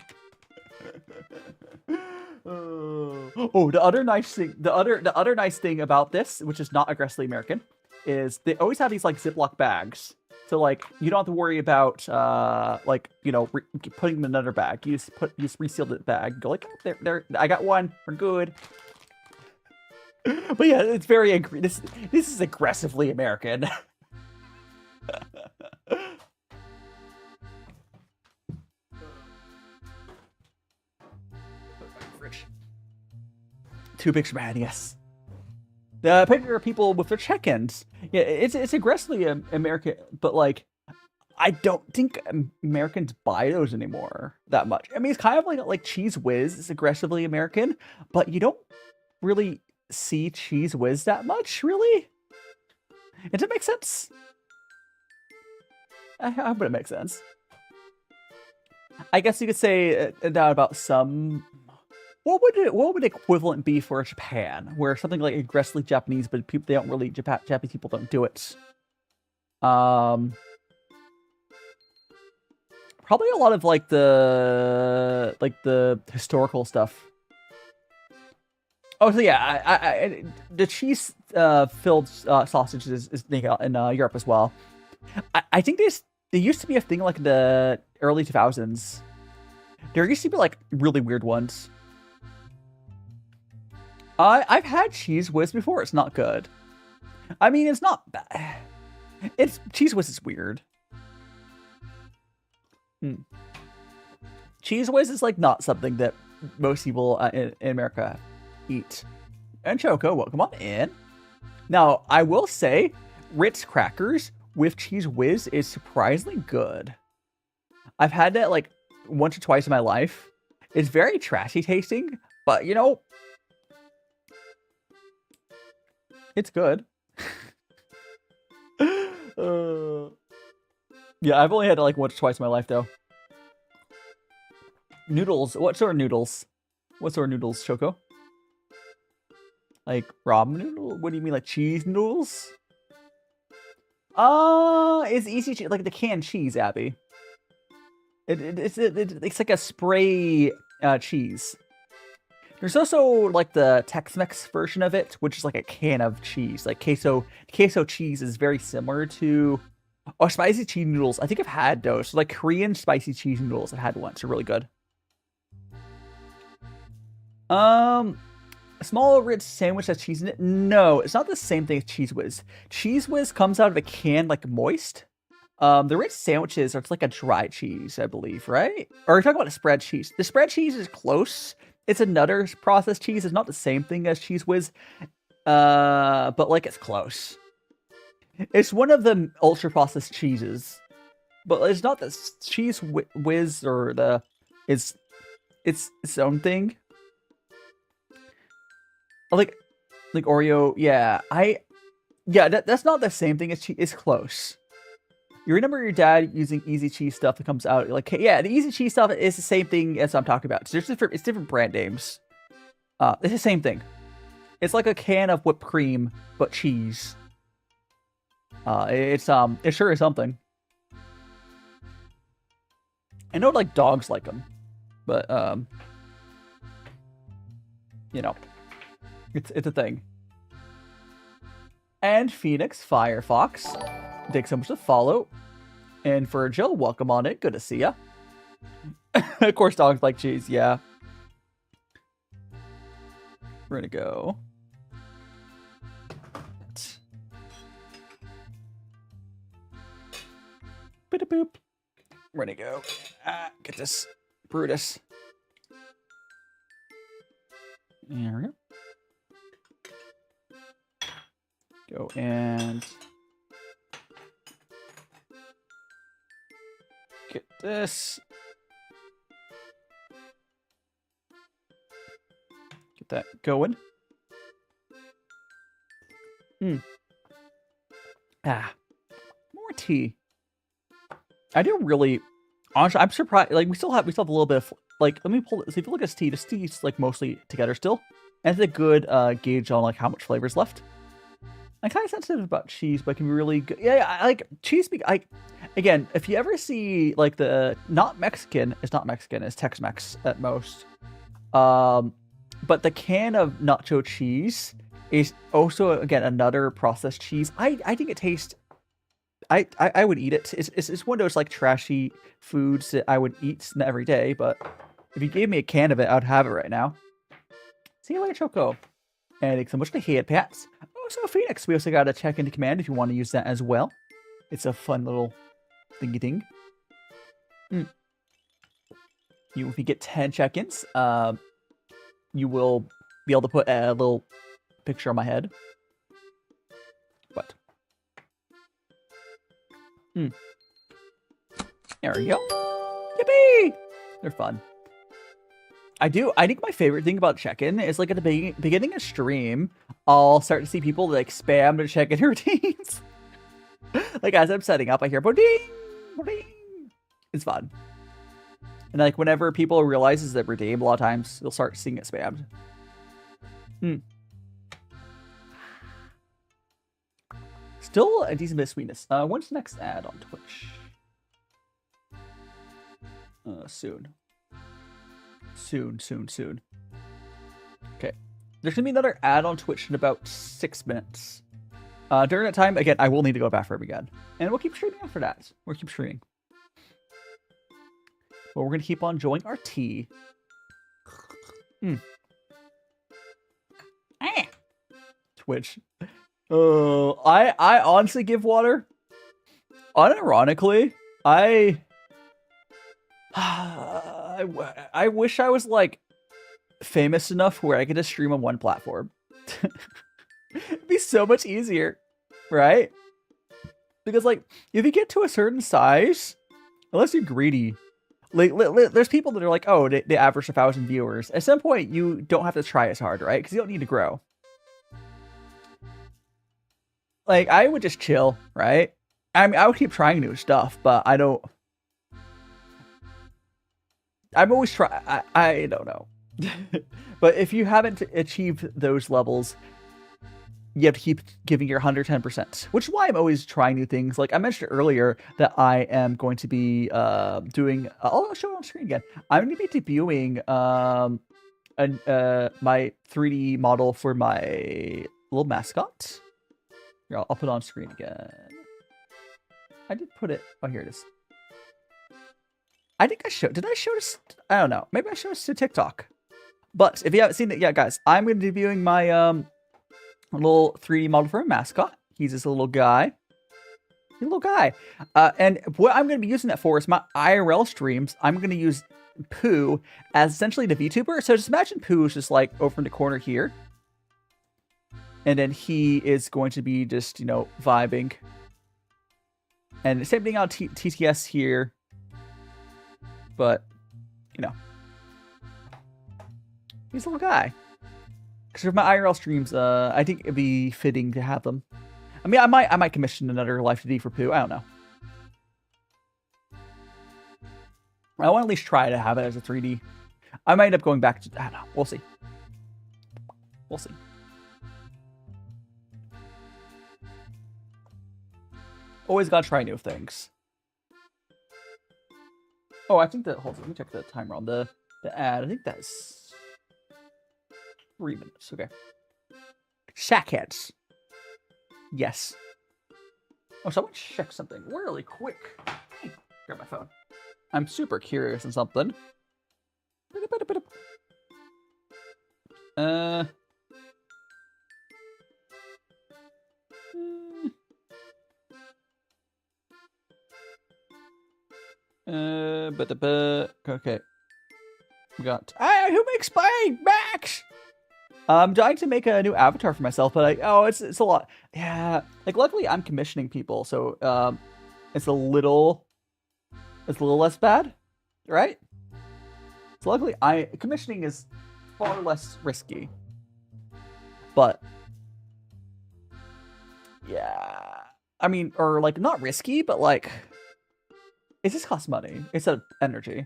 Oh, the other nice thing, the other nice thing about this, which is not aggressively American, is they always have these like Ziploc bags. So like you don't have to worry about like, you know, putting them in another bag. You just reseal the bag. Go like, oh, there, I got one. We're good. But yeah, it's very angry. This is aggressively American. Two picture man, yes. The picture of people with their check-ins. Yeah, it's aggressively American, but like, I don't think Americans buy those anymore that much. I mean, it's kind of like Cheese Whiz is aggressively American, but you don't really see Cheese Whiz that much, really. Does it make sense? I hope it makes sense. I guess you could say that about some what would equivalent be for Japan, where something like aggressively Japanese, but people they don't really Japanese people don't do it. Probably a lot of like the historical stuff. Oh, so yeah, the cheese filled sausages is in Europe as well. I think there used to be a thing like in the early 2000s. There used to be like really weird ones. I've had Cheese Whiz before. It's not good. I mean, it's not bad. Cheese Whiz is weird. Cheese Whiz is like not something that most people in America eat. And Choco, welcome on in. Now, I will say, Ritz crackers with Cheese Whiz is surprisingly good. I've had that like once or twice in my life. It's very trashy tasting, but you know, it's good. Yeah, I've only had it like once or twice in my life though. Noodles. What sort of noodles? What sort of noodles, Choco? Like ramen noodle? What do you mean, like cheese noodles? It's easy like the canned cheese, Abby. It's like a spray cheese. There's also like the Tex-Mex version of it, which is like a can of cheese. Like queso cheese is very similar to spicy cheese noodles. I think I've had those. So like Korean spicy cheese noodles I've had once. They're really good. A small Ritz sandwich has cheese in it? No, it's not the same thing as Cheese Whiz. Cheese Whiz comes out of a can like moist. The Ritz sandwiches are like a dry cheese, I believe, right? Or are you talking about a spread cheese? The spread cheese is close. It's another processed cheese. It's not the same thing as Cheese Whiz, but like it's close. It's one of the ultra processed cheeses, but it's not the Cheese Whiz or the it's its own thing. Like Oreo, yeah. That's not the same thing as cheese. It's close. You remember your dad using Easy Cheese stuff that comes out like, yeah, the Easy Cheese stuff is the same thing as I'm talking about. So it's different brand names. It's the same thing. It's like a can of whipped cream, but cheese. It sure is something. I know like dogs like them, but you know, it's a thing. And Phoenix Firefox, thanks so much to follow. And Virgil, welcome on it. Good to see ya. Of course, dogs like cheese. Yeah. We're gonna go. Boop. We're gonna go. Get this Brutus. There we go. Go and get this. Get that going. More tea. I do really, honestly, I'm surprised. Like we still have a little bit of like. Let me pull this. If you look at this tea's like mostly together still, and it's a good gauge on like how much flavor is left. I'm kind of sensitive about cheese, but it can be really good. Yeah, I like cheese. Again, if you ever see like the not Mexican, it's not Mexican, it's Tex-Mex at most. But the can of nacho cheese is also again another processed cheese. I think it tastes. I would eat it. It's one of those like trashy foods that I would eat every day. But if you gave me a can of it, I'd have it right now. See you later, Choco. And thanks so much for the head pats. So Phoenix, we also got a check into command if you want to use that as well. It's a fun little thingy thing. If you get 10 check-ins, you will be able to put a little picture on my head. What? There we go. Yippee! They're fun. I think my favorite thing about check-in is like at the beginning of stream, I'll start to see people like spam their check-in routines. Like as I'm setting up, I hear boding, boding. It's fun. And like whenever people realizes that redeem, a lot of times you'll start seeing it spammed. Still a decent bit of sweetness. When's the next ad on Twitch? Soon. Soon. Okay. There's gonna be another ad on Twitch in about 6 minutes. During that time, again, I will need to go to the bathroom again. And we'll keep streaming after that. We'll keep streaming. But we're gonna keep on enjoying our tea. Twitch. I honestly give water. Unironically, I wish I was like famous enough where I could just stream on one platform. It'd be so much easier, right? Because like if you get to a certain size, unless you're greedy, like there's people that are like, oh, they average 1,000 viewers. At some point, you don't have to try as hard, right? Because you don't need to grow. Like, I would just chill, right? I mean, I would keep trying new stuff, but I don't... I'm always trying... I don't know. But if you haven't achieved those levels, you have to keep giving your 110%. Which is why I'm always trying new things. Like, I mentioned earlier that I am going to be doing... I'll show it on screen again. I'm going to be debuting my 3D model for my little mascot. Here, I'll put it on screen again. I did put it... Oh, here it is. I think I showed... Did I show this? I don't know. Maybe I showed this to TikTok. But if you haven't seen it yet, guys, I'm going to be debuting my little 3D model for a mascot. He's this little guy. And what I'm going to be using that for is my IRL streams. I'm going to use Pooh as essentially the VTuber. So just imagine Pooh is just like over in the corner here. And then he is going to be just, you know, vibing. And the same thing on TTS here. But, you know. He's a little guy. Because for my IRL streams, I think it'd be fitting to have them. I mean, I might commission another Live2D for Pooh. I don't know. I want to at least try to have it as a 3D. I might end up going back to... I don't know. We'll see. We'll see. Always gotta try new things. Oh, I think that... Hold on, let me check the timer on the ad. I think that's 3 minutes. Okay. Shackheads. Yes. Oh, so I want to check something really quick. Grab my phone. I'm super curious on something. Okay. We got... who makes my Max? I'm trying to make a new avatar for myself, but it's a lot. Yeah, like luckily I'm commissioning people, so it's a little less bad, right? So luckily commissioning is far less risky. But yeah, I mean, or like not risky, but like it just costs money instead of energy.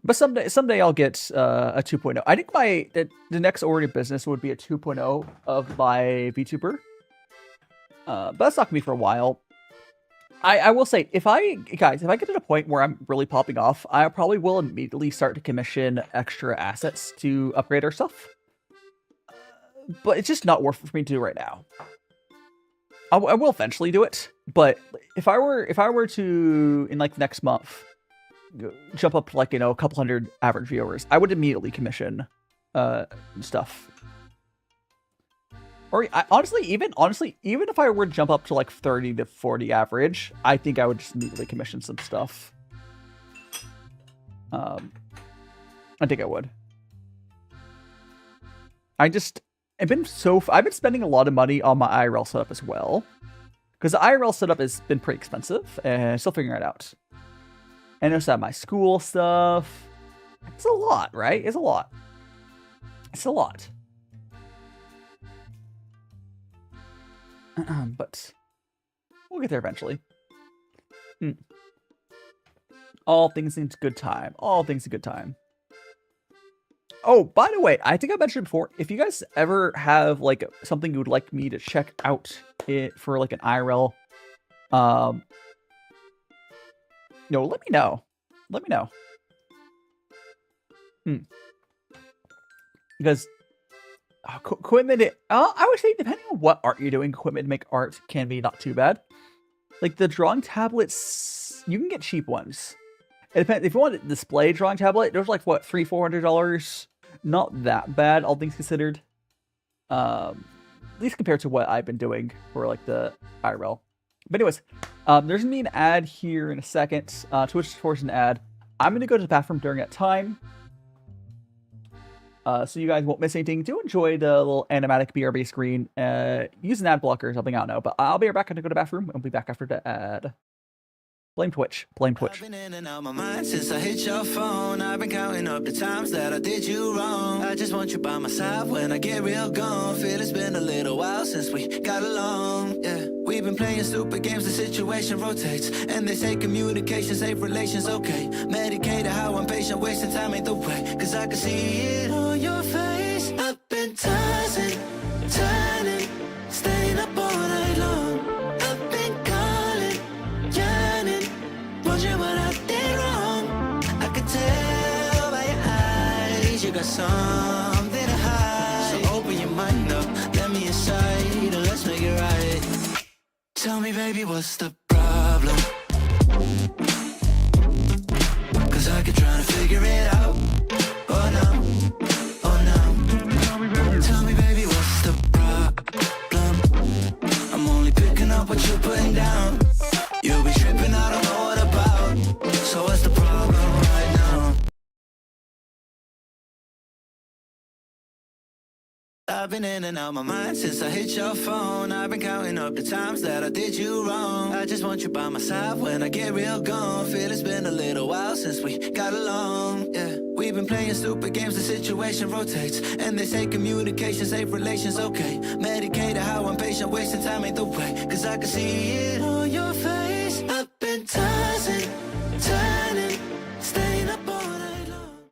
But someday I'll get a 2.0. I think the next order of business would be a 2.0 of my VTuber. But that's not gonna be for a while. I will say, if I get to the point where I'm really popping off, I probably will immediately start to commission extra assets to upgrade our stuff. But it's just not worth it for me to do right now. I will eventually do it, but if I were to in like next month jump up to like, you know, a couple hundred average viewers, I would immediately commission stuff. Or honestly, even if I were to jump up to like 30 to 40 average, I think I would just immediately commission some stuff. I think I would. I've been spending a lot of money on my IRL setup as well, because the IRL setup has been pretty expensive, and still figuring it out. And there's my school stuff. It's a lot, right? It's a lot. It's a lot. But we'll get there eventually. All things in good time. All things in good time. Oh, by the way, I think I mentioned before, if you guys ever have like something you would like me to check out for like an IRL, let me know. Let me know. Because equipment, I would say depending on what art you're doing, equipment to make art can be not too bad. Like the drawing tablets, you can get cheap ones. It depends. If you want a display drawing tablet, there's like what, $300-$400. Not that bad, all things considered. At least compared to what I've been doing for like the IRL. But anyways, there's gonna be an ad here in a second. Twitch forced an ad. I'm gonna go to the bathroom during that time. So you guys won't miss anything. Do enjoy the little animatic BRB screen. Use an ad blocker or something, I don't know. But I'll be right back. I'm gonna go to the bathroom. I'll be back after the ad. Blame Twitch. Blame Twitch. I've been in and out my mind since I hit your phone. I've been counting up the times that I did you wrong. I just want you by my side when I get real gone. Feel it's been a little while since we got along. Yeah, we've been playing stupid games. The situation rotates, and they say communication save relations. Okay, medicated how I'm patient, wasting time ain't the way. Cause I can see it on your face. I've been tossing, turning, staying up all night long. I've been calling, yearning, wondering what I did wrong. I could tell by your eyes you got something to hide. So open your mind up, let me inside, and let's make it right. Tell me, baby, what's the problem? Cause I keep trying to figure it out. Oh no, oh no. Tell me, baby, what's the problem? I'm only picking up what you're putting down. You'll be tripping, I don't know what about. So what's the problem right now? I've been in and out my mind since I hit your phone. I've been counting up the times that I did you wrong. I just want you by my side when I get real gone. Feel it's been a little while since we got along. Yeah, we've been playing stupid games. The situation rotates, and they say communication save relations. Okay, medicated how I'm patient, wasting time ain't the way. Cause I can see it on your face. I've been tossing, turning, staying up all night long.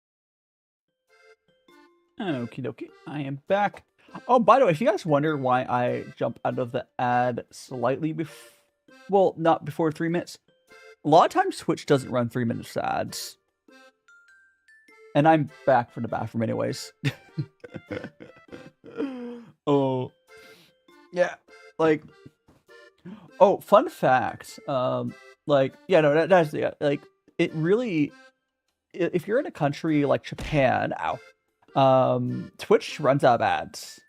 Okie dokie, I am back. Oh, by the way, if you guys wonder why I jump out of the ad slightly before, well, not before 3 minutes. A lot of times Twitch doesn't run 3 minutes ads. And I'm back from the bathroom anyways. Oh. Yeah, like, oh, fun fact. Like, yeah, no, that's, yeah, like, it really, if you're in a country like Japan, Twitch runs out of ads.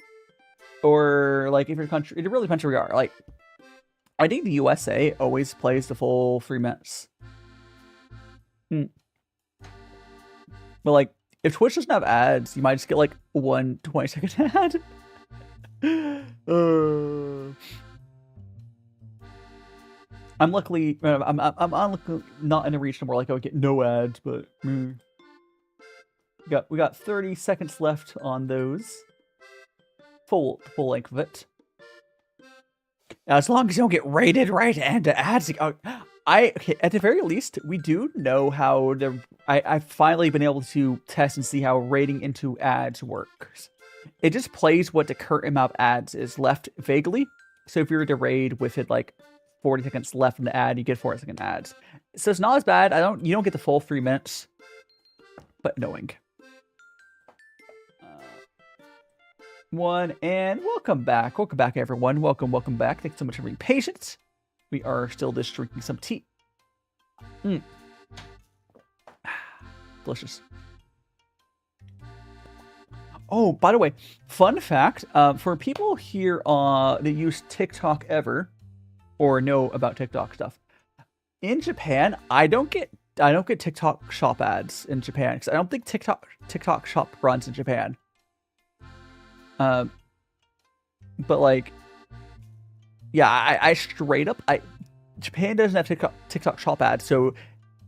Or like if you're country, it really depends where you are. Like, I think the USA always plays the full 3 minutes. But like, if Twitch doesn't have ads, you might just get like 1 20-second ad. I'm luckily, I'm luckily not in a region where like I would get no ads, but we got 30 seconds left on those. Full length of it. As long as you don't get rated right and ads. Okay, at the very least, we do know how I've finally been able to test and see how rating into ads works. It just plays what the current amount of ads is left vaguely. So if you were to raid with it like 40 seconds left in the ad, you get 40-second ads. So it's not as bad. You don't get the full 3 minutes, but annoying. And welcome back everyone. Welcome back. Thanks so much for being patient. We are still just drinking some tea. Delicious. Oh, by the way, fun fact, for people here that use TikTok ever or know about TikTok stuff, in Japan, I don't get TikTok shop ads in Japan because I don't think TikTok shop runs in Japan. But like, yeah, I straight up, Japan doesn't have TikTok shop ads, so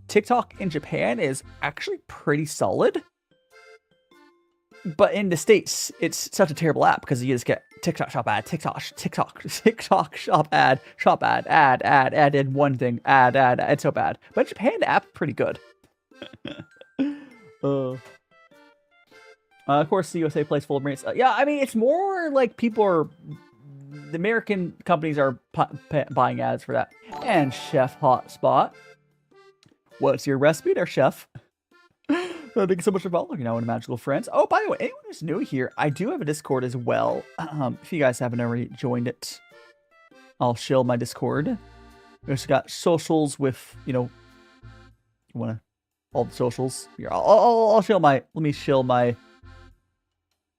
TikTok in Japan is actually pretty solid. But in the States, it's such a terrible app because you just get TikTok shop ad, TikTok shop ad, and one thing, ad. It's so bad. But in Japan, the app's pretty good. Of course, the USA plays full of rates. Yeah, I mean, it's more like people are... The American companies are buying ads for that. And Chef Hotspot. What's your recipe there, Chef? Thank you so much for following now, Magical Friends. Oh, by the way, anyone who's new here, I do have a Discord as well. If you guys haven't already joined it, I'll shill my Discord. We also got socials with, you know, you want to, all the socials. Here, I'll shill my, let me shill my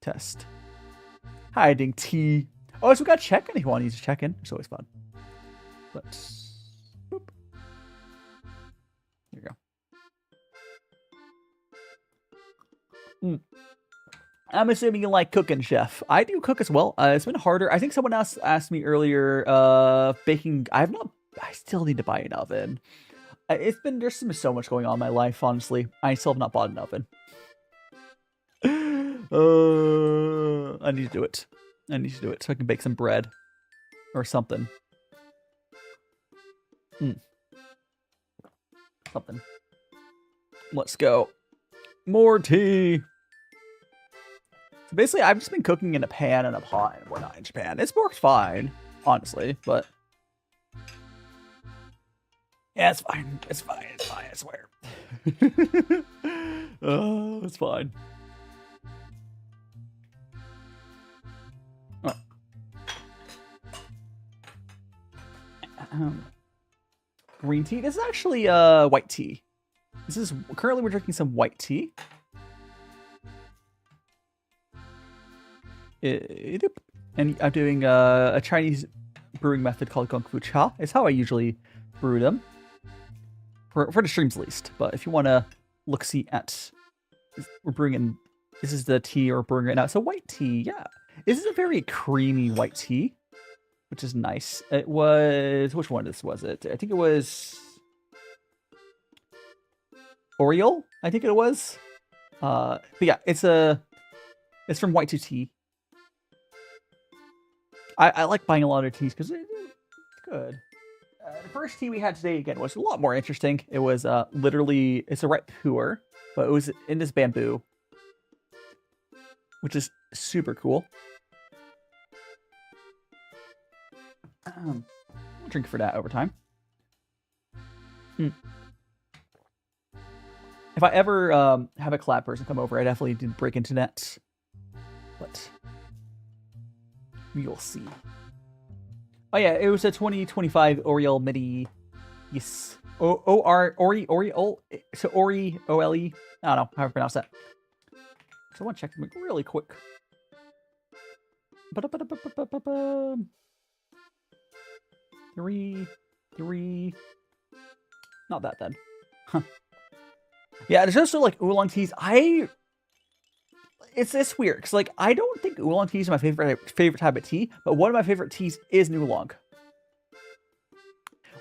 test. Hiding T. Oh, so we got check-in if you want to use a check-in. It's always fun. Let's, boop. Here you go. I'm assuming you like cooking, Chef. I do cook as well. It's been harder. I think someone else asked me earlier, baking. I still need to buy an oven. There's been so much going on in my life, honestly. I still have not bought an oven. I need to do it. I need to do it so I can bake some bread. Or something. Something. Let's go. More tea! So basically, I've just been cooking in a pan and a pot and whatnot in Japan. It's worked fine, honestly, but... Yeah, it's fine. It's fine. It's fine, I swear. Oh, it's fine. Green tea? This is actually white tea. This is currently we're drinking some white tea. And I'm doing a Chinese brewing method called Kung Fu Cha. It's how I usually brew them. For the streams at least. But if you want to look see at we're brewing in this is the tea we're brewing right now. So white tea, yeah. This is a very creamy white tea, which is nice. It was which one of this was it? I think it was Oriole, I think it was. But yeah, it's from White Tea. I like buying a lot of teas because it's good. The first tea we had today again was a lot more interesting. It was literally it's a red puerh, but it was in this bamboo, which is super cool. I'll drink for that over time. If I ever have a collab person come over, I definitely did break into nets. But you'll see. Oh yeah, it was a 2025 Oriole Mini. Yes. Oriole. So Ori OLE. I don't know how to pronounce that. So I want to check them really quick. Three. Not that then. Huh. Yeah, there's also like oolong teas. It's weird because like I don't think oolong tea is my favorite type of tea, but one of my favorite teas is oolong.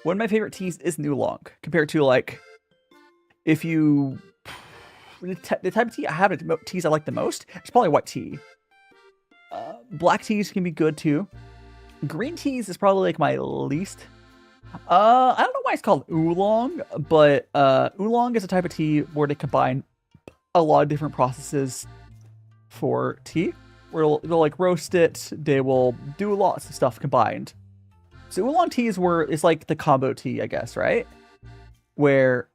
One of my favorite teas is oolong compared to like if you the type of tea I have teas I like the most. It's probably white tea. Black teas can be good too. Green teas is probably like my least. I don't know why it's called oolong, but oolong is a type of tea where they combine a lot of different processes for tea. Where they'll like roast it, they will do lots of stuff combined. So oolong tea is like the combo tea, I guess, right? Where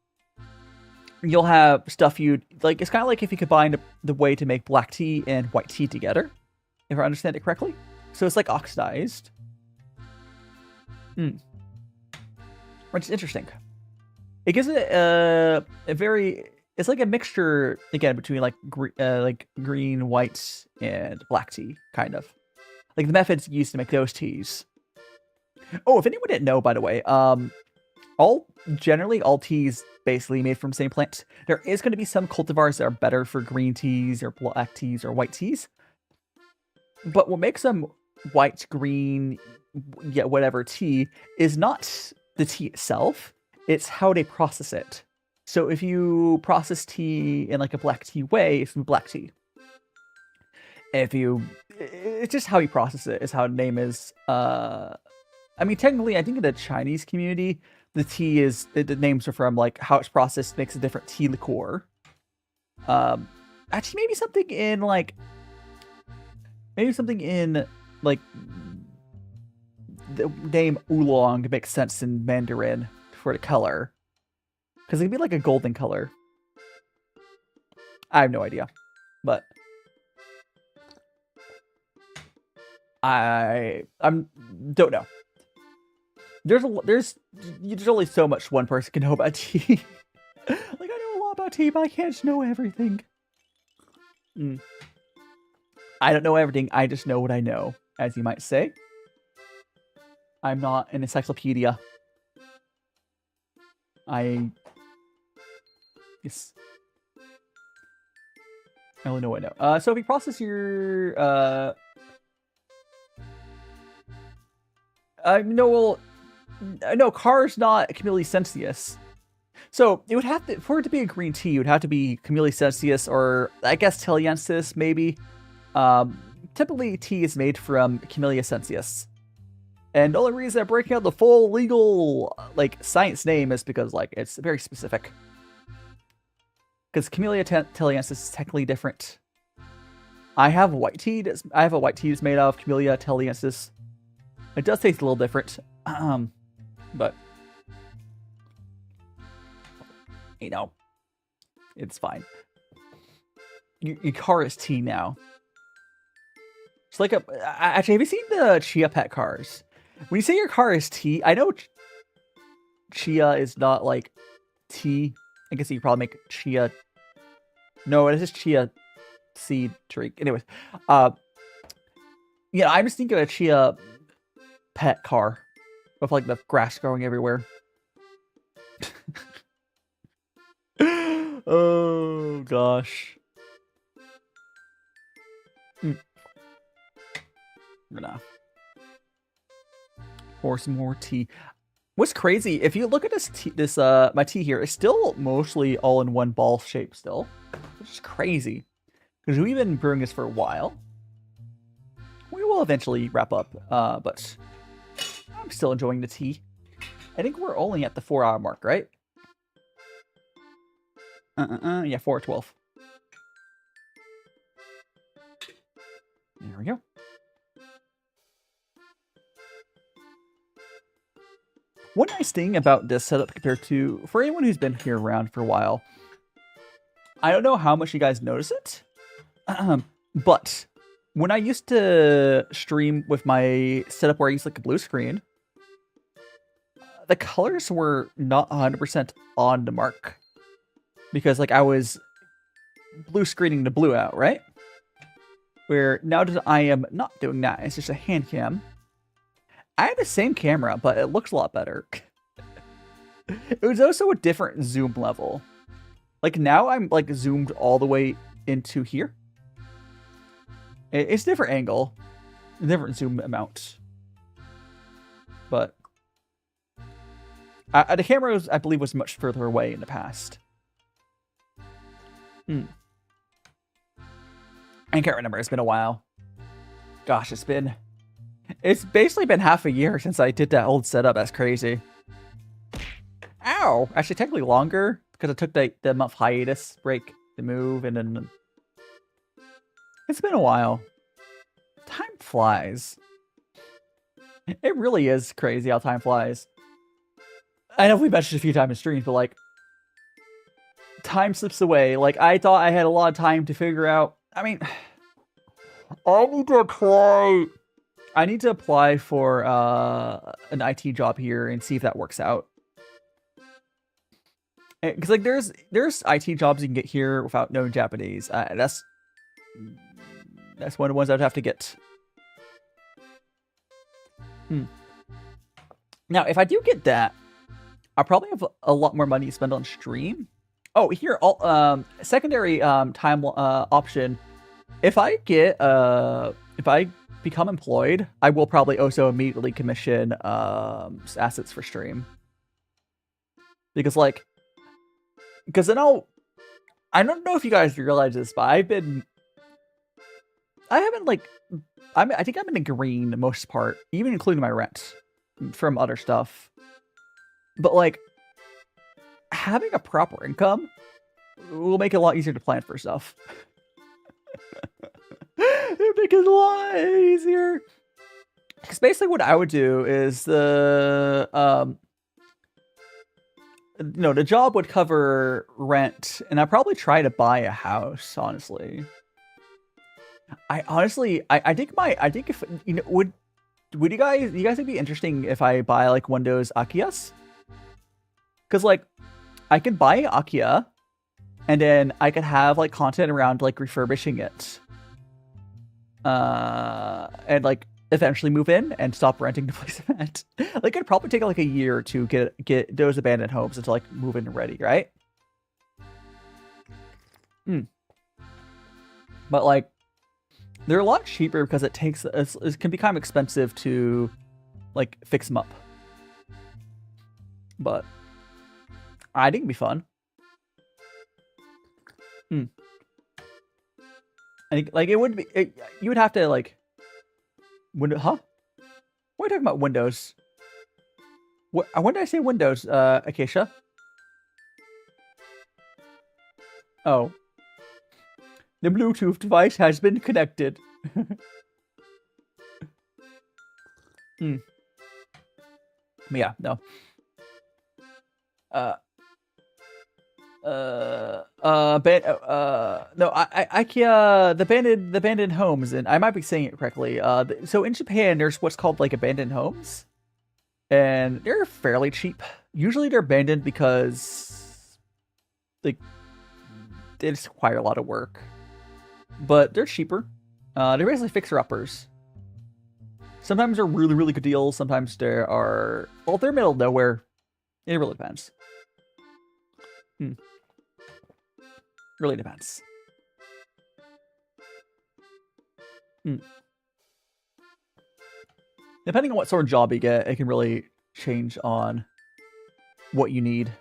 you'll have stuff like it's kind of like if you combine the way to make black tea and white tea together, if I understand it correctly. So it's like oxidized. Which is interesting. It gives it a very... It's like a mixture, again, between like green, white, and black tea, kind of. Like the methods used to make those teas. Oh, if anyone didn't know, by the way, generally all teas basically made from the same plant. There is going to be some cultivars that are better for green teas or black teas or white teas. But what makes them white, green, yeah, whatever tea is not the tea itself. It's how they process it. So if you process tea in like a black tea way, it's black tea. It's just how you process it is how the name is. I mean, technically, I think in the Chinese community, the tea is, the names are from like how it's processed makes a different tea liqueur. Actually, maybe something in like the name oolong makes sense in Mandarin for the color, because it'd be like a golden color. I have no idea, but I don't know. There's only so much one person can know about tea. Like, I know a lot about tea, but I can't know everything. I don't know everything. I just know what I know, as you might say. I'm not an encyclopedia. Yes. I only know what I know. So if you process your no, Car's not Camellia sensius. So it would have to, for it to be a green tea, it would have to be Camellia sensius, or I guess Teliensis maybe. Typically tea is made from Camellia sensius. And the only reason I'm breaking out the full legal like science name is because like it's very specific. Because Camellia Teliensis is technically different. I have a white tea that's made out of Camellia Teliensis. It does taste a little different, but you know, it's fine. Your car is tea now. It's like actually, have you seen the Chia Pet cars? When you say your car is tea, I know Chia is not like tea. I guess you could probably make Chia. No, it is just Chia seed drink. Anyways, yeah, I'm just thinking of a Chia Pet car with like the grass growing everywhere. Oh gosh. Gonna pour some more tea. What's crazy, if you look at this my tea here, it's still mostly all in one ball shape still, which is crazy because we've been brewing this for a while. We will eventually wrap up, but I'm still enjoying the tea. I think we're only at the 4-hour mark, right? Yeah, 4:12. There we go. One nice thing about this setup compared to, for anyone who's been here around for a while, I don't know how much you guys notice it, but when I used to stream with my setup where I used like a blue screen, the colors were not 100% on the mark. Because like I was blue screening the blue out, right? Where now that I am not doing that, it's just a hand cam. I have the same camera, but it looks a lot better. It was also a different zoom level. Like now I'm like zoomed all the way into here. It's a different angle, a different zoom amount. But the camera was, I believe, was much further away in the past. I can't remember. It's been a while. Gosh, it's basically been half a year since I did that old setup. That's crazy. Ow! Actually, technically longer because I took the month hiatus break to move, and then it's been a while. Time flies. It really is crazy how time flies. I know we mentioned a few times in streams, but like, time slips away. Like, I thought I had a lot of time to figure out. I mean, I need to apply for an IT job here and see if that works out. Because like, there's IT jobs you can get here without knowing Japanese. That's one of the ones I'd have to get. Now, if I do get that, I'll probably have a lot more money to spend on stream. Oh, here, secondary time option. If I become employed, I will probably also immediately commission assets for stream. Because then I don't know if you guys realize this, but I think I'm in the green most part, even including my rent from other stuff. But like having a proper income will make it a lot easier to plan for stuff. It'll make it a lot easier. Because basically what I would do is the job would cover rent, and I'd probably try to buy a house, honestly. I think if would you guys think be interesting if I buy like one of those Akiyas? Because like I could buy an Akiya, and then I could have like content around like refurbishing it. And like eventually move in and stop renting the place I'm at. Like it'd probably take like a year to get those abandoned homes until like move in ready, right? But like they're a lot cheaper because it can be kind of expensive to like fix them up. But I think it'd be fun. I think like it would be. You would have to like. Huh? What are you talking about? Windows? What? When did I say Windows? Acacia. Oh. The Bluetooth device has been connected. Yeah. No. IKEA, the abandoned homes, and I might be saying it correctly. So in Japan, there's what's called like abandoned homes, and they're fairly cheap. Usually they're abandoned because like they just require a lot of work, but they're cheaper. They're basically fixer-uppers. Sometimes they're really, really good deals. Sometimes they're middle of nowhere. It really depends. Really depends. Depending on what sort of job you get, it can really change on what you need.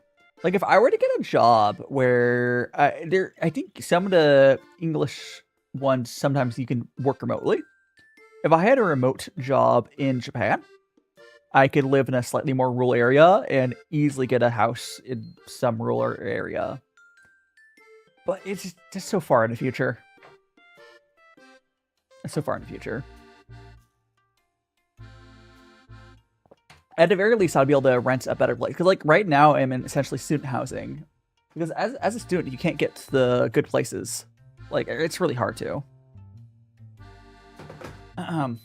Like if I were to get a job where I think some of the English ones, sometimes you can work remotely. If I had a remote job in Japan, I could live in a slightly more rural area and easily get a house in some rural area. But it's just so far in the future. It's so far in the future. At the very least, I'd be able to rent a better place. Because like right now, I'm in essentially student housing. Because as a student, you can't get to the good places. Like, it's really hard to. I'm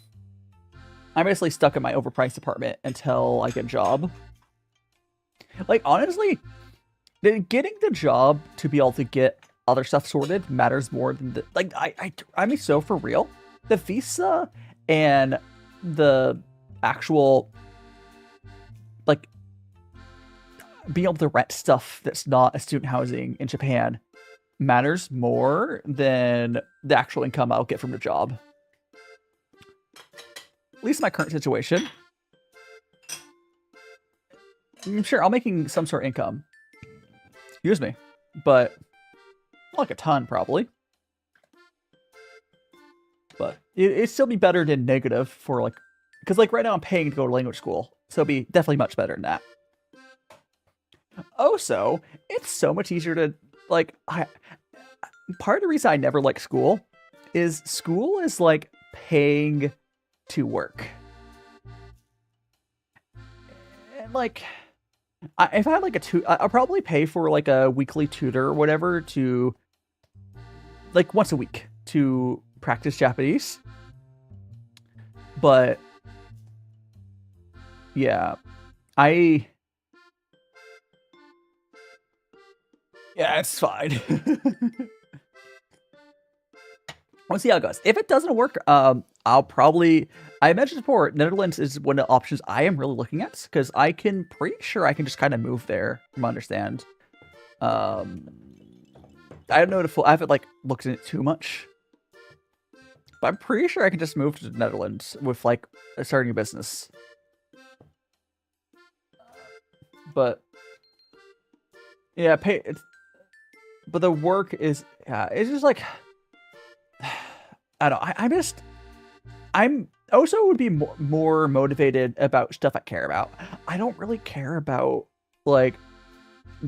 basically stuck in my overpriced apartment until I get a job. Like, honestly, getting the job to be able to get other stuff sorted matters more than the, like, I mean, so for real, the visa and the actual, like, being able to rent stuff that's not a student housing in Japan matters more than the actual income I'll get from the job. At least in my current situation. I'm sure I'm making some sort of income. Excuse me. But not like a ton, probably. But it'd still be better than negative for like... Because like right now I'm paying to go to language school. So it'd be definitely much better than that. Also, it's so much easier to... Like, part of the reason I never like school is like paying to work. And like, if I had like I'll probably pay for like a weekly tutor or whatever to, like once a week to practice Japanese. But yeah, yeah, it's fine. We'll see how it goes. If it doesn't work, I'll probably... I mentioned before, Netherlands is one of the options I am really looking at, because pretty sure I can just kind of move there, from what I understand. I don't know I haven't like looked at it too much. But I'm pretty sure I can just move to the Netherlands with like starting a business. But yeah, but the work is, yeah, it's just like, I don't know. I'm also would be more motivated about stuff I care about. I don't really care about like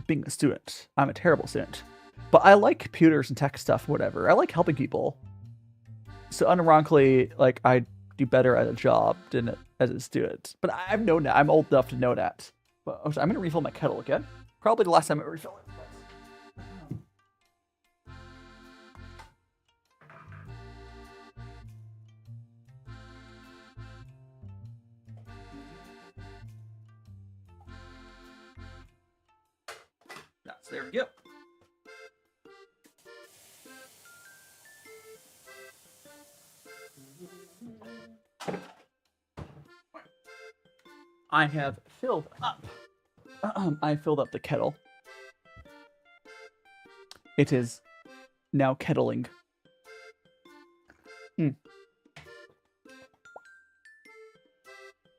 being a student. I'm a terrible student. But I like computers and tech stuff, whatever. I like helping people. So unironically, like, I do better at a job than as a student. But I've known that. I'm old enough to know that. But I'm going to refill my kettle again. Probably the last time I refill it. There we go. I have filled up. I filled up the kettle. It is now kettling.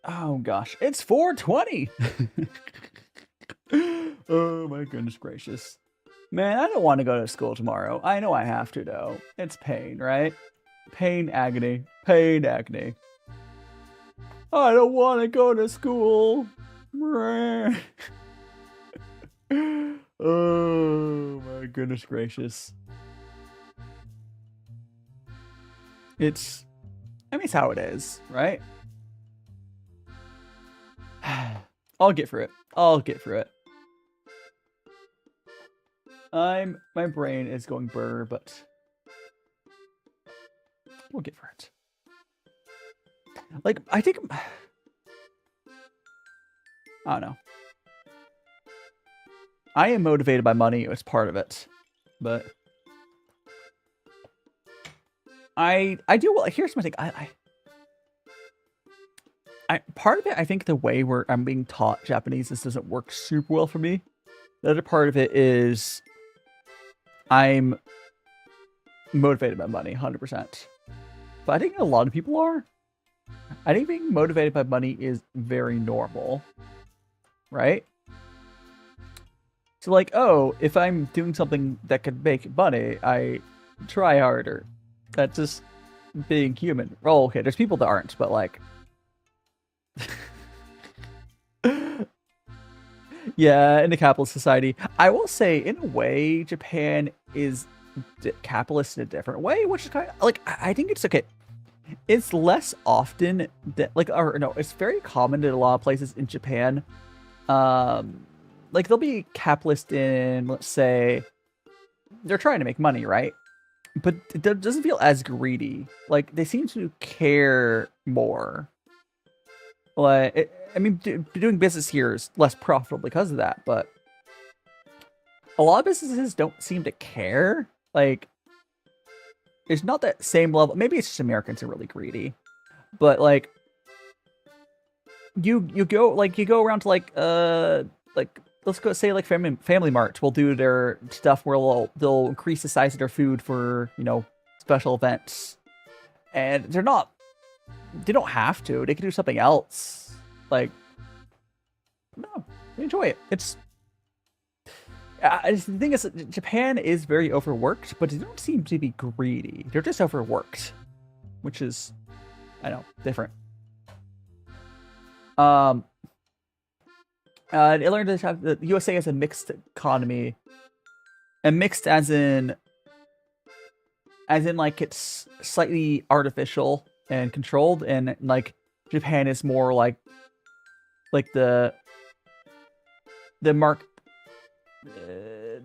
Oh gosh, it's 4:20. Oh my goodness gracious. Man, I don't want to go to school tomorrow. I know I have to though. It's pain, right? Pain, agony. Pain, agony. I don't want to go to school. Oh my goodness gracious. It's how it is, right? I'll get through it. I'll get through it. My brain is going burr, but we'll get through it. Like, I think, I don't know. I am motivated by money as part of it, but I do, well, here's my thing. Part of it, I think the way where I'm being taught Japanese, this doesn't work super well for me. The other part of it is I'm motivated by money, 100%. But I think a lot of people are. I think being motivated by money is very normal, right? So like, oh, if I'm doing something that could make money, I try harder. That's just being human. Oh, okay, there's people that aren't, but like... Yeah, in a capitalist society. I will say, in a way, Japan is capitalist in a different way, which is kind of, like, I think it's okay. It's less often that, like, or no, it's very common in a lot of places in Japan. Like, they'll be capitalist in, let's say, they're trying to make money, right? But it doesn't feel as greedy. Like, they seem to care more. Like, I mean, doing business here is less profitable because of that, but a lot of businesses don't seem to care. Like, it's not that same level. Maybe it's just Americans who are really greedy, but like, you go around to like let's go say like Family Mart will do their stuff where they'll increase the size of their food for, you know, special events, and they don't have to. They can do something else. Like, no, they enjoy it. It's the thing is, Japan is very overworked, but they don't seem to be greedy. They're just overworked, which is, I know, different. I learned that the USA is a mixed economy, and mixed as in like it's slightly artificial and controlled, and like Japan is more like the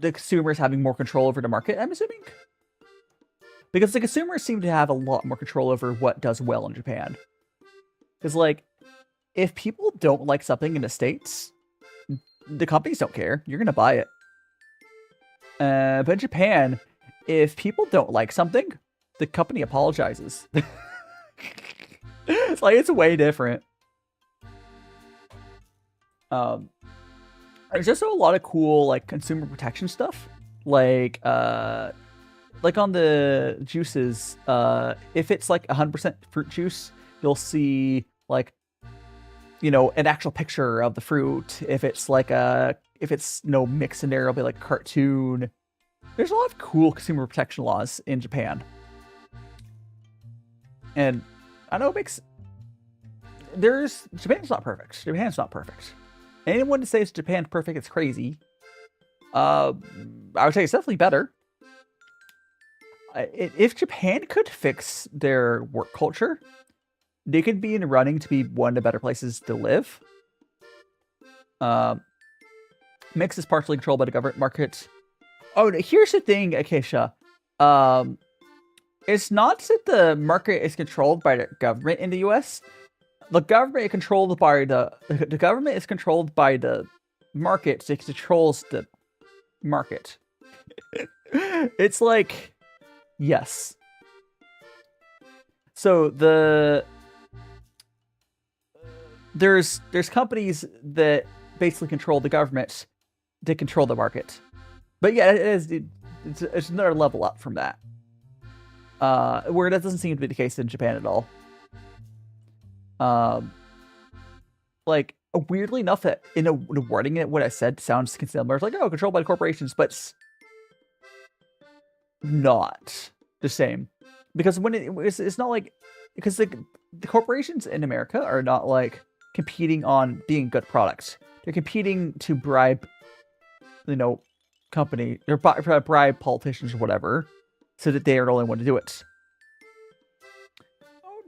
consumers having more control over the market, I'm assuming, because the consumers seem to have a lot more control over what does well in Japan. Because like, if people don't like something in the States, the companies don't care. You're gonna buy it. But in Japan, if people don't like something, the company apologizes. It's like, it's way different. There's also a lot of cool like consumer protection stuff, like on the juices. If it's like 100% fruit juice, you'll see like, you know, an actual picture of the fruit. If it's like if it's no mix in there, it'll be like a cartoon. There's a lot of cool consumer protection laws in Japan, and I know it makes Japan's not perfect. Japan's not perfect. Anyone to say it's Japan perfect, it's crazy. I would say it's definitely better. If Japan could fix their work culture, they could be in running to be one of the better places to live. Mix is partially controlled by the government market. Oh, here's the thing, Acacia. It's not that the market is controlled by the government in the U.S. The government is controlled by the government is controlled by the market. It controls the market. It's like, yes. So there's companies that basically control the government to control the market. But yeah, it's another level up from that. Where that doesn't seem to be the case in Japan at all. Like, weirdly enough, that in the wording it, what I said sounds similar. It's like, oh, controlled by corporations, but it's not the same. Because when it's not like, because the corporations in America are not like competing on being good products. They're competing to bribe, company, or bribe politicians or whatever, so that they are the only one to do it.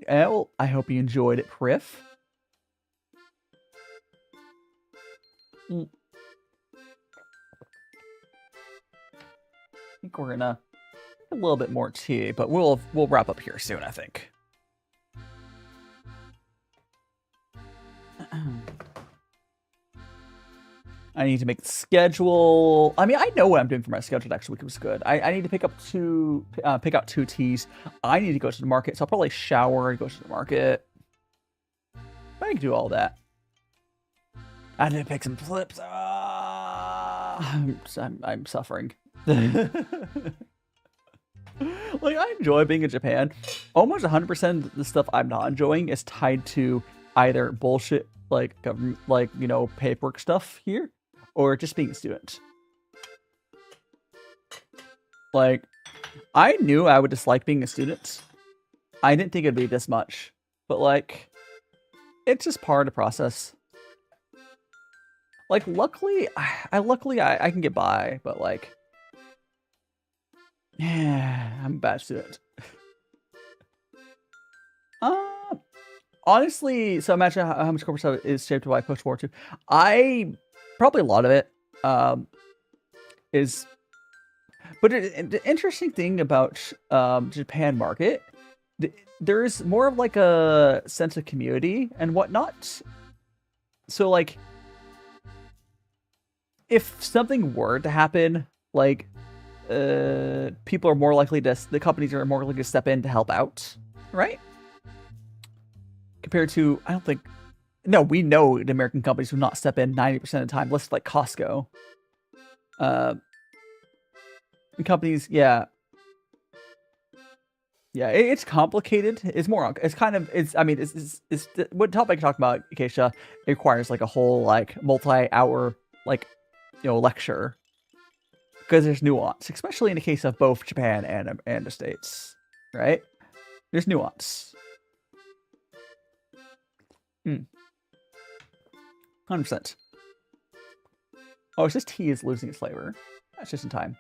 Well, I hope you enjoyed it, Priff. I think we're gonna a little bit more tea, but we'll wrap up here soon, I think. I need to make the schedule. I mean, I know what I'm doing for my schedule next week. It was good. I need to pick out 2 teas. I need to go to the market, so I'll probably shower and go to the market. I can do all that. I need to pick some flips. I'm suffering. Like, I enjoy being in Japan. Almost 100% of the stuff I'm not enjoying is tied to either bullshit, like government, paperwork stuff here, or just being a student. Like, I knew I would dislike being a student. I didn't think it'd be this much, but like, it's just part of the process. Like, luckily I can get by, but like, yeah, I'm a bad student. Honestly, so imagine how much corporate stuff is shaped by post-war II. Probably a lot of it is, but the interesting thing about Japan market, there's more of like a sense of community and whatnot. So like, if something were to happen, like, people are more likely to, the companies are more likely to step in to help out, right? Compared to, I don't think, no, we know the American companies will not step in 90% of the time. Let's like Costco. Companies, yeah. Yeah, it's complicated. It's more, it's kind of, I mean, it's what topic you're talking about, Acacia, it requires like a whole like multi-hour, like, lecture. Because there's nuance, especially in the case of both Japan and the States, right? There's nuance. 100%. Oh, it's just tea is losing its flavor. That's just in time.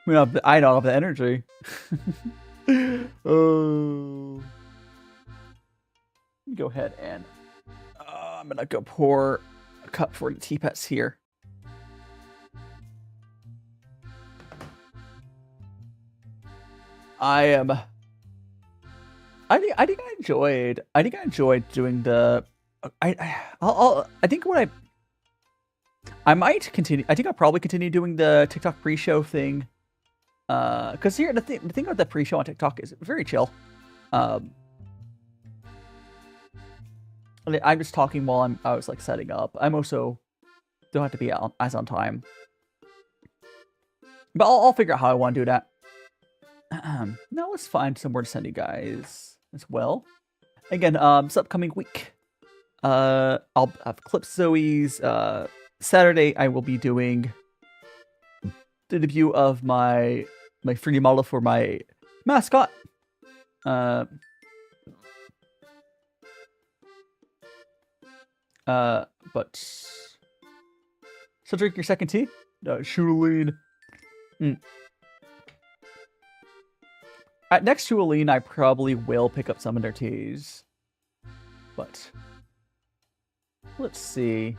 I don't have the energy. Oh. Go ahead and I'm gonna go pour a cup for the tea pets here. I think I enjoyed doing the. I think I might continue. I think I'll probably continue doing the TikTok pre-show thing. Because here the thing about the pre-show on TikTok is very chill. I'm just talking while I was like setting up. I'm also don't have to be as on time. But I'll figure out how I want to do that. Now let's find somewhere to send you guys as well. Again, this upcoming week, I'll have Clips Zoe's. Saturday, I will be doing the debut of my 3D model for my mascot. But still drink your second tea. Shualeen. Next to Aline, I probably will pick up some of their teas. But let's see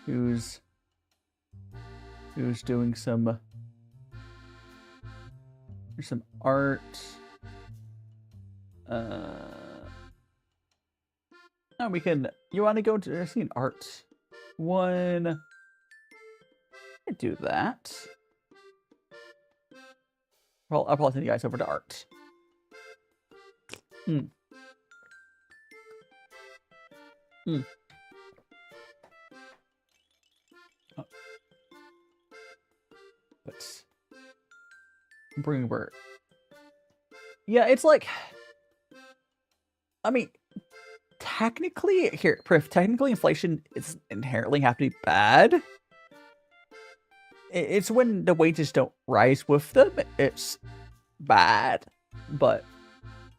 who's doing some. There's some art. Oh, we can. You want to go to see an art one? I do that. Well, I'll probably send you guys over to art. Oh. But bring word. Yeah, it's like. I mean, technically, technically, inflation is inherently have to be bad. It's when the wages don't rise with them, it's bad. But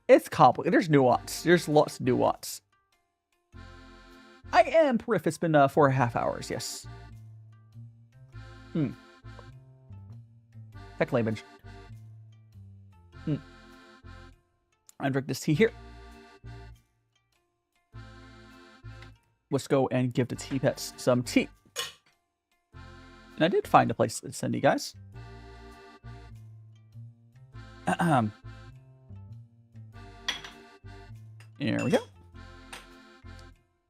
it's complicated. There's nuance. There's lots of nuance. I am Perif. It's been 4.5 hours, yes. Heck, language. I drink this tea here. Let's go and give the tea pets some tea. And I did find a place to send you guys. Here we go.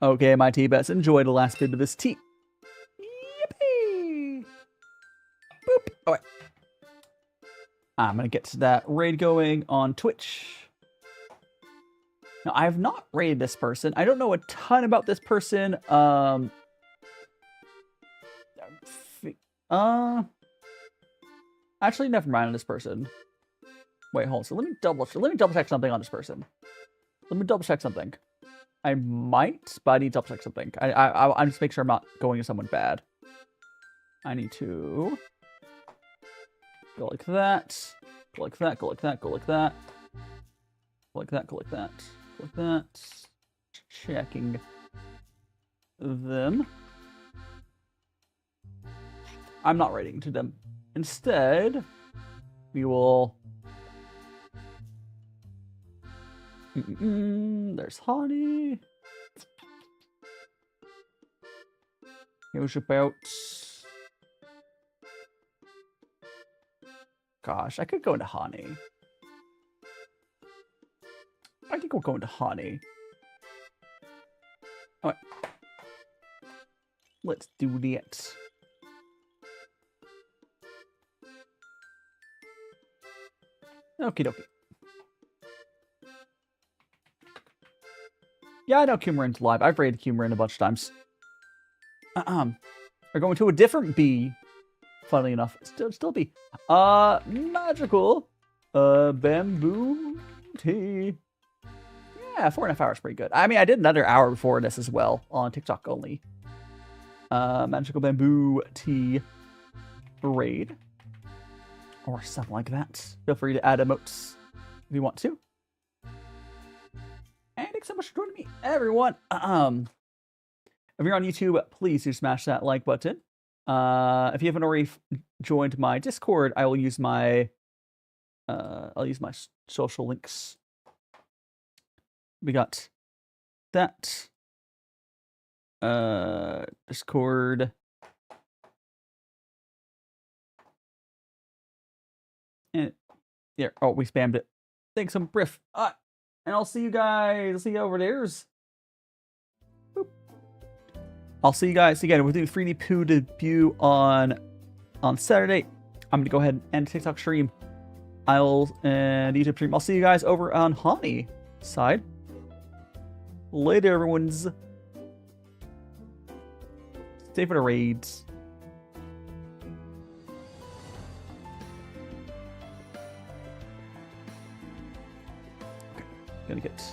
Okay, my tea pets, enjoy the last bit of this tea. Yippee! Boop. All right. I'm going to get to that raid going on Twitch. Now, I have not raided this person. I don't know a ton about this person. Actually, never mind on this person. Wait, hold on. So let me double check something on this person. Let me double check something. I might, but I need to double check something. I just make sure I'm not going to someone bad. I need to go like that. Go like that. Go like that. Go like that. Go like that. Go like that. Go like that. Checking them. I'm not writing to them. Instead, we will. There's honey. Here's about. Gosh, I could go into honey. I think we'll go into honey. All right. Let's do that. Okie dokie. Yeah, I know Cumarin's live. I've raided Cumarin a bunch of times. We're going to a different bee. Funnily enough, still bee. Magical. Bamboo tea. Yeah, 4.5 hours pretty good. I mean, I did another hour before this as well on TikTok only. Magical bamboo tea raid. Or something like that. Feel free to add emotes if you want to. And thanks so much for joining me, everyone. If you're on YouTube, please do smash that like button. If you haven't already joined my Discord, I will use my social links. We got that Discord. And there. Oh, we spammed it. Thanks, some brief. And I'll see you guys. I'll see you over there. Boop. I'll see you guys again. We're doing 3D Poo debut on Saturday. I'm gonna go ahead and end TikTok stream. And YouTube stream. I'll see you guys over on Honey side. Later, everyone's. Stay for the raids. Gonna get